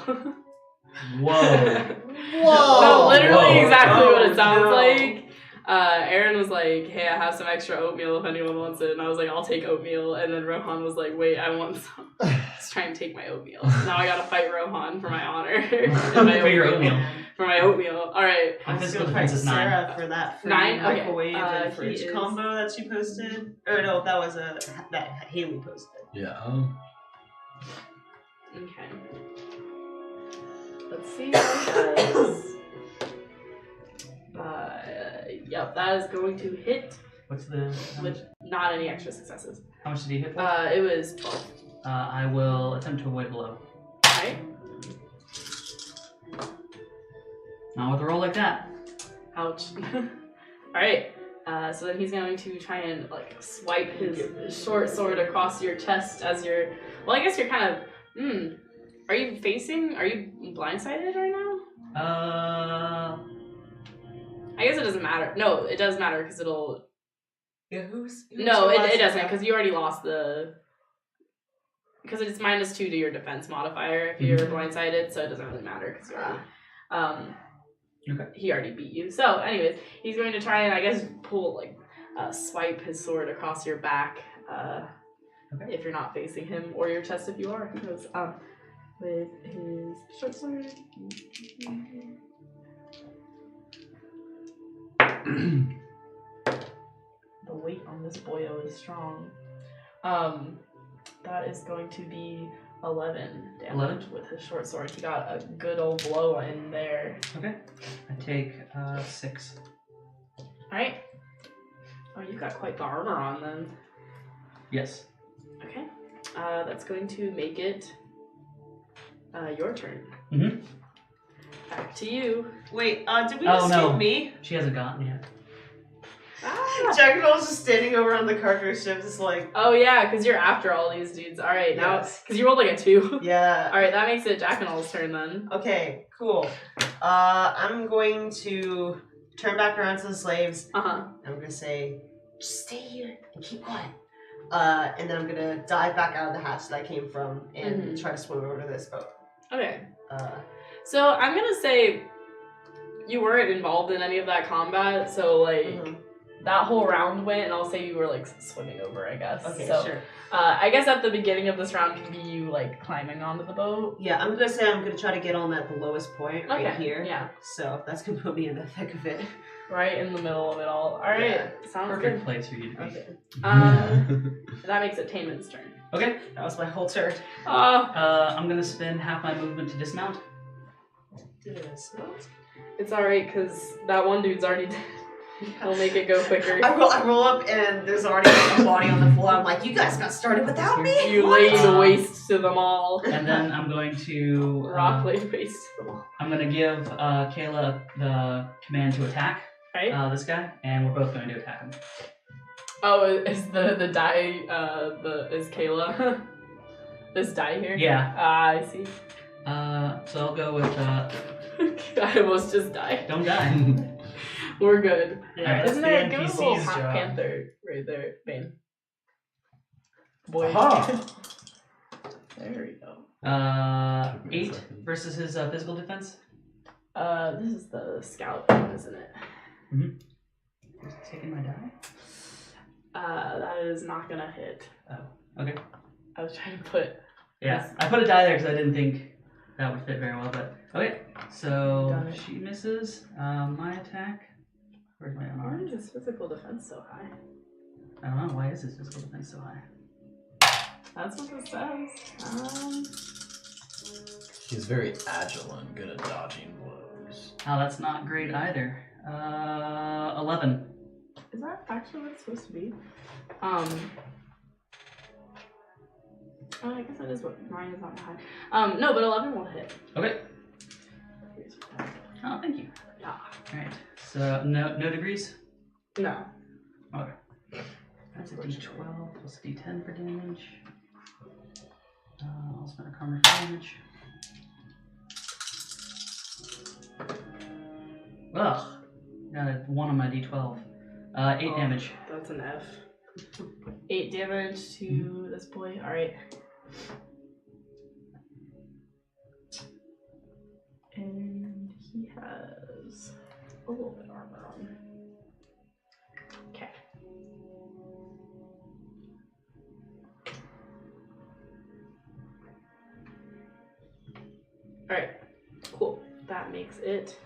Speaker 4: Whoa.
Speaker 1: No, literally
Speaker 4: Whoa.
Speaker 1: exactly what it sounds
Speaker 2: no.
Speaker 1: like. Aaron was like, hey, I have some extra oatmeal if anyone wants it. And I was like, I'll take oatmeal. And then Rohan was like, wait, I want some. He's trying to take my oatmeal. Now I gotta fight Rohan for my honor. And my
Speaker 4: For your oatmeal.
Speaker 1: For my oatmeal. Alright.
Speaker 4: My
Speaker 2: I'm just
Speaker 4: physical
Speaker 2: gonna fight
Speaker 4: defense is 9.
Speaker 2: Sarah for that free
Speaker 1: 9? Okay.
Speaker 2: microwave and
Speaker 1: He
Speaker 2: fridge
Speaker 1: is-
Speaker 2: combo that she posted. Or no, that was that Haley posted.
Speaker 3: Yeah.
Speaker 1: Okay. Let's see what it does. Yep, that is going to hit
Speaker 4: What's the...
Speaker 1: with not any extra successes.
Speaker 4: How much did he hit for?
Speaker 1: It was 12.
Speaker 4: I will attempt to avoid blow.
Speaker 1: Right?
Speaker 4: Not with a roll like that.
Speaker 1: Ouch. Alright. So then he's going to try and like swipe his short sword across your chest as you're. Well, I guess you're kind of. Are you blindsided right now? I guess it doesn't matter. No, it does matter because it'll.
Speaker 2: Yeah, who's
Speaker 1: No,
Speaker 2: your last
Speaker 1: it doesn't
Speaker 2: attack?
Speaker 1: because you already lost the. Because it's -2 to your defense modifier if you're blindsided, so it doesn't really matter because you already.
Speaker 4: Okay.
Speaker 1: He already beat you. So, anyways, he's going to try and I guess pull swipe his sword across your back.
Speaker 4: Okay.
Speaker 1: If you're not facing him, or your chest if you are. Who knows? With his short sword. The weight on this boyo is strong. That is going to be 11 damage
Speaker 4: 11?
Speaker 1: with his short sword. He got a good old blow in there.
Speaker 4: Okay. I take 6.
Speaker 1: Alright. Oh, you've got quite the armor on then.
Speaker 4: Yes.
Speaker 1: Okay. That's going to make it your turn.
Speaker 4: Mhm.
Speaker 1: Back to you.
Speaker 2: Wait, did we
Speaker 4: Oh,
Speaker 2: just
Speaker 4: no.
Speaker 2: skip me?
Speaker 4: She hasn't gotten yet.
Speaker 2: Jack and I was just standing over on the cargo ship, just like,
Speaker 1: Oh yeah, because you're after all these dudes. Alright, now,
Speaker 2: Yes.
Speaker 1: because you rolled like a 2.
Speaker 2: yeah.
Speaker 1: Alright, that makes it Jack and All's turn then.
Speaker 2: Okay, cool. I'm going to turn back around to the slaves.
Speaker 1: Uh-huh.
Speaker 2: I'm gonna say, just stay here and keep quiet. And then I'm gonna dive back out of the hatch that I came from and try to swim over to this boat.
Speaker 1: Okay.
Speaker 2: Uh,
Speaker 1: So I'm gonna say you weren't involved in any of that combat, so like
Speaker 2: mhm.
Speaker 1: that whole round went, and I'll say you were like swimming over, I guess.
Speaker 2: Okay,
Speaker 1: so,
Speaker 2: sure.
Speaker 1: I guess at the beginning of this round can be you like climbing onto the boat.
Speaker 2: Yeah, I'm gonna say I'm gonna try to get on at the lowest point right
Speaker 1: Okay.
Speaker 2: here.
Speaker 1: Yeah.
Speaker 2: So that's gonna put me in the thick of it.
Speaker 1: Right in the middle of it all. All right.
Speaker 2: Yeah.
Speaker 1: Sounds
Speaker 4: Perfect
Speaker 1: good.
Speaker 4: place for you to be.
Speaker 1: Okay. That makes it Taman's turn.
Speaker 4: Okay.
Speaker 2: That was my whole turn.
Speaker 4: I'm gonna spend half my movement to dismount.
Speaker 1: It's alright because that one dude's already dead. He'll make it go quicker.
Speaker 2: I roll up and there's already a body on the floor. I'm like, you guys got started without me?
Speaker 1: You
Speaker 2: What?
Speaker 1: laid waste to them all.
Speaker 4: And then I'm going to
Speaker 1: Rock laid waste to them all.
Speaker 4: I'm gonna give Kayla the command to attack
Speaker 1: Right?
Speaker 4: this guy, and we're both going to attack him.
Speaker 1: Oh, is the die is Kayla? This die here?
Speaker 4: Yeah.
Speaker 1: Ah, I see.
Speaker 4: So I'll go with
Speaker 1: I almost just died.
Speaker 4: don't die.
Speaker 1: We're good.
Speaker 6: Yeah, that's
Speaker 1: Isn't
Speaker 6: the
Speaker 1: there a good little
Speaker 6: NPC's job.
Speaker 1: panther right there, Bane? Boy.
Speaker 3: Aha!
Speaker 1: There we go.
Speaker 3: Took me a
Speaker 4: 8
Speaker 3: second.
Speaker 4: versus his physical defense.
Speaker 1: This is the scout one, isn't it?
Speaker 4: Who's taking my die?
Speaker 1: That is not gonna hit.
Speaker 4: Oh, okay.
Speaker 1: I was trying to put.
Speaker 4: Yeah, I put a die there because I didn't think that would fit very well, but okay. So
Speaker 1: Got it.
Speaker 4: she misses. My attack. Where's my
Speaker 1: Why
Speaker 4: unarmed?
Speaker 1: is his physical defense so high?
Speaker 4: I don't know. Why is his physical defense so high?
Speaker 1: That's what this says.
Speaker 3: He's very agile and good at dodging blows.
Speaker 4: Oh, that's not great either. 11.
Speaker 1: Is that actually what it's supposed to be? Oh, I guess that is what mine is not high. No, but 11 will hit.
Speaker 4: Okay. Oh, thank you.
Speaker 1: Yeah.
Speaker 4: Alright. So no degrees?
Speaker 1: No.
Speaker 4: Okay. That's a d12 plus a d10 for damage. I'll spend a karma for damage. Ugh. Got a 1 on my d12. 8 damage.
Speaker 1: That's an F. 8 damage to this boy. Alright. And he has a little bit of armor on. Okay. Alright. Cool. That makes it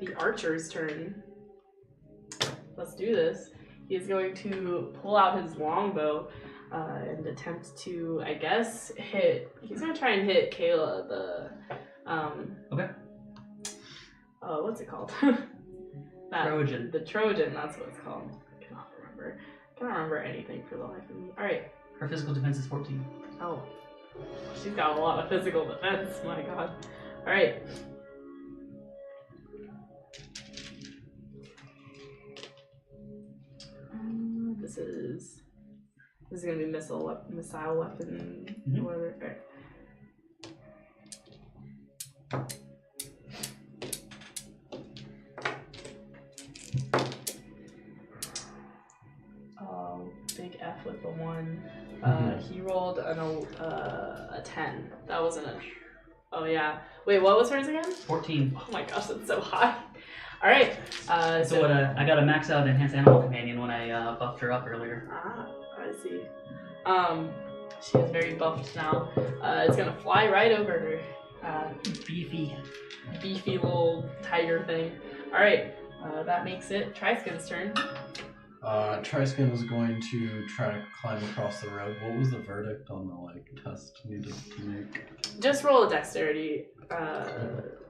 Speaker 1: the archer's turn. Let's do this. He's going to pull out his longbow and attempt to, I guess, hit. He's going to try and hit Kayla, the.
Speaker 4: Okay.
Speaker 1: What's it called?
Speaker 4: Trojan.
Speaker 1: The Trojan, that's what it's called. I cannot remember anything for the life of me. Alright.
Speaker 4: Her physical defense is 14.
Speaker 1: Oh. She's got a lot of physical defense, my god. Alright. This is gonna be missile weapon, whatever. Alright. Big F with the 1. He rolled a 10. That wasn't a. Oh yeah. Wait, what was hers again?
Speaker 4: 14.
Speaker 1: Oh my gosh, that's so high. All right.
Speaker 4: So what? I got a max out enhanced animal companion when I buffed her up earlier.
Speaker 1: Ah, I see. She is very buffed now. It's gonna fly right over her. Beefy little tiger thing. All right. That makes it Triskin's turn.
Speaker 3: Triskin is going to try to climb across the road. What was the verdict on the test needed to make?
Speaker 1: Just roll a dexterity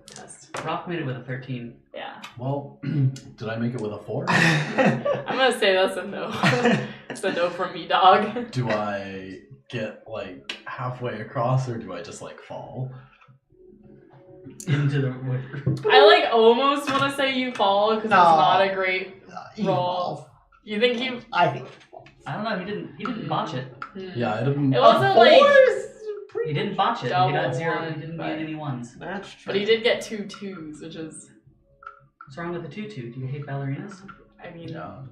Speaker 1: test.
Speaker 4: Rock made it with a 13.
Speaker 1: Yeah.
Speaker 3: Well, did I make it with a 4?
Speaker 1: I'm gonna say that's a no. It's a no from me, dog.
Speaker 3: Do I get halfway across, or do I just fall?
Speaker 4: Into the river.
Speaker 1: I almost want to say you fall because it's not a great
Speaker 5: You
Speaker 1: roll.
Speaker 5: fall.
Speaker 1: You think you?
Speaker 5: I think.
Speaker 4: I don't know. He didn't botch it.
Speaker 3: Yeah, I didn't.
Speaker 1: It wasn't
Speaker 4: He didn't botch it.
Speaker 1: Double
Speaker 4: He got 0.
Speaker 1: one,
Speaker 4: He didn't
Speaker 1: but-
Speaker 4: get any 1s.
Speaker 2: That's true.
Speaker 1: But he did get 2 2s, which is,
Speaker 4: What's wrong with the 2-2? Do you hate ballerinas?
Speaker 1: I mean,
Speaker 3: Yeah.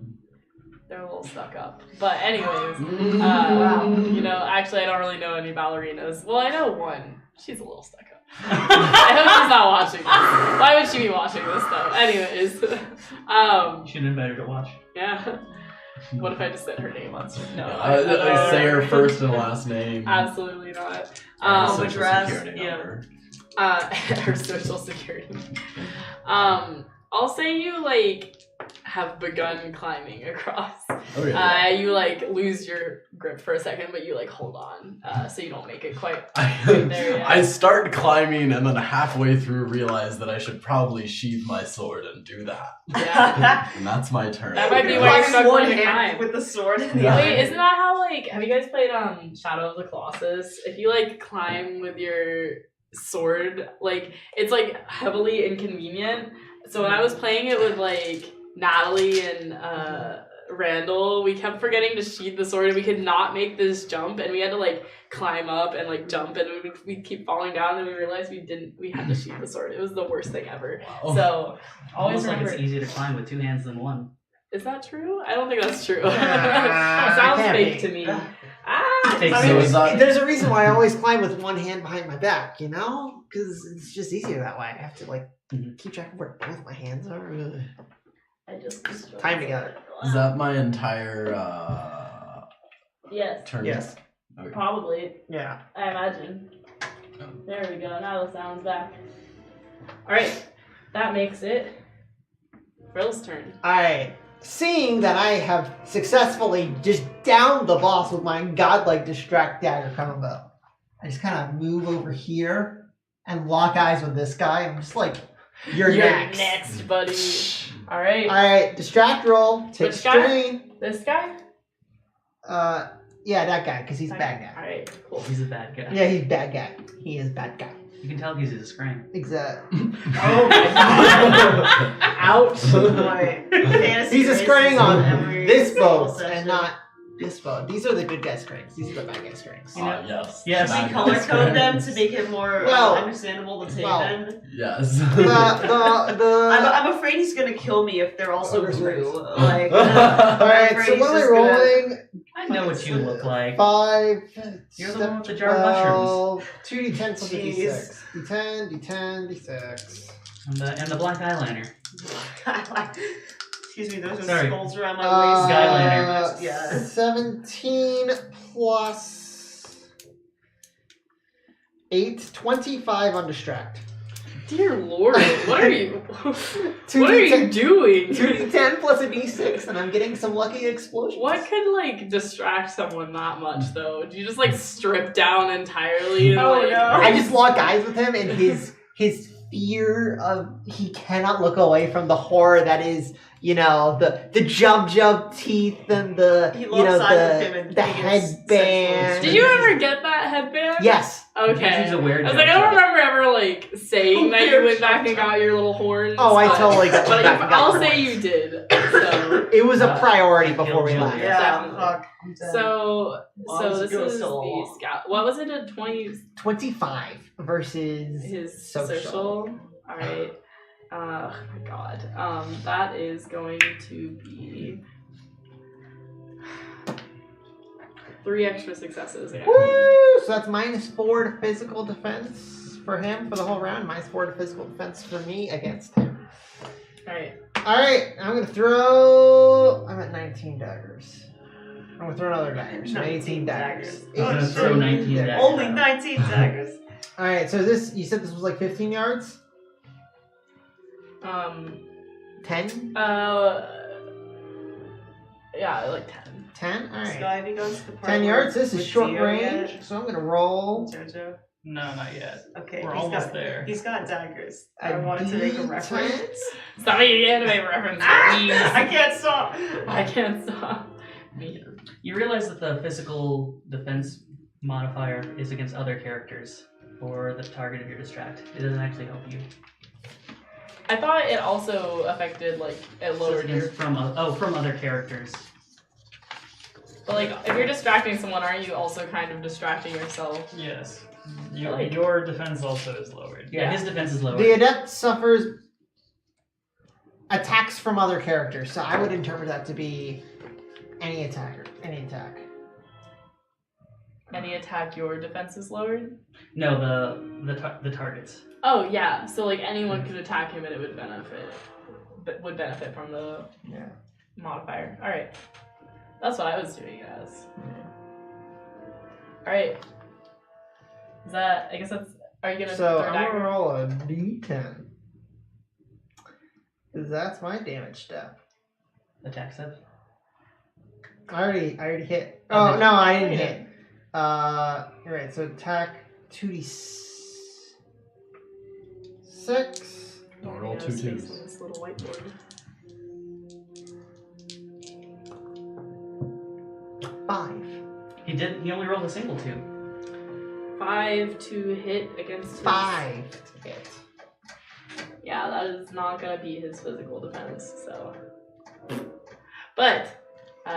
Speaker 1: they're a little stuck up. But anyways,
Speaker 3: Mm.
Speaker 1: actually, I don't really know any ballerinas. Well, I know one. She's a little stuck up. I hope she's not watching this. Why would she be watching this though? Anyways,
Speaker 4: You should invite her to watch.
Speaker 1: yeah. What if I just said her name on stream? No,
Speaker 3: Say her first and last name.
Speaker 1: Absolutely not.
Speaker 3: and
Speaker 2: the
Speaker 3: social
Speaker 2: grass,
Speaker 3: security
Speaker 2: yeah.
Speaker 3: number.
Speaker 1: Her social security. I'll say you have begun climbing across.
Speaker 3: Oh, yeah.
Speaker 1: You lose your grip for a second, but you hold on, so you don't make it quite right there yet.
Speaker 3: I start climbing and then halfway through realize that I should probably sheathe my sword and do that.
Speaker 1: Yeah.
Speaker 3: And that's my turn.
Speaker 1: That might be why you're stuck
Speaker 2: one
Speaker 1: with the
Speaker 2: hand
Speaker 1: climb.
Speaker 2: with the sword in the
Speaker 3: Yeah.
Speaker 1: Wait, isn't that how have you guys played Shadow of the Colossus? If you climb with your sword, it's heavily inconvenient. So when I was playing it with Natalie and Randall, we kept forgetting to sheath the sword and we could not make this jump, and we had to climb up and jump, and we'd keep falling down, and we realized we had to sheath the sword. It was the worst thing ever.
Speaker 3: Wow.
Speaker 1: So always
Speaker 4: Almost like
Speaker 1: remember.
Speaker 4: it's easier to climb with 2 hands than 1.
Speaker 1: Is that true? I don't think that's true.
Speaker 5: Ah,
Speaker 1: Sounds
Speaker 5: can't
Speaker 1: fake
Speaker 5: be.
Speaker 1: to me.
Speaker 4: Fake
Speaker 5: I
Speaker 3: So
Speaker 5: mean,
Speaker 3: is that-
Speaker 5: there's a reason why I always climb with one hand behind my back, because it's just easier that way. I have to keep track of where both my hands are. Ugh.
Speaker 1: I just
Speaker 5: Time together.
Speaker 3: Is that my entire
Speaker 1: Yes.
Speaker 3: turn?
Speaker 5: Yes.
Speaker 3: Okay.
Speaker 1: Probably.
Speaker 5: Yeah.
Speaker 1: I imagine. There we go. Now the sound's back. All right. That makes it Frill's turn.
Speaker 5: Alright. Seeing that I have successfully just downed the boss with my godlike distract dagger combo, I just kind of move over here and lock eyes with this guy. I'm just You're next.
Speaker 1: buddy. All right.
Speaker 5: Alright, distract roll. Take
Speaker 1: Which guy?
Speaker 5: strain.
Speaker 1: This guy?
Speaker 5: Yeah, that guy, because he's a bad guy.
Speaker 1: All right. Cool.
Speaker 4: He's a bad guy.
Speaker 5: Yeah, he's bad guy. He is bad guy.
Speaker 4: You can tell he's a scram.
Speaker 5: Exactly.
Speaker 2: Oh my god.
Speaker 1: Ouch.
Speaker 2: Boy. Fantasy
Speaker 5: He's a
Speaker 2: races
Speaker 5: scraying on
Speaker 2: every
Speaker 5: this
Speaker 2: single
Speaker 5: boat
Speaker 2: session.
Speaker 5: and not this boat. These are the good guy strings. These are the bad guy strings.
Speaker 4: You know-
Speaker 3: Yes.
Speaker 4: Yes.
Speaker 2: Should we color code them to make it more
Speaker 5: Well,
Speaker 2: understandable to take
Speaker 5: well.
Speaker 2: then?
Speaker 3: Yes.
Speaker 2: I'm afraid he's gonna kill me if they're also
Speaker 5: Other
Speaker 2: blue.
Speaker 5: strings.
Speaker 2: Like,
Speaker 5: Alright, so what am I rolling?
Speaker 4: I know what you look like.
Speaker 5: 5.
Speaker 4: You're the one with the jar of mushrooms.
Speaker 5: 2d10 plus a
Speaker 2: Jeez.
Speaker 5: d6. D10, d6.
Speaker 4: And the black eyeliner.
Speaker 2: Excuse me, those are
Speaker 4: Sorry.
Speaker 2: skulls around my waist.
Speaker 4: Skyliner.
Speaker 2: Yeah.
Speaker 5: 17 plus 8, 25 on distract.
Speaker 1: Dear Lord, what are you?
Speaker 5: Two
Speaker 1: what are you
Speaker 5: D10
Speaker 1: doing?
Speaker 5: 2d10 plus a d6, and I'm getting some lucky explosions.
Speaker 1: What could like distract someone that much though? Do you just like strip down entirely? And,
Speaker 2: Oh,
Speaker 1: like,
Speaker 2: no.
Speaker 5: I just lock eyes with him, and his fear of he cannot look away from the horror that is, you know, the jump teeth and the
Speaker 2: He
Speaker 5: you know
Speaker 2: locks eyes with him and
Speaker 5: the
Speaker 2: he gets
Speaker 5: headband.
Speaker 1: Did you ever get that headband?
Speaker 5: Yes.
Speaker 1: Okay.
Speaker 4: He's a weird
Speaker 1: I was like, I don't remember ever like saying that you went back and got your little horns.
Speaker 5: Oh, I
Speaker 1: but-
Speaker 5: totally got
Speaker 1: But
Speaker 5: back and got
Speaker 1: I'll
Speaker 5: the
Speaker 1: say
Speaker 5: horns.
Speaker 1: you did. So,
Speaker 5: It was a priority before we
Speaker 4: Jill,
Speaker 5: left.
Speaker 2: Yeah,
Speaker 1: Definitely.
Speaker 2: fuck. I'm dead.
Speaker 1: so
Speaker 2: Well,
Speaker 1: this
Speaker 2: it was
Speaker 1: is
Speaker 2: so
Speaker 1: the
Speaker 2: long.
Speaker 1: scout. What was it? A 20
Speaker 5: 25 versus
Speaker 1: his
Speaker 5: social.
Speaker 1: social. All right. Oh my god. That is going to be 3 extra successes. Yeah.
Speaker 5: Woo! So that's -4 to physical defense for him for the whole round. -4 to physical defense for me against him.
Speaker 1: All right.
Speaker 5: Alright, I'm gonna throw. I'm at 19 daggers. I'm gonna throw another dagger. So
Speaker 2: 19
Speaker 5: 18 daggers.
Speaker 2: daggers.
Speaker 4: I'm gonna
Speaker 5: 18
Speaker 4: throw 19 daggers.
Speaker 2: Only 19 daggers.
Speaker 5: Alright, so this, you said this was like 15 yards? 10?
Speaker 1: Yeah, like 10.
Speaker 5: 10? Alright.
Speaker 2: So have you gone to the part
Speaker 5: 10 yards, this is
Speaker 2: with
Speaker 5: short
Speaker 2: Dio
Speaker 5: range,
Speaker 2: yet?
Speaker 5: so I'm gonna roll.
Speaker 2: Jojo?
Speaker 6: No, not yet.
Speaker 2: Okay,
Speaker 6: We're
Speaker 2: he's
Speaker 6: almost
Speaker 2: got,
Speaker 6: there.
Speaker 2: He's got daggers. I
Speaker 5: A
Speaker 2: wanted to make a
Speaker 5: D10?
Speaker 2: reference.
Speaker 1: Stop making anime references.
Speaker 2: I can't stop.
Speaker 1: I can't stop. Me.
Speaker 4: You realize that the physical defense modifier is against other characters for the target of your distract. It doesn't actually help you.
Speaker 1: I thought it also affected like it
Speaker 4: So it's
Speaker 1: lowered your.
Speaker 4: against from other characters.
Speaker 1: But like, if you're distracting someone, aren't you also kind of distracting yourself?
Speaker 6: Yes.
Speaker 1: Like-
Speaker 6: Your defense also is lowered.
Speaker 4: Yeah, his defense is lower.
Speaker 5: The adept suffers attacks from other characters, so I would interpret that to be any attacker. Any attack.
Speaker 1: Any attack, your defense is lowered.
Speaker 4: No, the targets.
Speaker 1: Oh yeah, so like anyone could attack him and it would benefit from the
Speaker 5: Yeah.
Speaker 1: modifier. All right, that's what I was doing it as. All right. Is that? I guess that's. Are you gonna
Speaker 5: So
Speaker 1: throw a
Speaker 5: I'm
Speaker 1: dagger?
Speaker 5: gonna roll a d10. 'Cause that's my damage step.
Speaker 4: Attack step.
Speaker 5: I already hit.
Speaker 4: Oh,
Speaker 5: Oh
Speaker 4: did
Speaker 5: no,
Speaker 4: you?
Speaker 5: I didn't
Speaker 1: Yeah.
Speaker 5: hit. Alright, so attack 2d6.
Speaker 3: Don't roll
Speaker 1: Yeah,
Speaker 3: 2
Speaker 1: space
Speaker 3: twos.
Speaker 1: on this little whiteboard.
Speaker 5: 5.
Speaker 4: He only rolled a single 2.
Speaker 1: 5 to hit against his
Speaker 5: 5 to hit.
Speaker 1: Yeah, that is not gonna be his physical defense. So, but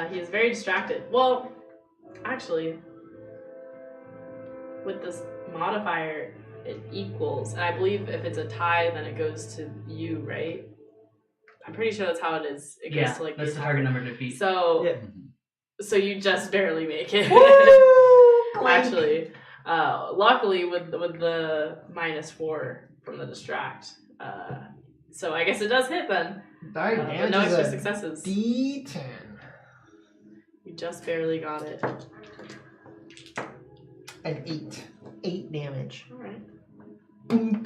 Speaker 1: he is very distracted. Well, actually, with this modifier, it equals, and I believe if it's a tie, then it goes to you, right? I'm pretty sure that's how it is. It goes
Speaker 4: Yeah,
Speaker 1: to like
Speaker 4: that's the target number to beat.
Speaker 1: So,
Speaker 5: Yeah.
Speaker 1: so you just barely make it.
Speaker 5: Woo!
Speaker 1: Actually, luckily with the -4 from the distract. So I guess it does hit then.
Speaker 5: Alright,
Speaker 1: But
Speaker 5: damage
Speaker 1: no
Speaker 5: is
Speaker 1: extra
Speaker 5: a
Speaker 1: successes.
Speaker 5: d10.
Speaker 1: You just barely got it.
Speaker 5: An 8. 8 damage.
Speaker 1: Alright.
Speaker 5: Boom.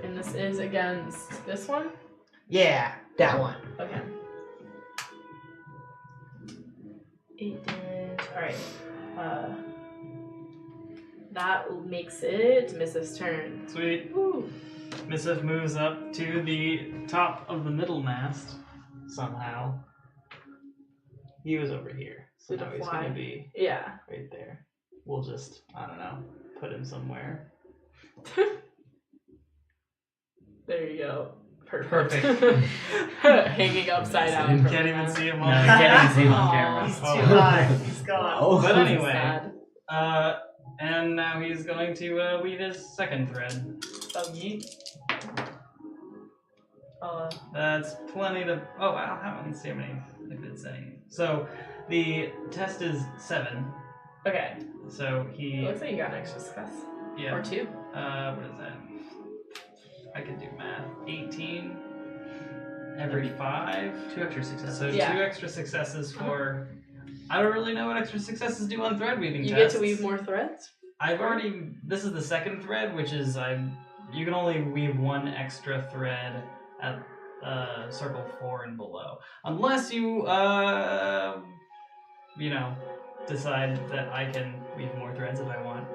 Speaker 1: And this is against this one?
Speaker 5: Yeah, that one.
Speaker 1: Okay. 8 damage. Alright. That makes it Mrs. turn.
Speaker 6: Sweet.
Speaker 1: Woo.
Speaker 6: Missive moves up to the top of the middle mast somehow. He was over here, so
Speaker 1: Did
Speaker 6: now
Speaker 1: it
Speaker 6: he's
Speaker 1: fly?
Speaker 6: gonna be
Speaker 1: Yeah.
Speaker 6: right there. We'll just, I don't know, put him somewhere.
Speaker 1: There you go.
Speaker 4: Perfect.
Speaker 1: Hanging upside down.
Speaker 3: Amazing.
Speaker 1: from
Speaker 6: Can't
Speaker 1: the
Speaker 6: even
Speaker 1: mast.
Speaker 6: see him
Speaker 4: No,
Speaker 6: on
Speaker 4: you
Speaker 6: the
Speaker 4: can't even see him on
Speaker 1: Aw.
Speaker 4: camera.
Speaker 2: He's too
Speaker 6: Oh.
Speaker 2: high. He's gone.
Speaker 3: Wow.
Speaker 6: But anyway,
Speaker 1: Sad.
Speaker 6: and now he's going to weave his second thread.
Speaker 1: Oh, yeet.
Speaker 6: That's plenty to. Oh wow, I don't see how many. If it's any. So the test is 7.
Speaker 1: Okay.
Speaker 6: So
Speaker 1: It
Speaker 6: he.
Speaker 1: looks like you got an extra success.
Speaker 6: Yeah.
Speaker 1: Or 2.
Speaker 6: What is that? I can do math. 18.
Speaker 4: Every
Speaker 6: 5.
Speaker 4: 2 extra successes.
Speaker 6: So
Speaker 1: Yeah.
Speaker 6: 2 extra successes for. I don't really know what extra successes do on thread weaving
Speaker 1: You
Speaker 6: tests.
Speaker 1: get to weave more threads?
Speaker 6: I've already. This is the second thread, which is you can only weave 1 extra thread at circle 4 and below, unless you decide that I can weave more threads if I want.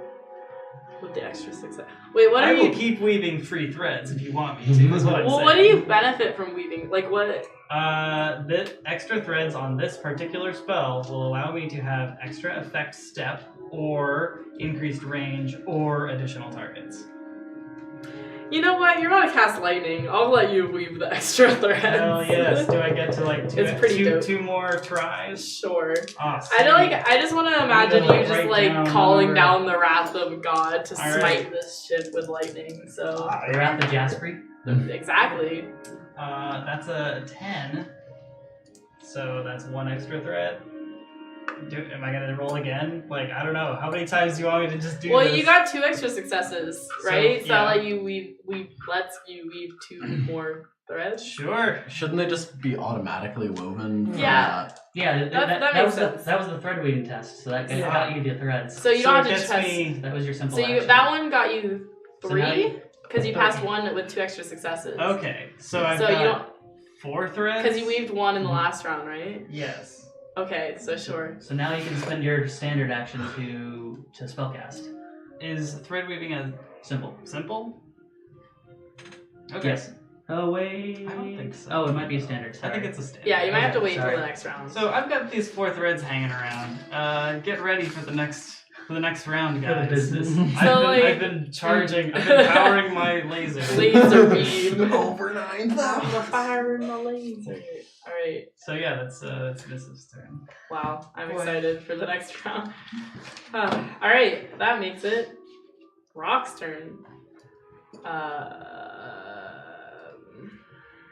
Speaker 1: With the extra success. Wait, what
Speaker 6: I
Speaker 1: are
Speaker 6: will
Speaker 1: you...
Speaker 6: keep weaving free threads if you want me to. Is what I'm
Speaker 1: Well,
Speaker 6: saying.
Speaker 1: what do you benefit from weaving? Like, what...
Speaker 6: The extra threads on this particular spell will allow me to have extra effect step, or increased range, or additional targets.
Speaker 1: You know what? You're gonna cast lightning. I'll let you weave the extra threads.
Speaker 6: Hell yes. Do I get to like
Speaker 1: It's pretty dope.
Speaker 6: two more tries?
Speaker 1: Sure.
Speaker 6: Oh,
Speaker 1: I just want to imagine
Speaker 6: gonna,
Speaker 1: you just
Speaker 6: write
Speaker 1: like
Speaker 6: down
Speaker 1: calling
Speaker 6: number.
Speaker 1: down the wrath of God to
Speaker 6: All
Speaker 1: smite
Speaker 6: right.
Speaker 1: this ship with lightning. So
Speaker 4: The Wrath of Jasperi.
Speaker 1: exactly.
Speaker 6: That's a 10. So that's 1 extra thread. Am I gonna roll again? Like, I don't know. How many times do you want me to just do
Speaker 1: Well,
Speaker 6: this?
Speaker 1: you got 2 extra successes,
Speaker 6: So,
Speaker 1: right? So,
Speaker 6: yeah.
Speaker 1: I'll let you lets you weave 2 more threads.
Speaker 6: Sure.
Speaker 3: Shouldn't they just be automatically woven? from
Speaker 1: Yeah.
Speaker 3: that?
Speaker 4: Yeah,
Speaker 1: That
Speaker 4: was
Speaker 1: makes sense.
Speaker 4: that was the thread weaving test, so that
Speaker 6: Yeah.
Speaker 4: got you the threads.
Speaker 1: So you
Speaker 6: So
Speaker 1: don't
Speaker 6: it
Speaker 1: have to
Speaker 6: gets
Speaker 1: test.
Speaker 6: me-
Speaker 4: That was your simple
Speaker 1: So you
Speaker 4: action.
Speaker 1: that one got you
Speaker 4: So now
Speaker 1: 3 because you
Speaker 6: Three.
Speaker 1: passed 1 with 2 extra successes.
Speaker 6: Okay. So I've
Speaker 1: So you
Speaker 6: got
Speaker 1: don't
Speaker 6: 4 threads.
Speaker 1: because you weaved 1 in the last round, right?
Speaker 6: Yes.
Speaker 1: Okay, so sure.
Speaker 4: So now you can spend your standard action to spellcast.
Speaker 6: Is thread weaving a
Speaker 4: Simple.
Speaker 6: simple? Okay.
Speaker 4: Yes. Oh wait.
Speaker 6: I don't think so.
Speaker 4: Oh, it might be a standard.
Speaker 6: I
Speaker 4: Sorry.
Speaker 6: think it's a standard.
Speaker 1: Yeah, you might have to
Speaker 4: Okay,
Speaker 1: wait
Speaker 4: sorry.
Speaker 1: till the next round.
Speaker 6: So I've got these 4 threads hanging around. Get ready for the next round,
Speaker 4: For the
Speaker 6: guys.
Speaker 4: business.
Speaker 6: I've been charging. I've been powering my laser.
Speaker 1: Laser beam.
Speaker 3: Over
Speaker 1: I'm
Speaker 3: 9,000.
Speaker 1: firing my laser. All right.
Speaker 6: So yeah, that's Mrs. turn.
Speaker 1: Wow, I'm
Speaker 6: Boy.
Speaker 1: excited for the next round. All right, that makes it Rock's turn.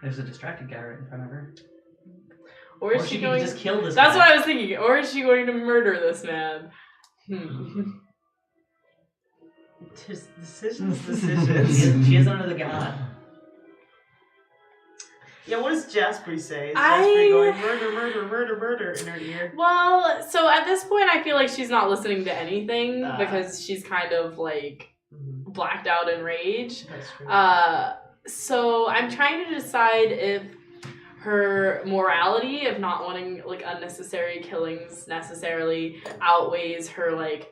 Speaker 4: There's a distracted guy right in front of her.
Speaker 1: Or is
Speaker 4: Or
Speaker 1: she
Speaker 4: she
Speaker 1: going?
Speaker 4: could just kill this
Speaker 1: That's
Speaker 4: guy.
Speaker 1: what I was thinking. Or is she going to murder this man?
Speaker 2: Decisions.
Speaker 4: She is under the god.
Speaker 2: Yeah, what does Jasper say? Is
Speaker 1: I-
Speaker 2: Jasper going murder, murder, murder, murder in her ear?
Speaker 1: Well, so at this point, I feel like she's not listening to anything
Speaker 2: Ah.
Speaker 1: because she's kind of like blacked out in rage.
Speaker 2: That's true.
Speaker 1: So I'm trying to decide if her morality of not wanting like unnecessary killings necessarily outweighs her like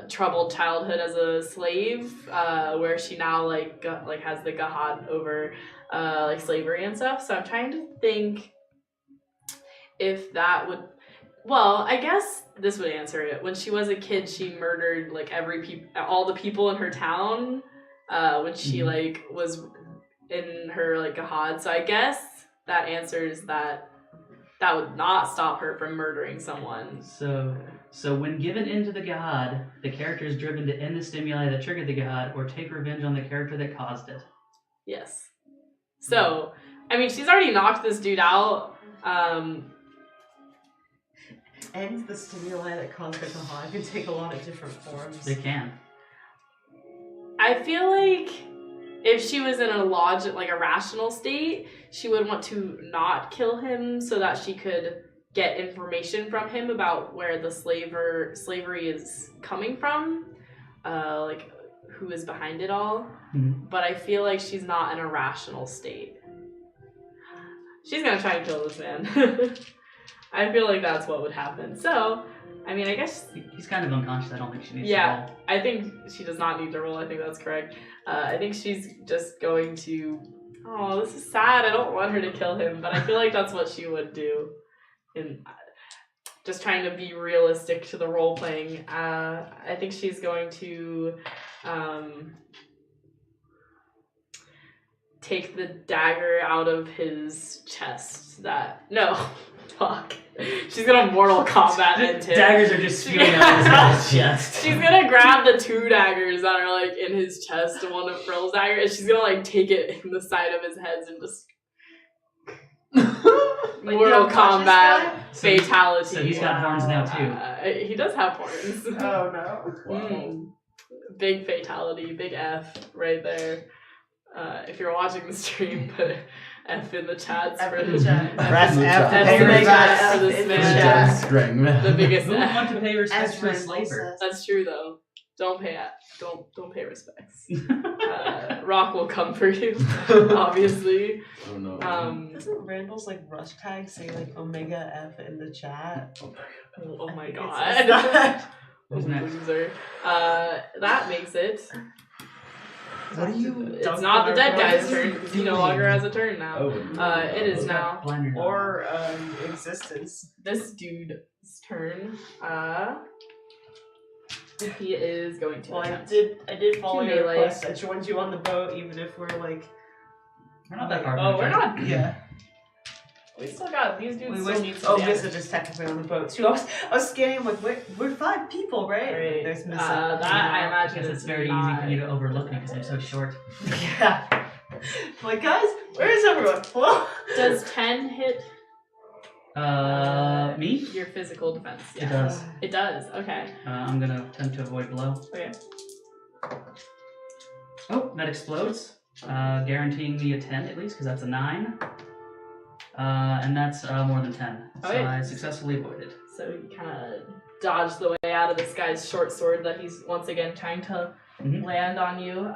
Speaker 1: troubled childhood as a slave, where she now like has the gahad over like slavery and stuff. So I'm trying to think if that would. Well, I guess this would answer it. When she was a kid, she murdered like all the people in her town. When she like was in her like gahad. So I guess that answers that. That would not stop her from murdering someone.
Speaker 4: So when given into the god, the character is driven to end the stimuli that triggered the god or take revenge on the character that caused it.
Speaker 1: Yes. So, I mean, she's already knocked this dude out.
Speaker 2: And the stimuli that cause the gahad can take a lot of different forms.
Speaker 4: They can.
Speaker 1: I feel like if she was in a rational state, she would want to not kill him so that she could get information from him about where the slavery is coming from, like who is behind it all.
Speaker 4: Mhm.
Speaker 1: But I feel like she's not in a rational state. She's gonna try and kill this man. I feel like that's what would happen. So, I mean, I guess,
Speaker 4: He's kind of unconscious. I don't think she needs
Speaker 1: yeah,
Speaker 4: to roll.
Speaker 1: I think she does not need to roll. I think that's correct. I think she's just going to. Oh, this is sad. I don't want her to kill him, but I feel like that's what she would do. And just trying to be realistic to the role playing. I think she's going to take the dagger out of his chest. Fuck. She's gonna Mortal Kombat into him.
Speaker 4: Daggers are just spewing out of his guy's chest.
Speaker 1: She's gonna grab the 2 daggers that are like in his chest and one of Frill's dagger, and she's gonna like take it in the side of his head and just Mortal Kombat fatality.
Speaker 4: So he's got horns now too.
Speaker 1: He does have horns.
Speaker 2: Oh no.
Speaker 1: Mm. Big fatality, big F right there. If you're watching the stream, put F in the chats for
Speaker 2: in the chat.
Speaker 5: Press F to
Speaker 1: F
Speaker 5: pay
Speaker 1: in the
Speaker 5: respects.
Speaker 1: chat for this
Speaker 2: In the
Speaker 1: man.
Speaker 2: chat.
Speaker 3: Strang man.
Speaker 1: The biggest
Speaker 4: Who would want
Speaker 1: F.
Speaker 4: to pay respects
Speaker 2: As
Speaker 4: for a
Speaker 2: Randall
Speaker 4: slaver?
Speaker 2: says.
Speaker 1: That's true though. Don't pay respects. Rock will come for you, obviously.
Speaker 3: Oh no.
Speaker 2: Doesn't Randall's like rush tag say like Omega F in the chat?
Speaker 1: Oh my
Speaker 2: It's
Speaker 1: god.
Speaker 2: not.
Speaker 4: Who's next?
Speaker 1: Loser. That makes it.
Speaker 5: What do you?
Speaker 1: It's not the dead guy's turn because he no longer has a turn now.
Speaker 3: Oh.
Speaker 1: It is now
Speaker 4: Blinder.
Speaker 2: Or existence.
Speaker 1: this dude's turn. He is going to.
Speaker 2: Well, I
Speaker 1: attempt.
Speaker 2: did follow
Speaker 1: Two
Speaker 2: your
Speaker 1: melee.
Speaker 2: request. I joined you on the boat, even if we're like.
Speaker 4: We're not that far.
Speaker 1: Oh, we're not.
Speaker 2: Yeah.
Speaker 1: We still got these dudes.
Speaker 2: We
Speaker 1: still
Speaker 2: would.
Speaker 1: need some damage.
Speaker 2: Missage is technically on the boat too. I was scanning like we're 5 people, right?
Speaker 1: Right.
Speaker 2: There's Missage.
Speaker 1: That I imagine
Speaker 4: Because
Speaker 1: is
Speaker 4: it's very easy for you to overlook me because I'm so short.
Speaker 2: Yeah. Like guys, where is everyone? Hello.
Speaker 1: Does 10 hit
Speaker 4: Me?
Speaker 1: your physical defense?
Speaker 4: It does.
Speaker 1: It does. Okay.
Speaker 4: I'm gonna attempt to avoid blow.
Speaker 1: Okay.
Speaker 4: Oh, that explodes. Guaranteeing me a 10 at least, because that's a 9. And that's more than 10. So
Speaker 1: Okay.
Speaker 4: I successfully avoided.
Speaker 1: So you kind of dodge the way out of this guy's short sword that he's once again trying to
Speaker 4: Mhm.
Speaker 1: land on you,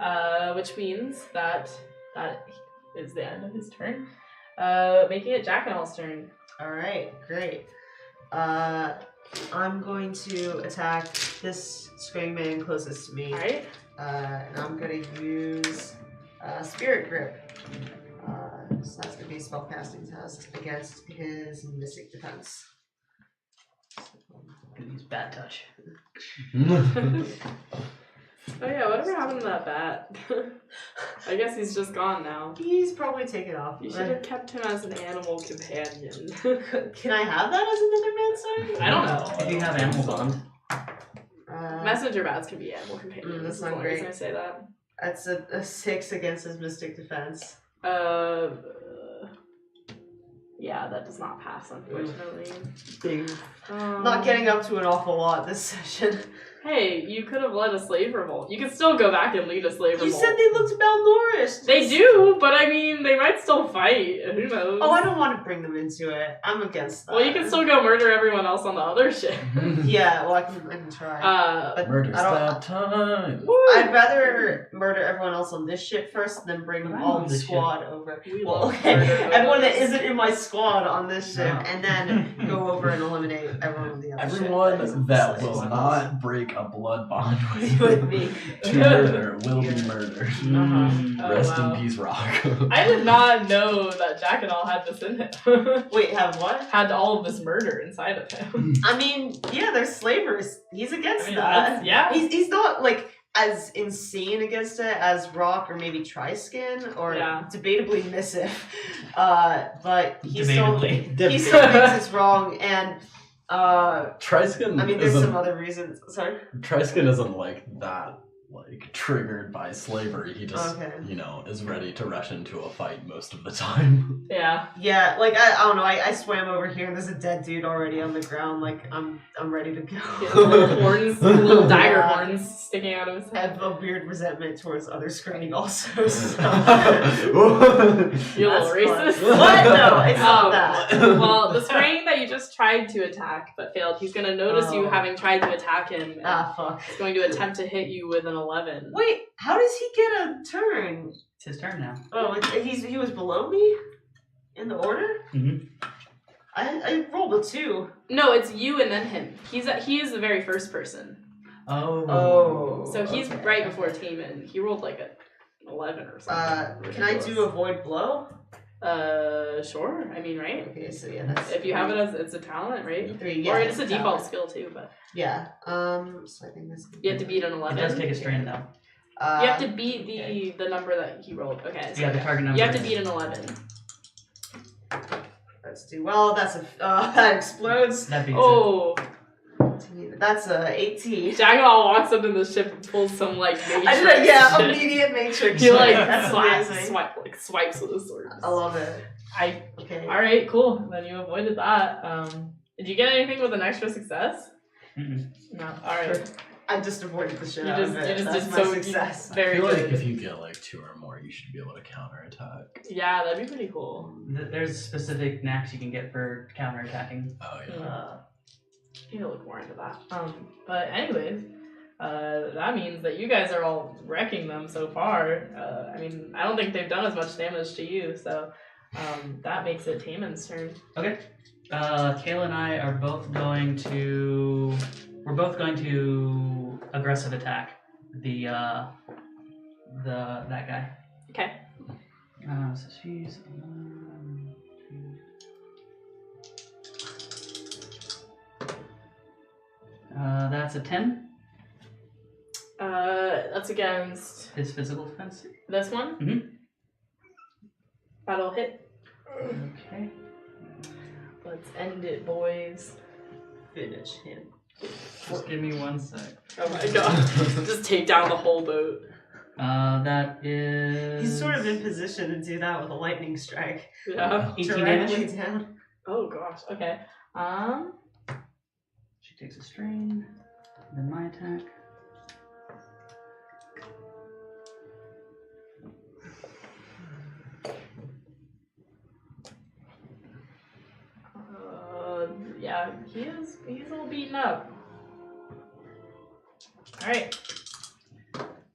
Speaker 1: which means that is the end of his turn. Making it Jack and All's turn.
Speaker 2: All right, great. I'm going to attack this screen man closest to me.
Speaker 1: All right.
Speaker 2: And I'm gonna use Spirit Grip. So that's gonna be a spellcasting test against his Mystic Defense.
Speaker 4: Gonna use Bat Touch.
Speaker 1: Oh yeah, whatever happened to that bat? I guess he's just gone now.
Speaker 2: He's probably taken off.
Speaker 1: You should have kept him as an animal companion.
Speaker 2: Can I have that as another man sign?
Speaker 1: I don't know.
Speaker 4: If you have Animal Bond.
Speaker 1: Messenger bats can be animal companions.
Speaker 2: that's
Speaker 1: as
Speaker 2: not
Speaker 1: long
Speaker 2: great.
Speaker 1: as I say that.
Speaker 2: That's a 6 against his Mystic Defense.
Speaker 1: Yeah, that does not pass, unfortunately.
Speaker 2: Not getting up to an awful lot this session.
Speaker 1: Hey, you could have led a slave revolt. You can still go back and lead a slave
Speaker 2: You
Speaker 1: revolt.
Speaker 2: said they looked malnourished.
Speaker 1: They do, but I mean, they might still fight. Who knows?
Speaker 2: Oh, I don't want to bring them into it. I'm against that.
Speaker 1: Well, you can still go murder everyone else on the other ship.
Speaker 2: Yeah, well, I can try. But
Speaker 3: Murder
Speaker 2: I don't-
Speaker 3: stab time.
Speaker 2: I'd rather murder everyone else on this ship first, then bring
Speaker 4: But I'm
Speaker 2: all
Speaker 4: on
Speaker 2: the
Speaker 4: this
Speaker 2: squad over.
Speaker 1: We
Speaker 2: Well,
Speaker 1: love
Speaker 2: okay,
Speaker 1: murder.
Speaker 2: everyone that isn't in my squad on this ship,
Speaker 4: No.
Speaker 2: and then go over and eliminate everyone on the other ship.
Speaker 3: Everyone that will not break a blood bond
Speaker 2: with me.
Speaker 3: to murder will be murdered.
Speaker 4: Mm.
Speaker 1: Oh,
Speaker 3: Rest
Speaker 1: wow.
Speaker 3: in peace, Rock.
Speaker 1: I did not know that Jack and all had this in him.
Speaker 2: Wait, have what?
Speaker 1: Had all of this murder inside of him.
Speaker 2: I mean, yeah, they're slavers. He's against
Speaker 1: I mean,
Speaker 2: that.
Speaker 1: that's- yeah.
Speaker 2: He's not like as insane against it as Rock or maybe Triskin or
Speaker 1: Yeah.
Speaker 2: debatably Missive. But he still
Speaker 4: Debatably.
Speaker 2: he still thinks it's wrong, and
Speaker 3: Triskin
Speaker 2: I mean, there's
Speaker 3: isn't,
Speaker 2: some other reasons. Sorry.
Speaker 3: Triskin isn't like that, like triggered by slavery. He just,
Speaker 2: Okay.
Speaker 3: is ready to rush into a fight most of the time.
Speaker 1: Yeah.
Speaker 2: Yeah, like I don't know. I swam over here and there's a dead dude already on the ground. Like I'm ready to
Speaker 1: He has
Speaker 2: go.
Speaker 1: little horns, little dagger
Speaker 2: Yeah.
Speaker 1: horns sticking out of his
Speaker 2: I
Speaker 1: head.
Speaker 2: have a weird resentment towards other screening also. So.
Speaker 1: You little
Speaker 2: That's
Speaker 1: racist.
Speaker 2: fun. What? No, it's not
Speaker 1: Um,
Speaker 2: that.
Speaker 1: Well, the screen that you just tried to attack but failed, he's going to notice you
Speaker 2: Oh.
Speaker 1: having tried to attack him. And
Speaker 2: Ah, fuck.
Speaker 1: he's going to attempt to hit you with an 11.
Speaker 2: Wait, how does he get a turn?
Speaker 4: It's his turn now.
Speaker 2: Oh, he was below me in the order.
Speaker 4: Mm-hmm.
Speaker 2: I rolled a 2.
Speaker 1: No, it's you and then him. He is the very first person.
Speaker 2: Oh.
Speaker 1: So he's
Speaker 2: okay.
Speaker 1: right before Taman. He rolled like an 11 or something.
Speaker 2: Can I do avoid blow?
Speaker 1: Sure. I mean, right?
Speaker 2: Okay, so yeah, that's
Speaker 1: If you have it as it's a talent, right?
Speaker 2: 3. Yeah,
Speaker 1: Or it's a
Speaker 2: talent.
Speaker 1: default skill too, but
Speaker 2: Yeah. So I think this.
Speaker 1: you have to beat an
Speaker 4: It
Speaker 1: 11.
Speaker 4: does take a strain though.
Speaker 1: You have to beat the number that he rolled. Okay. So
Speaker 4: Yeah, the target number.
Speaker 1: you have to beat an 11.
Speaker 2: Let's do well. That's a that explodes.
Speaker 4: That beats
Speaker 1: Oh,
Speaker 2: That's a 18.
Speaker 1: Jackal walks up in the ship and pulls some like matrix
Speaker 2: I did, yeah,
Speaker 1: shit.
Speaker 2: immediate matrix.
Speaker 1: He like
Speaker 2: That's amazing.
Speaker 1: swipes with his sword.
Speaker 2: I love it. Okay.
Speaker 1: All right, cool. Then you avoided that. Did you get anything with an extra success?
Speaker 4: Mm-mm.
Speaker 1: No. All right.
Speaker 2: I just avoided the shit
Speaker 1: You
Speaker 2: out
Speaker 1: just
Speaker 2: of it.
Speaker 1: did
Speaker 2: That's my
Speaker 1: so
Speaker 2: success.
Speaker 3: I
Speaker 1: very
Speaker 3: feel
Speaker 1: good.
Speaker 3: like if you get like 2 or more, you should be able to counterattack.
Speaker 1: Yeah, that'd be pretty cool.
Speaker 4: There's specific knacks you can get for counterattacking.
Speaker 3: Oh yeah.
Speaker 1: Need to look more into that. But anyways, that means that you guys are all wrecking them so far. I mean, I don't think they've done as much damage to you, so that makes it Taman's turn.
Speaker 4: Okay. Kayla and I are both going to. We're both going to aggressive attack that guy.
Speaker 1: Okay.
Speaker 4: So she's 1, 2. That's a 10.
Speaker 1: That's against
Speaker 4: His physical defense.
Speaker 1: this one.
Speaker 4: Mhm.
Speaker 1: That'll hit.
Speaker 4: Okay.
Speaker 1: Let's end it, boys.
Speaker 2: Finish him.
Speaker 6: Just give me 1 sec.
Speaker 1: Oh my god. Just take down the whole boat.
Speaker 4: That is.
Speaker 2: He's sort of in position to do that with a lightning strike.
Speaker 1: Yeah.
Speaker 4: 18
Speaker 2: Directly
Speaker 4: damage.
Speaker 2: down.
Speaker 1: Oh gosh. Okay.
Speaker 4: She takes a strain. Then my attack.
Speaker 1: Yeah, he's all beaten up. Alright.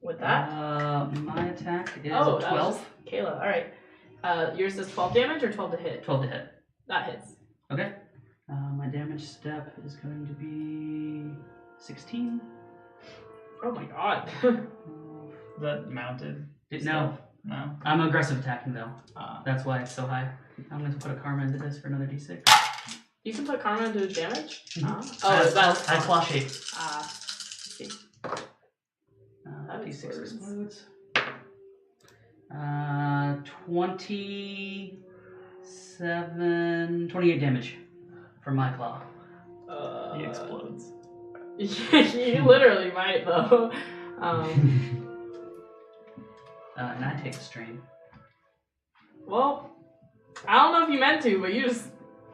Speaker 1: With that.
Speaker 4: My attack is
Speaker 1: Oh,
Speaker 4: a
Speaker 1: that was
Speaker 4: 12.
Speaker 1: just Kayla. Alright. Yours is 12 damage or 12 to hit?
Speaker 4: 12 to hit.
Speaker 1: That hits.
Speaker 4: Okay. My damage step is going to be 16.
Speaker 1: Oh my god.
Speaker 6: Is that mounted?
Speaker 4: No,
Speaker 6: No.
Speaker 4: I'm aggressive attacking though.
Speaker 6: Ah.
Speaker 4: That's why it's so high. I'm going to put a karma into this for another d6.
Speaker 1: You can put karma into damage?
Speaker 4: Mhm.
Speaker 1: Oh, is that
Speaker 4: I claw shape.
Speaker 1: see. That
Speaker 4: D6
Speaker 1: explodes.
Speaker 4: explodes. 28 damage from my claw.
Speaker 6: He explodes.
Speaker 1: You literally might though.
Speaker 4: And I take a strain.
Speaker 1: Well, I don't know if you meant to, but you just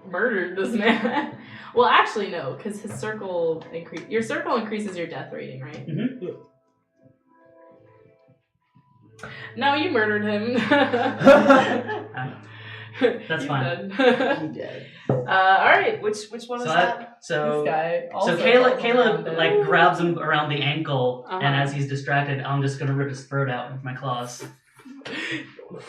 Speaker 1: murdered this man. Well, actually, no, because his circle your circle increases your death rating, right?
Speaker 4: Mm-hmm.
Speaker 1: No, you murdered him.
Speaker 4: That's
Speaker 1: He's
Speaker 4: fine.
Speaker 1: dead.
Speaker 2: He did.
Speaker 1: All right.
Speaker 2: Which one
Speaker 4: So
Speaker 2: is that?
Speaker 4: So
Speaker 1: This guy.
Speaker 4: So
Speaker 1: Also
Speaker 4: Caleb like grabs him around the ankle,
Speaker 1: Uh-huh.
Speaker 4: and as he's distracted, I'm just gonna rip his throat out with my claws.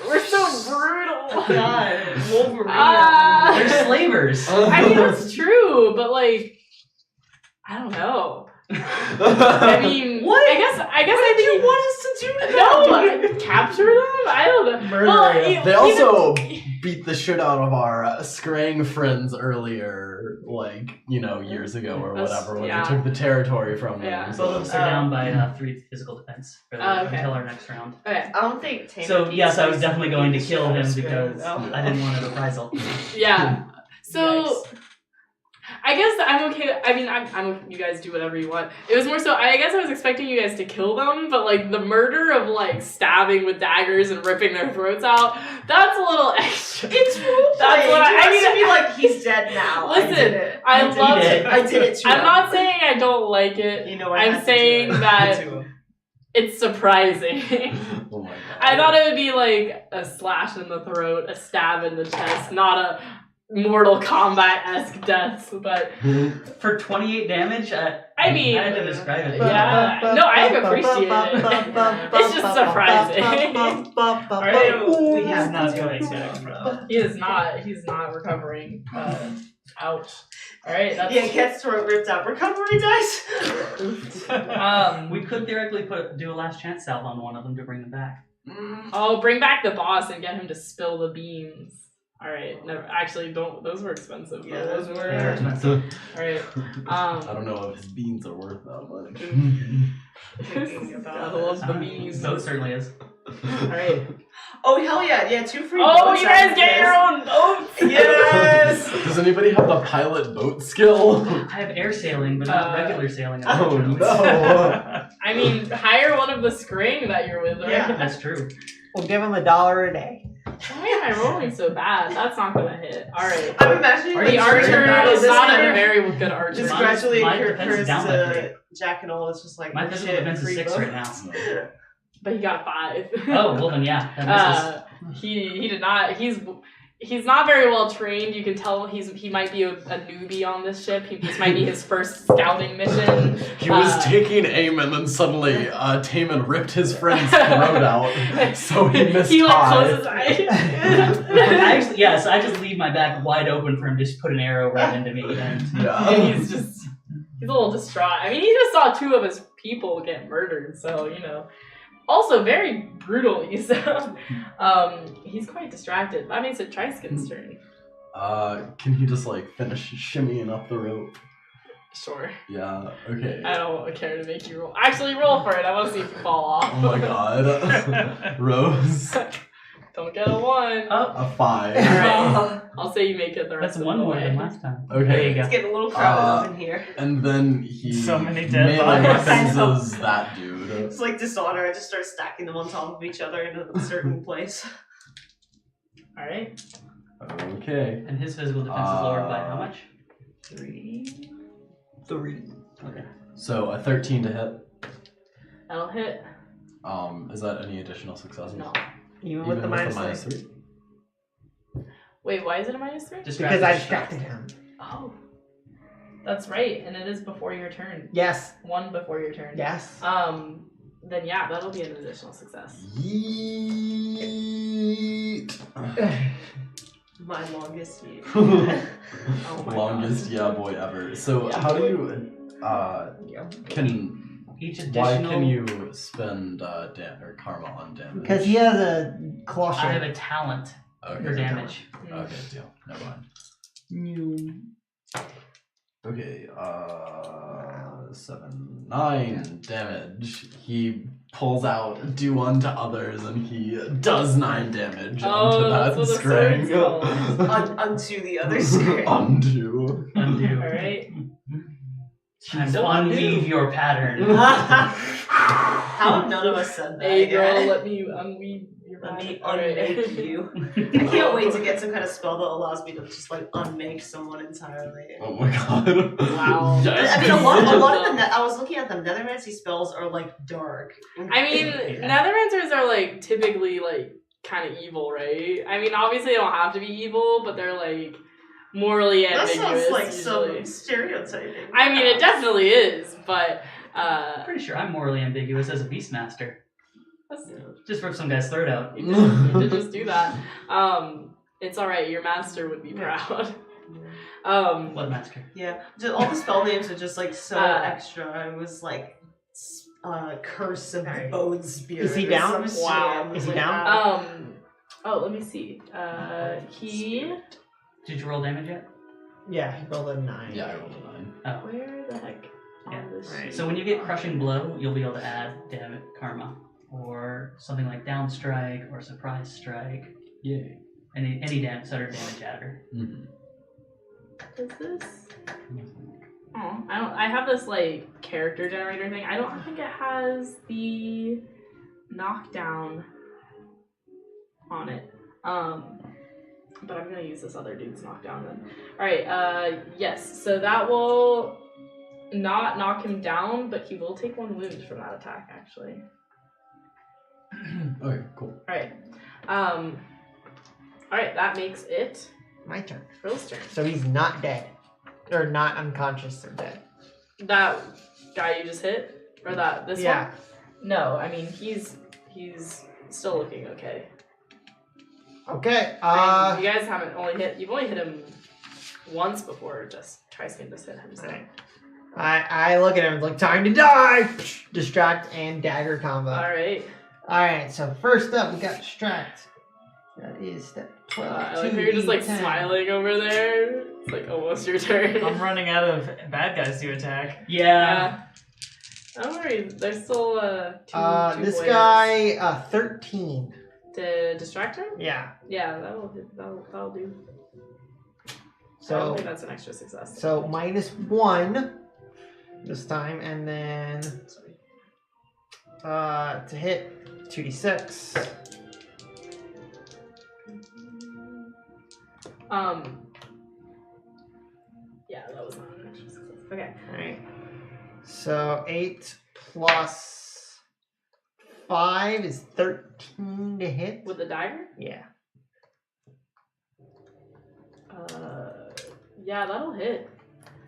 Speaker 1: We're so brutal.
Speaker 2: Oh God, Wolverine.
Speaker 4: They're slavers.
Speaker 1: I mean, that's true, but like, I don't know. I mean,
Speaker 2: What?
Speaker 1: I guess
Speaker 2: What
Speaker 1: I
Speaker 2: did
Speaker 1: think
Speaker 2: you want us to do?
Speaker 1: No, capture them? I don't know.
Speaker 3: Murder
Speaker 1: Well,
Speaker 3: them. They also beat the shit out of our Scrang friends earlier, like, years ago or
Speaker 1: That's-
Speaker 3: whatever, when
Speaker 1: yeah.
Speaker 3: they took the territory from them.
Speaker 1: Yeah.
Speaker 4: Both
Speaker 3: So,
Speaker 4: of us are down by 3 physical defense for
Speaker 1: Okay.
Speaker 4: until our next round.
Speaker 1: Okay.
Speaker 2: I don't think. Tamer
Speaker 4: So
Speaker 2: beats
Speaker 4: yes, I was
Speaker 2: us.
Speaker 4: definitely going to kill him
Speaker 2: Beats us,
Speaker 4: because
Speaker 2: no.
Speaker 4: I didn't want a reprisal.
Speaker 1: Yeah. So
Speaker 2: Yikes.
Speaker 1: I guess I'm okay. I mean, I'm. You guys do whatever you want. It was more so. I guess I was expecting you guys to kill them, but like the murder of like stabbing with daggers and ripping their throats out. That's a little extra.
Speaker 2: It's role
Speaker 1: That's
Speaker 2: playing.
Speaker 1: what
Speaker 2: I
Speaker 1: I
Speaker 2: mean
Speaker 1: mean.
Speaker 2: to be like he's dead now.
Speaker 1: Listen,
Speaker 2: I did it.
Speaker 1: I
Speaker 2: did
Speaker 1: love
Speaker 2: it.
Speaker 4: it.
Speaker 2: I did it to
Speaker 1: I'm
Speaker 2: him.
Speaker 1: not saying I don't like it.
Speaker 2: You know what? I
Speaker 1: I'm
Speaker 2: had to
Speaker 1: saying
Speaker 2: do it.
Speaker 1: that-
Speaker 2: To him.
Speaker 1: It's surprising.
Speaker 3: oh my god.
Speaker 1: I thought it would be like a slash in the throat, a stab in the chest, not a Mortal Kombat-esque deaths, but
Speaker 4: For 28 damage,
Speaker 1: I mean,
Speaker 4: I had to describe it.
Speaker 1: yeah, no, I appreciate it. It's just surprising. Alright,
Speaker 2: We have
Speaker 6: not
Speaker 2: to do
Speaker 6: going
Speaker 2: it.
Speaker 6: to.
Speaker 1: He's not recovering. Ouch. Alright, that's
Speaker 2: Yeah, cat's throat ripped out. Recovery dice.
Speaker 4: we could theoretically do a last chance salve on one of them to bring them back.
Speaker 1: Oh, bring back the boss and get him to spill the beans. Alright, never actually don't those were expensive.
Speaker 2: Yeah,
Speaker 1: those
Speaker 2: those
Speaker 1: were
Speaker 2: were
Speaker 4: expensive.
Speaker 1: Alright.
Speaker 3: I don't know if his beans are worth that much.
Speaker 2: Thinking about
Speaker 1: Gotta love the beans.
Speaker 4: Boat certainly is.
Speaker 1: Alright.
Speaker 2: Oh hell yeah! Yeah, 2 free.
Speaker 1: Oh,
Speaker 2: boats
Speaker 1: you
Speaker 2: out
Speaker 1: guys
Speaker 2: of
Speaker 1: get
Speaker 2: this.
Speaker 1: your own boats!
Speaker 2: Yes.
Speaker 3: Does anybody have the pilot boat skill?
Speaker 4: I have air sailing, but not regular sailing.
Speaker 3: Oh
Speaker 4: unfortunately.
Speaker 3: no!
Speaker 1: I mean, hire one of the scring that you're with, right?
Speaker 2: Yeah.
Speaker 4: That's true.
Speaker 5: We'll give him $1 a day.
Speaker 1: Why am I rolling so bad? That's not gonna hit. Alright.
Speaker 2: I'm imagining
Speaker 4: Are
Speaker 1: The
Speaker 4: you
Speaker 1: archer
Speaker 4: sure?
Speaker 1: is not a
Speaker 2: very.
Speaker 1: very good archer.
Speaker 2: Just
Speaker 4: Mine-
Speaker 2: gradually
Speaker 4: mine
Speaker 2: occurs
Speaker 4: defense is down by 3.
Speaker 2: Jack and all. It's just like
Speaker 4: My
Speaker 2: oh,
Speaker 4: physical
Speaker 2: shit,
Speaker 4: defense is
Speaker 2: free
Speaker 4: 6
Speaker 2: boat.
Speaker 4: right now.
Speaker 1: But he got 5.
Speaker 4: Oh, well then yeah. That misses.
Speaker 1: He did not. He's not very well trained. You can tell he might be a newbie on this ship. This might be his first scouting mission.
Speaker 3: He was taking aim and then suddenly Taman ripped his friend's throat out, so he missed
Speaker 1: He like
Speaker 3: high.
Speaker 1: closed his eyes.
Speaker 4: Actually, yeah, so I just leave my back wide open for him to just put an arrow right into me. And
Speaker 3: Yeah.
Speaker 1: And he's a little distraught. I mean, he just saw 2 of his people get murdered, so you know. Also, very brutally, so he's quite distracted. That makes it Triskin's turn.
Speaker 3: Can he just like finish shimmying up the rope?
Speaker 1: Sure.
Speaker 3: Yeah, okay.
Speaker 1: I don't care to make you roll. Actually, roll for it. I want to see if you fall off.
Speaker 3: Oh my god. Rose.
Speaker 1: Don't get a 1.
Speaker 4: oh,
Speaker 3: A 5.
Speaker 1: Alright. I'll say you make it the rest
Speaker 4: that's
Speaker 1: of
Speaker 4: one
Speaker 1: the
Speaker 4: more
Speaker 1: way.
Speaker 4: than last time.
Speaker 3: Okay.
Speaker 4: There you
Speaker 2: It's
Speaker 4: go.
Speaker 2: getting a little crowded up in here.
Speaker 3: And then he
Speaker 6: So many dead
Speaker 3: melee
Speaker 6: bodies.
Speaker 2: I know.
Speaker 3: weapons that dude.
Speaker 2: It's like Dishonor. I just start stacking them on top of each other in a certain place.
Speaker 1: Alright.
Speaker 3: Okay.
Speaker 4: And his physical defense is lowered by how much?
Speaker 1: 3.
Speaker 5: 3.
Speaker 4: Okay.
Speaker 3: So a 13 to hit.
Speaker 1: That'll hit.
Speaker 3: Is that any additional successes?
Speaker 1: No.
Speaker 5: Even with the minus 3.
Speaker 3: 3?
Speaker 1: Wait, why is it a -3?
Speaker 5: Because I distracted him.
Speaker 1: Oh. That's right, and it is before your turn.
Speaker 5: Yes.
Speaker 1: 1 before your turn.
Speaker 5: Yes.
Speaker 1: Then yeah, that'll be an additional success.
Speaker 3: Yeet.
Speaker 2: My longest year.
Speaker 1: Oh my
Speaker 3: Longest yeah boy ever. So
Speaker 1: Yeah,
Speaker 3: how do
Speaker 1: boy.
Speaker 3: you can
Speaker 4: Each
Speaker 3: why
Speaker 4: additional.
Speaker 3: can you spend or karma on damage?
Speaker 5: Because he has a claw
Speaker 4: I have
Speaker 5: shape.
Speaker 4: a talent
Speaker 3: okay.
Speaker 4: for damage.
Speaker 3: Okay, deal. Never mind.
Speaker 5: You.
Speaker 3: Okay, 7, 9 damage. He pulls out do unto others and he does 9 damage onto
Speaker 1: that's
Speaker 3: that
Speaker 1: what the
Speaker 3: string.
Speaker 1: sword's called.
Speaker 2: Unto the other screen.
Speaker 3: Undo.
Speaker 4: Undo.
Speaker 1: Alright.
Speaker 4: Time
Speaker 1: So
Speaker 4: to unweave your pattern.
Speaker 2: How have none of us said that?
Speaker 1: Hey girl,
Speaker 2: again?
Speaker 1: let me unweave your
Speaker 2: Let me
Speaker 1: Alright.
Speaker 2: unmake you. I can't wait to get some kind of spell that allows me to just like unmake someone entirely.
Speaker 3: Oh my god.
Speaker 1: Wow.
Speaker 3: Yes,
Speaker 2: I mean, a
Speaker 1: good.
Speaker 2: lot of the I was looking at them. Nethermancy spells are like dark.
Speaker 1: I mean, Nethermancers are like typically like kind of evil, right? I mean, obviously they don't have to be evil, but they're like morally
Speaker 2: that
Speaker 1: ambiguous.
Speaker 2: sounds like
Speaker 1: usually.
Speaker 2: some stereotyping.
Speaker 1: I mean, it definitely is, but
Speaker 4: I'm pretty sure I'm morally ambiguous as a beastmaster.
Speaker 1: that's-
Speaker 4: Just rip some guy's throat out.
Speaker 1: you did just do that. It's all right. Your master would be proud.
Speaker 4: What master?
Speaker 2: Yeah, just, all the spell names are just like so
Speaker 1: Uh,
Speaker 2: extra. It was like curse of the bone spirit.
Speaker 5: Is he
Speaker 2: or
Speaker 5: down?
Speaker 2: some
Speaker 1: Wow.
Speaker 2: shit.
Speaker 5: Is he
Speaker 2: Like,
Speaker 5: down?
Speaker 1: Oh, let me see. He.
Speaker 4: Did you roll damage yet?
Speaker 5: Yeah, he rolled a 9.
Speaker 3: Yeah, I rolled a 9.
Speaker 4: Oh.
Speaker 1: Where the heck?
Speaker 4: Yeah,
Speaker 1: On this
Speaker 2: right.
Speaker 1: sheet?
Speaker 4: So when you get crushing blow, you'll be able to add damage karma, or something like down strike or surprise strike.
Speaker 3: Yay.
Speaker 4: Any sort of damage adder.
Speaker 3: Mm-hmm.
Speaker 1: Is this? Oh, I have this like character generator thing. I don't think it has the knockdown on it. But I'm gonna use this other dude's knockdown then. Alright, yes, so that will not knock him down, but he will take 1 wound from that attack actually.
Speaker 3: Okay, cool.
Speaker 1: Alright. Alright, that makes it
Speaker 5: My turn.
Speaker 1: Frill's turn.
Speaker 5: So he's not dead. Or not unconscious or dead.
Speaker 1: That guy you just hit? Or this
Speaker 5: Yeah.
Speaker 1: one? No, I mean, he's still looking okay.
Speaker 5: Okay.
Speaker 1: I mean, you guys you've only hit him once before, just Triskin just hit him, so.
Speaker 5: Right. I look at him like, time to die! Distract and dagger combo.
Speaker 1: Alright.
Speaker 5: Alright, so first up we got distract. That is step 12.
Speaker 1: I like how you're just like
Speaker 5: 2d10.
Speaker 1: smiling over there. It's like almost your turn.
Speaker 6: I'm running out of bad guys to attack.
Speaker 4: Yeah.
Speaker 1: Don't worry, there's still two
Speaker 5: This
Speaker 1: players.
Speaker 5: guy 13.
Speaker 1: To distract him?
Speaker 5: Yeah.
Speaker 1: Yeah, that'll do. I don't
Speaker 5: So
Speaker 1: think that's an extra success.
Speaker 5: so -1 this time, and then to hit 2d6.
Speaker 1: Yeah, that was not an extra success. Okay.
Speaker 5: Alright. So 8 plus 5 is 13 to hit.
Speaker 1: With the dagger?
Speaker 5: Yeah.
Speaker 1: Yeah, that'll hit.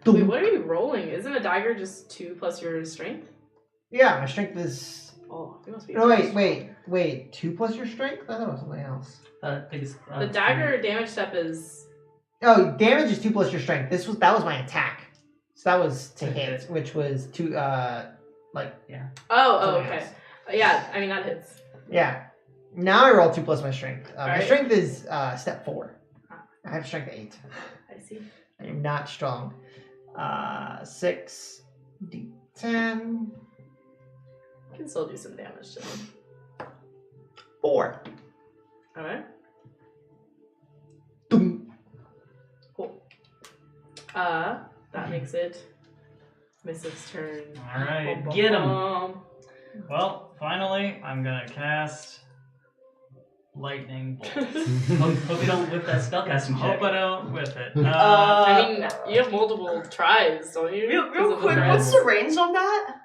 Speaker 1: Wait, what are you rolling? Isn't a dagger just 2 plus your strength?
Speaker 5: Yeah, my strength is.
Speaker 1: Oh, you must be.
Speaker 5: No, wait. 2 plus your strength? I thought it was something else.
Speaker 4: I think it's,
Speaker 1: The dagger damage step is.
Speaker 5: Oh, damage is 2 plus your strength. That was my attack. So that was to hit, which was 2.
Speaker 1: Oh,
Speaker 5: Something
Speaker 1: okay.
Speaker 5: else.
Speaker 1: Yeah, I mean that hits.
Speaker 5: Yeah. Now I roll 2 plus my strength. My
Speaker 1: Alright.
Speaker 5: strength is step 4. I have strength 8.
Speaker 1: I see.
Speaker 5: I am not strong. 6 d10.
Speaker 1: You can still do some damage to him.
Speaker 5: 4.
Speaker 1: Alright.
Speaker 5: Doom.
Speaker 1: Cool. That makes it Mystic's turn.
Speaker 6: Alright,
Speaker 1: Bum,
Speaker 4: get 'em.
Speaker 1: bum.
Speaker 6: Well, finally, I'm gonna cast lightning bolt.
Speaker 4: Hope you don't whip that spellcasting check.
Speaker 6: Hope I don't whip it.
Speaker 1: I mean, you have multiple tries, don't you?
Speaker 2: Real
Speaker 1: Because of the
Speaker 2: quick,
Speaker 1: threads.
Speaker 2: what's the range on that?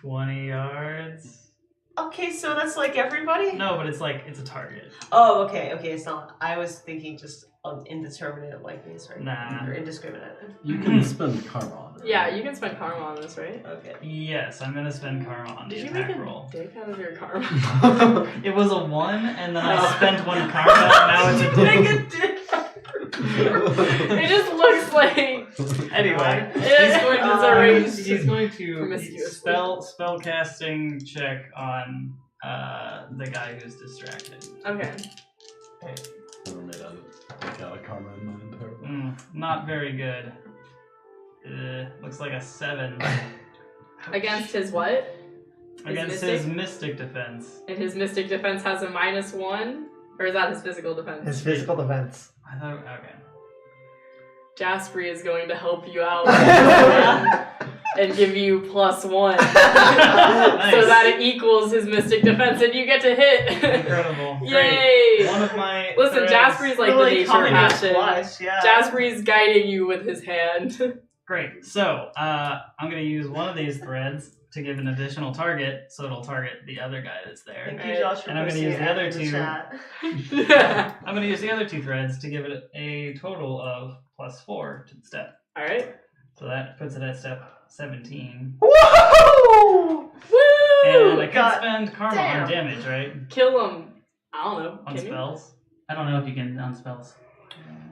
Speaker 6: 20 yards.
Speaker 2: Okay, so that's like everybody?
Speaker 6: No, but it's a target.
Speaker 2: Oh, okay, it's not. I was thinking just indeterminate lightning strike.
Speaker 6: Nah.
Speaker 2: Or indiscriminate.
Speaker 3: You can spend karma on it.
Speaker 1: Yeah, you can spend karma on this, right?
Speaker 2: Okay.
Speaker 6: Yes, I'm gonna spend karma on
Speaker 1: Did
Speaker 6: the
Speaker 1: you make
Speaker 6: attack
Speaker 1: a
Speaker 6: roll.
Speaker 1: dick out of your karma?
Speaker 6: It was a 1, and then I spent 1 karma, and now it's a
Speaker 2: Make
Speaker 6: dick.
Speaker 2: a dick.
Speaker 1: It just looks like
Speaker 6: Anyway, he's going to
Speaker 1: promiscuously.
Speaker 6: spell casting check on the guy who's distracted.
Speaker 1: Okay.
Speaker 3: Never made a karma in my entire life.
Speaker 6: Not very good. Looks like a 7
Speaker 1: Against his what?
Speaker 6: against his mystic defense.
Speaker 1: And his mystic defense has a -1? Or is that his physical defense?
Speaker 5: His physical defense.
Speaker 6: I thought okay.
Speaker 1: Jaspery is going to help you out and give you +1.
Speaker 6: Nice.
Speaker 1: So that it equals his mystic defense and you get to hit.
Speaker 6: Incredible.
Speaker 1: Yay!
Speaker 6: Great. One of my
Speaker 1: Listen,
Speaker 6: threads-
Speaker 1: Jaspery's like the
Speaker 2: Really
Speaker 1: nature
Speaker 2: coming in
Speaker 1: passion.
Speaker 2: flush, yeah.
Speaker 1: Jaspery's guiding you with his hand.
Speaker 6: Great. So I'm gonna use one of these threads to give an additional target, so it'll target the other guy that's there.
Speaker 2: Thank you, Josh, for
Speaker 6: And I'm gonna
Speaker 2: posting
Speaker 6: use
Speaker 2: it
Speaker 6: the other
Speaker 2: in
Speaker 6: two.
Speaker 2: chat.
Speaker 6: I'm gonna use the other 2 threads to give it a total of +4 to the step.
Speaker 1: Alright.
Speaker 6: So that puts it at step 17.
Speaker 5: Woo!
Speaker 6: And I can
Speaker 2: God
Speaker 6: spend karma
Speaker 2: damn.
Speaker 6: on damage, right?
Speaker 1: Kill him. I don't know.
Speaker 6: On
Speaker 1: Can you?
Speaker 6: spells.
Speaker 4: I don't know if you can on spells.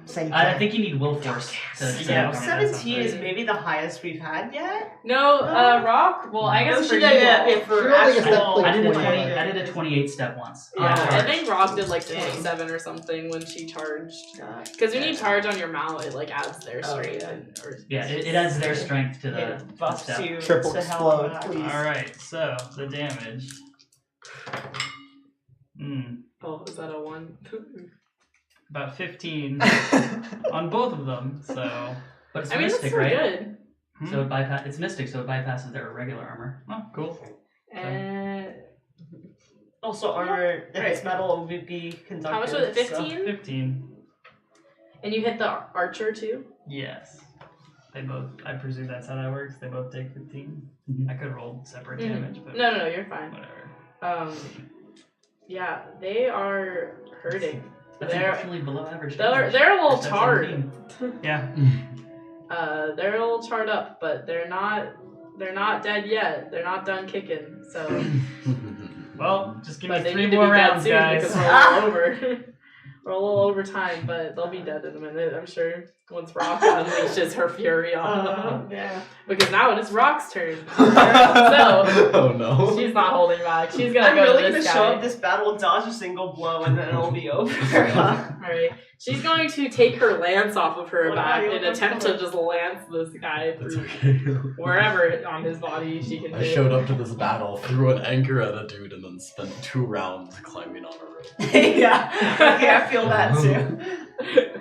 Speaker 5: Say
Speaker 4: I think you need will force to
Speaker 6: Yeah,
Speaker 4: karma.
Speaker 2: 17 is maybe the highest we've had yet.
Speaker 1: No, Rock. Well, I guess
Speaker 2: No,
Speaker 1: for
Speaker 2: she
Speaker 1: you.
Speaker 2: did, yeah,
Speaker 1: all.
Speaker 2: for
Speaker 5: Sure, like a step,
Speaker 2: actual.
Speaker 5: like,
Speaker 4: I did a
Speaker 5: 20.
Speaker 4: I did a 28 step once.
Speaker 1: Yeah,
Speaker 4: on
Speaker 1: I
Speaker 4: charge.
Speaker 1: think Rock did like 27 or something when she charged. Because when you charge on your mount, it like adds their
Speaker 2: Oh,
Speaker 1: strength.
Speaker 2: yeah.
Speaker 4: Yeah, it adds their strength to the
Speaker 2: It buffs
Speaker 4: step.
Speaker 2: you
Speaker 5: Triple
Speaker 2: to hell of a
Speaker 5: explode,
Speaker 2: high.
Speaker 5: please.
Speaker 6: Alright, so the damage.
Speaker 1: Oh, is that a 1?
Speaker 6: About 15 on both of them, so.
Speaker 4: But it's
Speaker 1: I mean, that's
Speaker 4: mystic,
Speaker 1: pretty
Speaker 4: right?
Speaker 1: good.
Speaker 4: So it's mystic, so it bypasses their regular armor.
Speaker 6: Oh, cool.
Speaker 1: And
Speaker 2: Also, armor, if it's
Speaker 1: Right.
Speaker 2: metal, would be conductive.
Speaker 1: how much was it?
Speaker 2: so-
Speaker 1: 15?
Speaker 6: 15.
Speaker 1: And you hit the archer too?
Speaker 6: Yes. They both, I presume that's how that works. They both take 15.
Speaker 4: Mhm.
Speaker 6: I could roll separate
Speaker 1: Mhm.
Speaker 6: damage, but
Speaker 1: No, you're fine.
Speaker 6: whatever.
Speaker 1: Yeah, they are hurting.
Speaker 4: That's
Speaker 1: They're
Speaker 4: unfortunately below average.
Speaker 1: they're
Speaker 4: damage.
Speaker 1: a little
Speaker 4: That's
Speaker 1: charred.
Speaker 4: 17.
Speaker 6: Yeah.
Speaker 1: They're a little charred up, but they're not dead yet. They're not done kicking. So,
Speaker 6: Well, just give me
Speaker 1: but they
Speaker 6: 3
Speaker 1: need to
Speaker 6: more
Speaker 1: be dead
Speaker 6: rounds,
Speaker 1: soon
Speaker 6: guys.
Speaker 1: because we're a little over. We're a little over time, but they'll be dead in a minute, I'm sure. Once Rock unleashes her fury on them.
Speaker 2: Yeah.
Speaker 1: Because now it is Rock's turn.
Speaker 3: Oh no.
Speaker 1: She's not holding back. She's gonna
Speaker 2: I'm
Speaker 1: go
Speaker 2: really
Speaker 1: to
Speaker 2: gonna
Speaker 1: this
Speaker 2: show
Speaker 1: guy.
Speaker 2: up this battle, dodge a single blow, and then it'll be over.
Speaker 1: Alright. She's going to take her lance off of her
Speaker 2: What
Speaker 1: back
Speaker 2: about you?
Speaker 1: and attempt to just lance this guy
Speaker 3: It's
Speaker 1: through
Speaker 3: okay.
Speaker 1: wherever on his body she can
Speaker 3: I
Speaker 1: hit.
Speaker 3: showed up to this battle, threw an anchor at a dude, and then spent 2 rounds climbing on a rope.
Speaker 2: Yeah. Okay, I feel that too.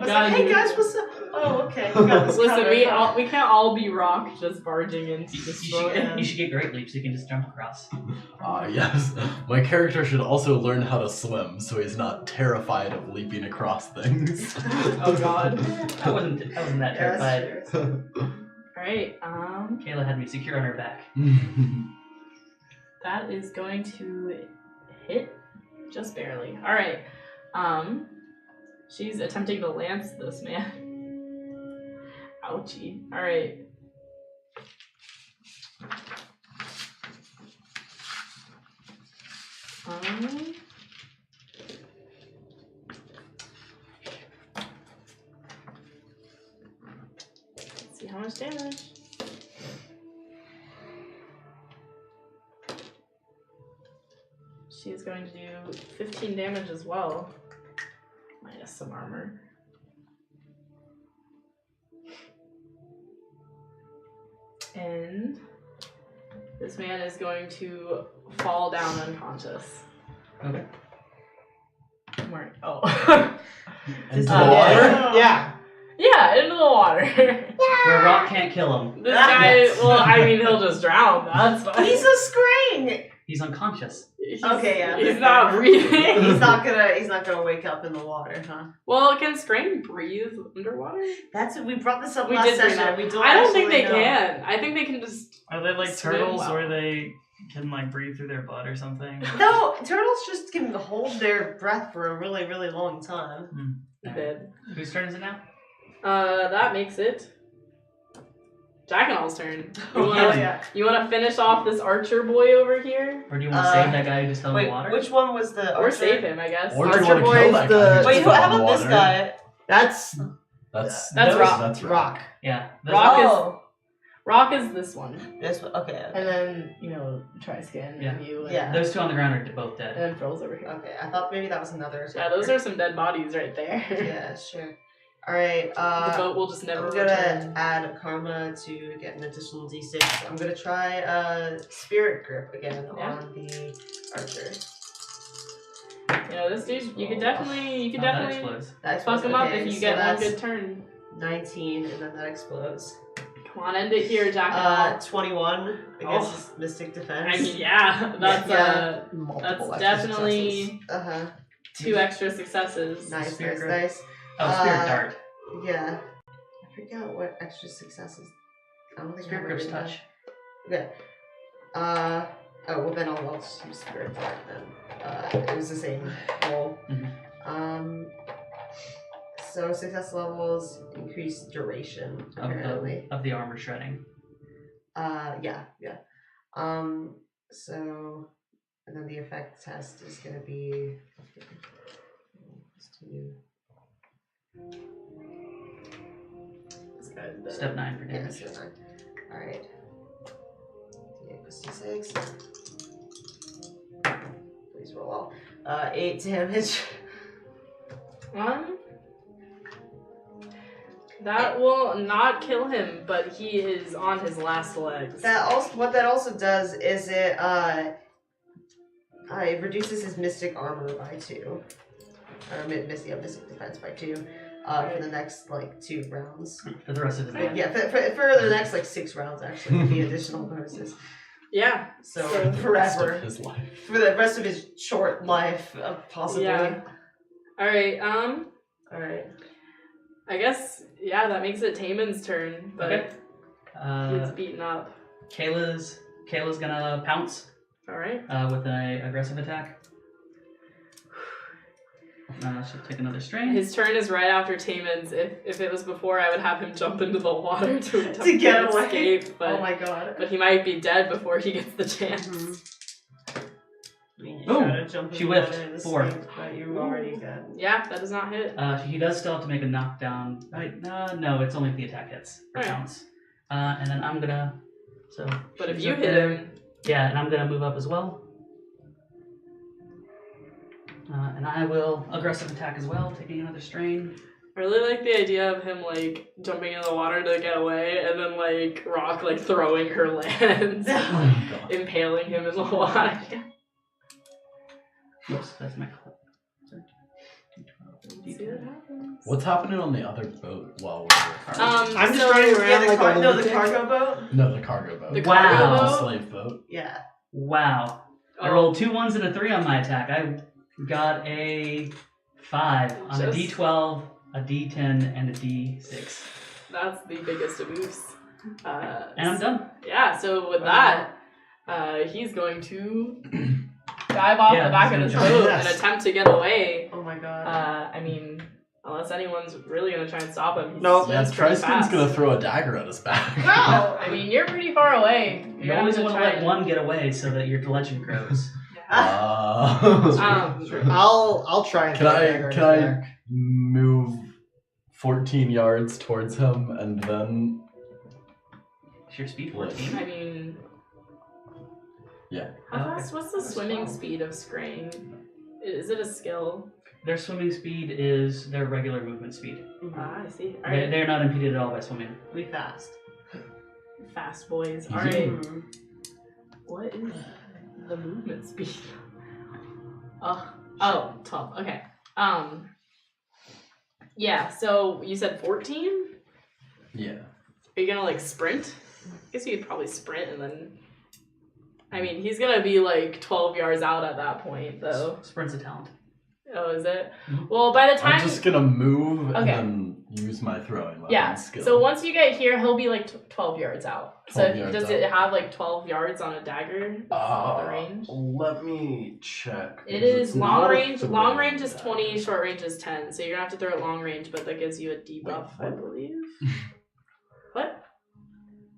Speaker 2: I was
Speaker 1: Gotta
Speaker 2: like, hey
Speaker 1: do
Speaker 2: guys,
Speaker 1: it.
Speaker 2: what's up? Oh, okay. We got this
Speaker 1: Listen,
Speaker 2: covered.
Speaker 1: we can't all be Rock just barging in to
Speaker 4: You
Speaker 1: destroy
Speaker 4: should,
Speaker 1: him.
Speaker 4: you should get Great Leap so you can just jump across.
Speaker 3: Yes. My character should also learn how to swim, so he's not terrified of leaping across things.
Speaker 1: Oh god.
Speaker 4: I wasn't that
Speaker 2: Yeah,
Speaker 4: terrified.
Speaker 2: that's true.
Speaker 1: Alright,
Speaker 4: Kayla had me secure on her back.
Speaker 1: that is going to hit just barely. Alright. She's attempting to lance this man. Ouchie. Alright. Let's see how much damage. She's going to do 15 damage as well. Minus some armor. And this man is going to fall down unconscious.
Speaker 4: Okay.
Speaker 1: Where? Oh.
Speaker 3: Into the
Speaker 1: Uh,
Speaker 3: water?
Speaker 5: Yeah.
Speaker 1: Yeah, into the water.
Speaker 4: Where Rock can't kill him.
Speaker 1: This guy, well, I mean, he'll just drown. That's fine.
Speaker 2: He's a screen.
Speaker 4: He's unconscious.
Speaker 2: Okay, yeah.
Speaker 1: He's not breathing.
Speaker 2: He's not gonna wake up in the water, huh?
Speaker 1: Well, can Scrain breathe underwater?
Speaker 2: We brought this up
Speaker 1: We
Speaker 2: last
Speaker 1: did bring
Speaker 2: session.
Speaker 1: that.
Speaker 2: We don't.
Speaker 1: I don't think they
Speaker 2: actually know.
Speaker 1: can. I think they can just.
Speaker 6: Are they like
Speaker 1: Swim
Speaker 6: turtles
Speaker 1: well.
Speaker 6: where they can like breathe through their butt or something?
Speaker 2: No, turtles just can hold their breath for a really, really long time.
Speaker 1: Dead.
Speaker 4: Whose turn is it now?
Speaker 1: That makes it Jackanall's turn.
Speaker 2: Oh, yeah.
Speaker 1: You wanna finish off this archer boy over here?
Speaker 4: Or do you want to save that guy who just fell in
Speaker 2: Wait,
Speaker 4: the water?
Speaker 2: which one was the
Speaker 1: Or
Speaker 2: archer?
Speaker 1: save him, I guess.
Speaker 3: Or do you
Speaker 5: Archer
Speaker 3: want to
Speaker 5: boy
Speaker 3: kill
Speaker 5: is
Speaker 3: that
Speaker 5: the-
Speaker 3: guy? who
Speaker 2: Wait,
Speaker 3: just
Speaker 2: who,
Speaker 3: fell
Speaker 2: how
Speaker 3: in
Speaker 2: about this
Speaker 3: water?
Speaker 2: guy?
Speaker 5: That's
Speaker 1: That's Rock.
Speaker 3: That's
Speaker 5: Rock.
Speaker 4: Yeah.
Speaker 1: Rock
Speaker 2: Oh,
Speaker 1: Rock is this one.
Speaker 2: this one. Okay.
Speaker 1: And then, Triskin
Speaker 4: Yeah.
Speaker 1: and you and,
Speaker 2: Yeah.
Speaker 4: Those two on the ground are both dead.
Speaker 1: and then Frill's over here.
Speaker 2: Okay, I thought maybe that was another.
Speaker 1: Yeah, those are some dead bodies right there.
Speaker 2: Yeah, sure. All right.
Speaker 1: The boat will just never
Speaker 2: I'm gonna
Speaker 1: return.
Speaker 2: add karma to get an additional d6. I'm gonna try spirit grip again
Speaker 1: Yeah.
Speaker 2: on the archer.
Speaker 1: This dude, you could definitely
Speaker 4: Oh, that explodes.
Speaker 2: That's
Speaker 1: fuck him up
Speaker 2: okay,
Speaker 1: if you
Speaker 2: so
Speaker 1: get one
Speaker 2: that's
Speaker 1: good turn.
Speaker 2: 19, and then that explodes.
Speaker 1: Come on, end it here, Jackanall.
Speaker 2: 21 against
Speaker 1: Oh.
Speaker 2: his mystic defense.
Speaker 1: I mean, yeah, that's
Speaker 2: Yeah.
Speaker 5: multiple
Speaker 1: that's
Speaker 5: extra
Speaker 1: definitely
Speaker 2: Uh huh.
Speaker 1: 2 extra successes.
Speaker 2: Nice,
Speaker 4: Spirit
Speaker 2: nice,
Speaker 4: grip.
Speaker 2: nice.
Speaker 4: Oh, Spirit Dart.
Speaker 2: Yeah. I forgot what extra successes. I don't think
Speaker 4: Spirit
Speaker 2: I
Speaker 4: Grip's
Speaker 2: written
Speaker 4: touch.
Speaker 2: that. Okay. Oh well, then I'll just use spirit dart then. It was the same roll.
Speaker 4: Mhm.
Speaker 2: So success levels increase duration apparently.
Speaker 4: Of the armor shredding.
Speaker 2: Yeah. So, and then the effect test is gonna be.
Speaker 1: This guy's dead.
Speaker 4: Step 9 for
Speaker 2: Yeah,
Speaker 4: damage.
Speaker 2: so 9. Alright. D8 plus D6. Please roll well. 8 damage.
Speaker 1: That will not kill him, but he is on his last legs.
Speaker 2: What that also does is it reduces his mystic armor by 2. Or mystic defense by 2. For the next 2 rounds.
Speaker 4: For the rest of his life.
Speaker 2: Yeah, for the next 6 rounds actually, the additional bonuses.
Speaker 1: Yeah.
Speaker 2: So
Speaker 1: So-
Speaker 2: forever.
Speaker 3: His life.
Speaker 2: For the rest of his short life, possibly.
Speaker 1: Yeah. Alright,
Speaker 2: Alright.
Speaker 1: I guess, yeah, that makes it Taman's turn, but
Speaker 4: Okay.
Speaker 1: he's beaten up.
Speaker 4: Kayla's gonna pounce
Speaker 1: Alright.
Speaker 4: with an aggressive attack. She'll take another strain.
Speaker 1: His turn is right after Taman's. If it was before, I would have him jump into the water to attempt
Speaker 2: To get away.
Speaker 1: escape. But,
Speaker 2: Oh my god.
Speaker 1: but he might be dead before he gets the chance.
Speaker 2: You
Speaker 4: Boom.
Speaker 2: try to jump in
Speaker 4: She
Speaker 2: the
Speaker 4: whiffed.
Speaker 2: water and
Speaker 4: 4.
Speaker 2: escape, but you already got.
Speaker 1: Yeah, that does not hit.
Speaker 4: He does still have to make a knockdown. Right? No, it's only if the attack hits. Or
Speaker 1: Alright.
Speaker 4: counts. And then I'm gonna. So.
Speaker 1: But if
Speaker 4: she's
Speaker 1: you
Speaker 4: up
Speaker 1: hit
Speaker 4: there.
Speaker 1: him,
Speaker 4: Yeah, and I'm gonna move up as well. And I will aggressive attack as well, taking another strain.
Speaker 1: I really like the idea of him like jumping in the water to get away, and then like Rock like throwing her lands,
Speaker 3: Oh my god.
Speaker 1: impaling him in the water.
Speaker 4: Oops, that's my clip.
Speaker 1: See what happens.
Speaker 3: What's happening on the other boat while we're
Speaker 5: I'm just
Speaker 1: so-
Speaker 5: running
Speaker 2: Yeah,
Speaker 5: around
Speaker 2: the,
Speaker 5: like a
Speaker 2: no, the
Speaker 5: lunatic.
Speaker 2: cargo boat?
Speaker 3: No, the cargo boat.
Speaker 1: The
Speaker 4: Wow.
Speaker 1: cargo
Speaker 3: The
Speaker 1: boat?
Speaker 3: slave boat.
Speaker 2: Yeah.
Speaker 4: Wow. I
Speaker 1: Oh.
Speaker 4: rolled 2 1s and a 3 on my attack. I got a 5 on a
Speaker 1: Just-
Speaker 4: D12, a D10, and a D6.
Speaker 1: That's the biggest abuse.
Speaker 4: And I'm done.
Speaker 1: Yeah, so with that, he's going to dive off
Speaker 4: Yeah,
Speaker 1: the back
Speaker 4: he's
Speaker 1: of his
Speaker 4: gonna
Speaker 1: boat
Speaker 5: try.
Speaker 1: and attempt to get away.
Speaker 2: Oh my god.
Speaker 1: I mean, unless anyone's really going to try and stop him. He
Speaker 5: Nope.
Speaker 3: Yeah,
Speaker 1: swims pretty
Speaker 3: Triskin's
Speaker 1: fast.
Speaker 3: gonna throw a dagger at his back.
Speaker 1: No, I mean, you're pretty far away.
Speaker 4: You
Speaker 1: You're
Speaker 4: always
Speaker 1: gonna
Speaker 4: want to
Speaker 1: try
Speaker 4: let
Speaker 1: and-
Speaker 4: one get away so that your legend grows.
Speaker 1: Um,
Speaker 5: I'll try and
Speaker 3: Can
Speaker 5: throw
Speaker 3: I-
Speaker 5: a dagger in
Speaker 3: can
Speaker 5: his
Speaker 3: I-
Speaker 5: back.
Speaker 3: Move 14 yards towards him and then.
Speaker 4: Is your speed 14?
Speaker 1: I mean,
Speaker 3: Yeah.
Speaker 1: how
Speaker 4: Okay.
Speaker 1: fast? What's the
Speaker 4: That's
Speaker 1: swimming
Speaker 4: 12.
Speaker 1: speed of Scrang? Is it a skill?
Speaker 4: Their swimming speed is their regular movement speed.
Speaker 1: Ah, I see. All
Speaker 4: They,
Speaker 1: right,
Speaker 4: they're not impeded at all by swimming.
Speaker 2: We fast.
Speaker 1: fast boys. All
Speaker 3: Easy.
Speaker 1: right, what is the movement speed? Oh, 12. Okay. Yeah. So you said 14.
Speaker 3: Yeah.
Speaker 1: Are you gonna like sprint? I guess you could probably sprint and then. I mean, he's gonna be like 12 yards out at that point, though.
Speaker 4: Sprint's a talent.
Speaker 1: Oh, is it?
Speaker 4: Mhm.
Speaker 1: Well, by the time.
Speaker 3: I'm just gonna move
Speaker 1: Okay.
Speaker 3: and then use my throwing weapon
Speaker 1: Yeah.
Speaker 3: skill.
Speaker 1: So once you get here, he'll be like 12 yards out. So
Speaker 3: 12 yards
Speaker 1: does it have like 12 yards on a dagger? The range.
Speaker 3: Let me check.
Speaker 1: It
Speaker 3: because
Speaker 1: is
Speaker 3: it's
Speaker 1: long
Speaker 3: not a
Speaker 1: range. Long
Speaker 3: throwing
Speaker 1: range is
Speaker 3: dagger.
Speaker 1: 20, short range is 10. So you're gonna have to throw it long range, but that gives you a debuff, I
Speaker 3: what?
Speaker 1: believe. What?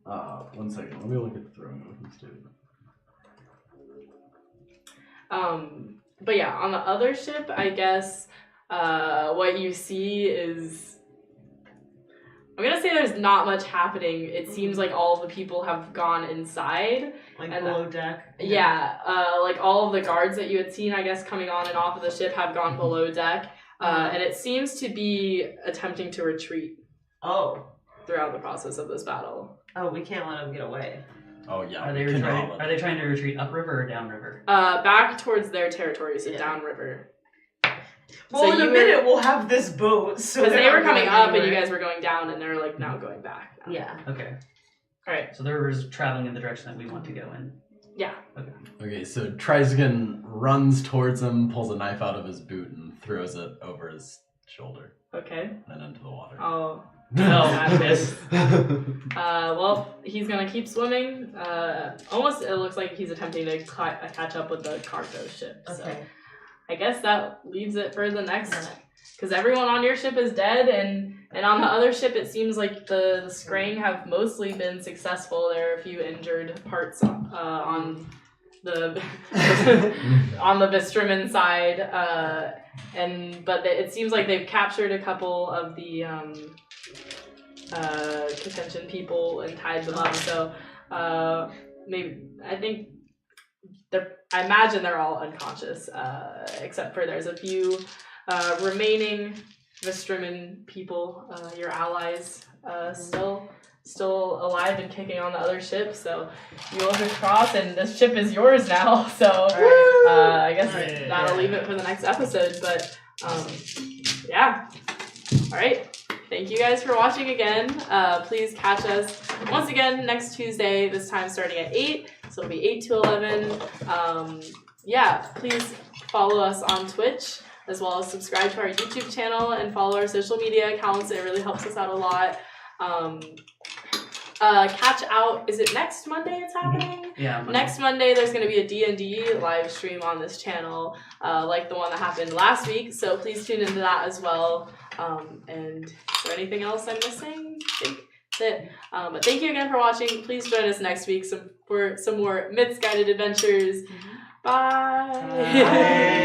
Speaker 3: 1 second. Let me look at the throwing weapons too.
Speaker 1: But yeah, on the other ship, I guess what you see is, I'm gonna say there's not much happening. It seems like all the people have gone inside.
Speaker 2: Like
Speaker 1: And
Speaker 2: below deck.
Speaker 1: Yeah, like all of the guards that you had seen, I guess, coming on and off of the ship have gone below deck. And it seems to be attempting to retreat
Speaker 2: Oh.
Speaker 1: throughout the process of this battle.
Speaker 2: Oh, we can't let him get away.
Speaker 3: Oh yeah.
Speaker 4: Are they
Speaker 3: we cannot
Speaker 4: retreating?
Speaker 3: let
Speaker 4: Are they trying to retreat upriver or downriver?
Speaker 1: Back towards their territory, so
Speaker 2: Yeah.
Speaker 1: downriver.
Speaker 2: Well,
Speaker 1: So
Speaker 2: in a
Speaker 1: you were-
Speaker 2: minute we'll have this boat. So
Speaker 1: Because they
Speaker 2: they're
Speaker 1: were
Speaker 2: not
Speaker 1: coming
Speaker 2: going
Speaker 1: up and you
Speaker 2: anywhere.
Speaker 1: guys were going down, and they're like now going back.
Speaker 2: Yeah.
Speaker 4: Okay.
Speaker 1: Alright,
Speaker 4: So the river's traveling in the direction that we want to go in.
Speaker 1: yeah.
Speaker 3: Okay, so Triskin runs towards him, pulls a knife out of his boot, and throws it over his shoulder
Speaker 1: Okay.
Speaker 3: and into the water.
Speaker 1: Oh.
Speaker 4: No, miss.
Speaker 1: Well, he's gonna keep swimming. Almost, it looks like he's attempting to catch up with the cargo ship. So
Speaker 2: Okay.
Speaker 1: I guess that leaves it for the next, because everyone on your ship is dead, and on the other ship it seems like the Scrang have mostly been successful. There are a few injured parts on the on the Bistruman side, but it seems like they've captured a couple of the contention people and tied them up. So maybe I imagine they're all unconscious, except for there's a few remaining Bistruman people, your allies, still alive and kicking on the other ship. So you look across, and this ship is yours now. So I guess
Speaker 2: Alright.
Speaker 1: that'll leave it for the next episode. But yeah, all right. Thank you guys for watching again. Please catch us once again next Tuesday, this time starting at 8. So it'll be 8 to 11. Please follow us on Twitch, as well as subscribe to our YouTube channel and follow our social media accounts. It really helps us out a lot. catch out. Is it next Monday it's happening?
Speaker 4: Yeah.
Speaker 1: Next Monday, there's going to be a D&D live stream on this channel, like the one that happened last week. So please tune into that as well. And is there anything else I'm missing? I think that's it. But thank you again for watching. Please join us next week for some more Myths Guided Adventures. Bye.
Speaker 2: Bye.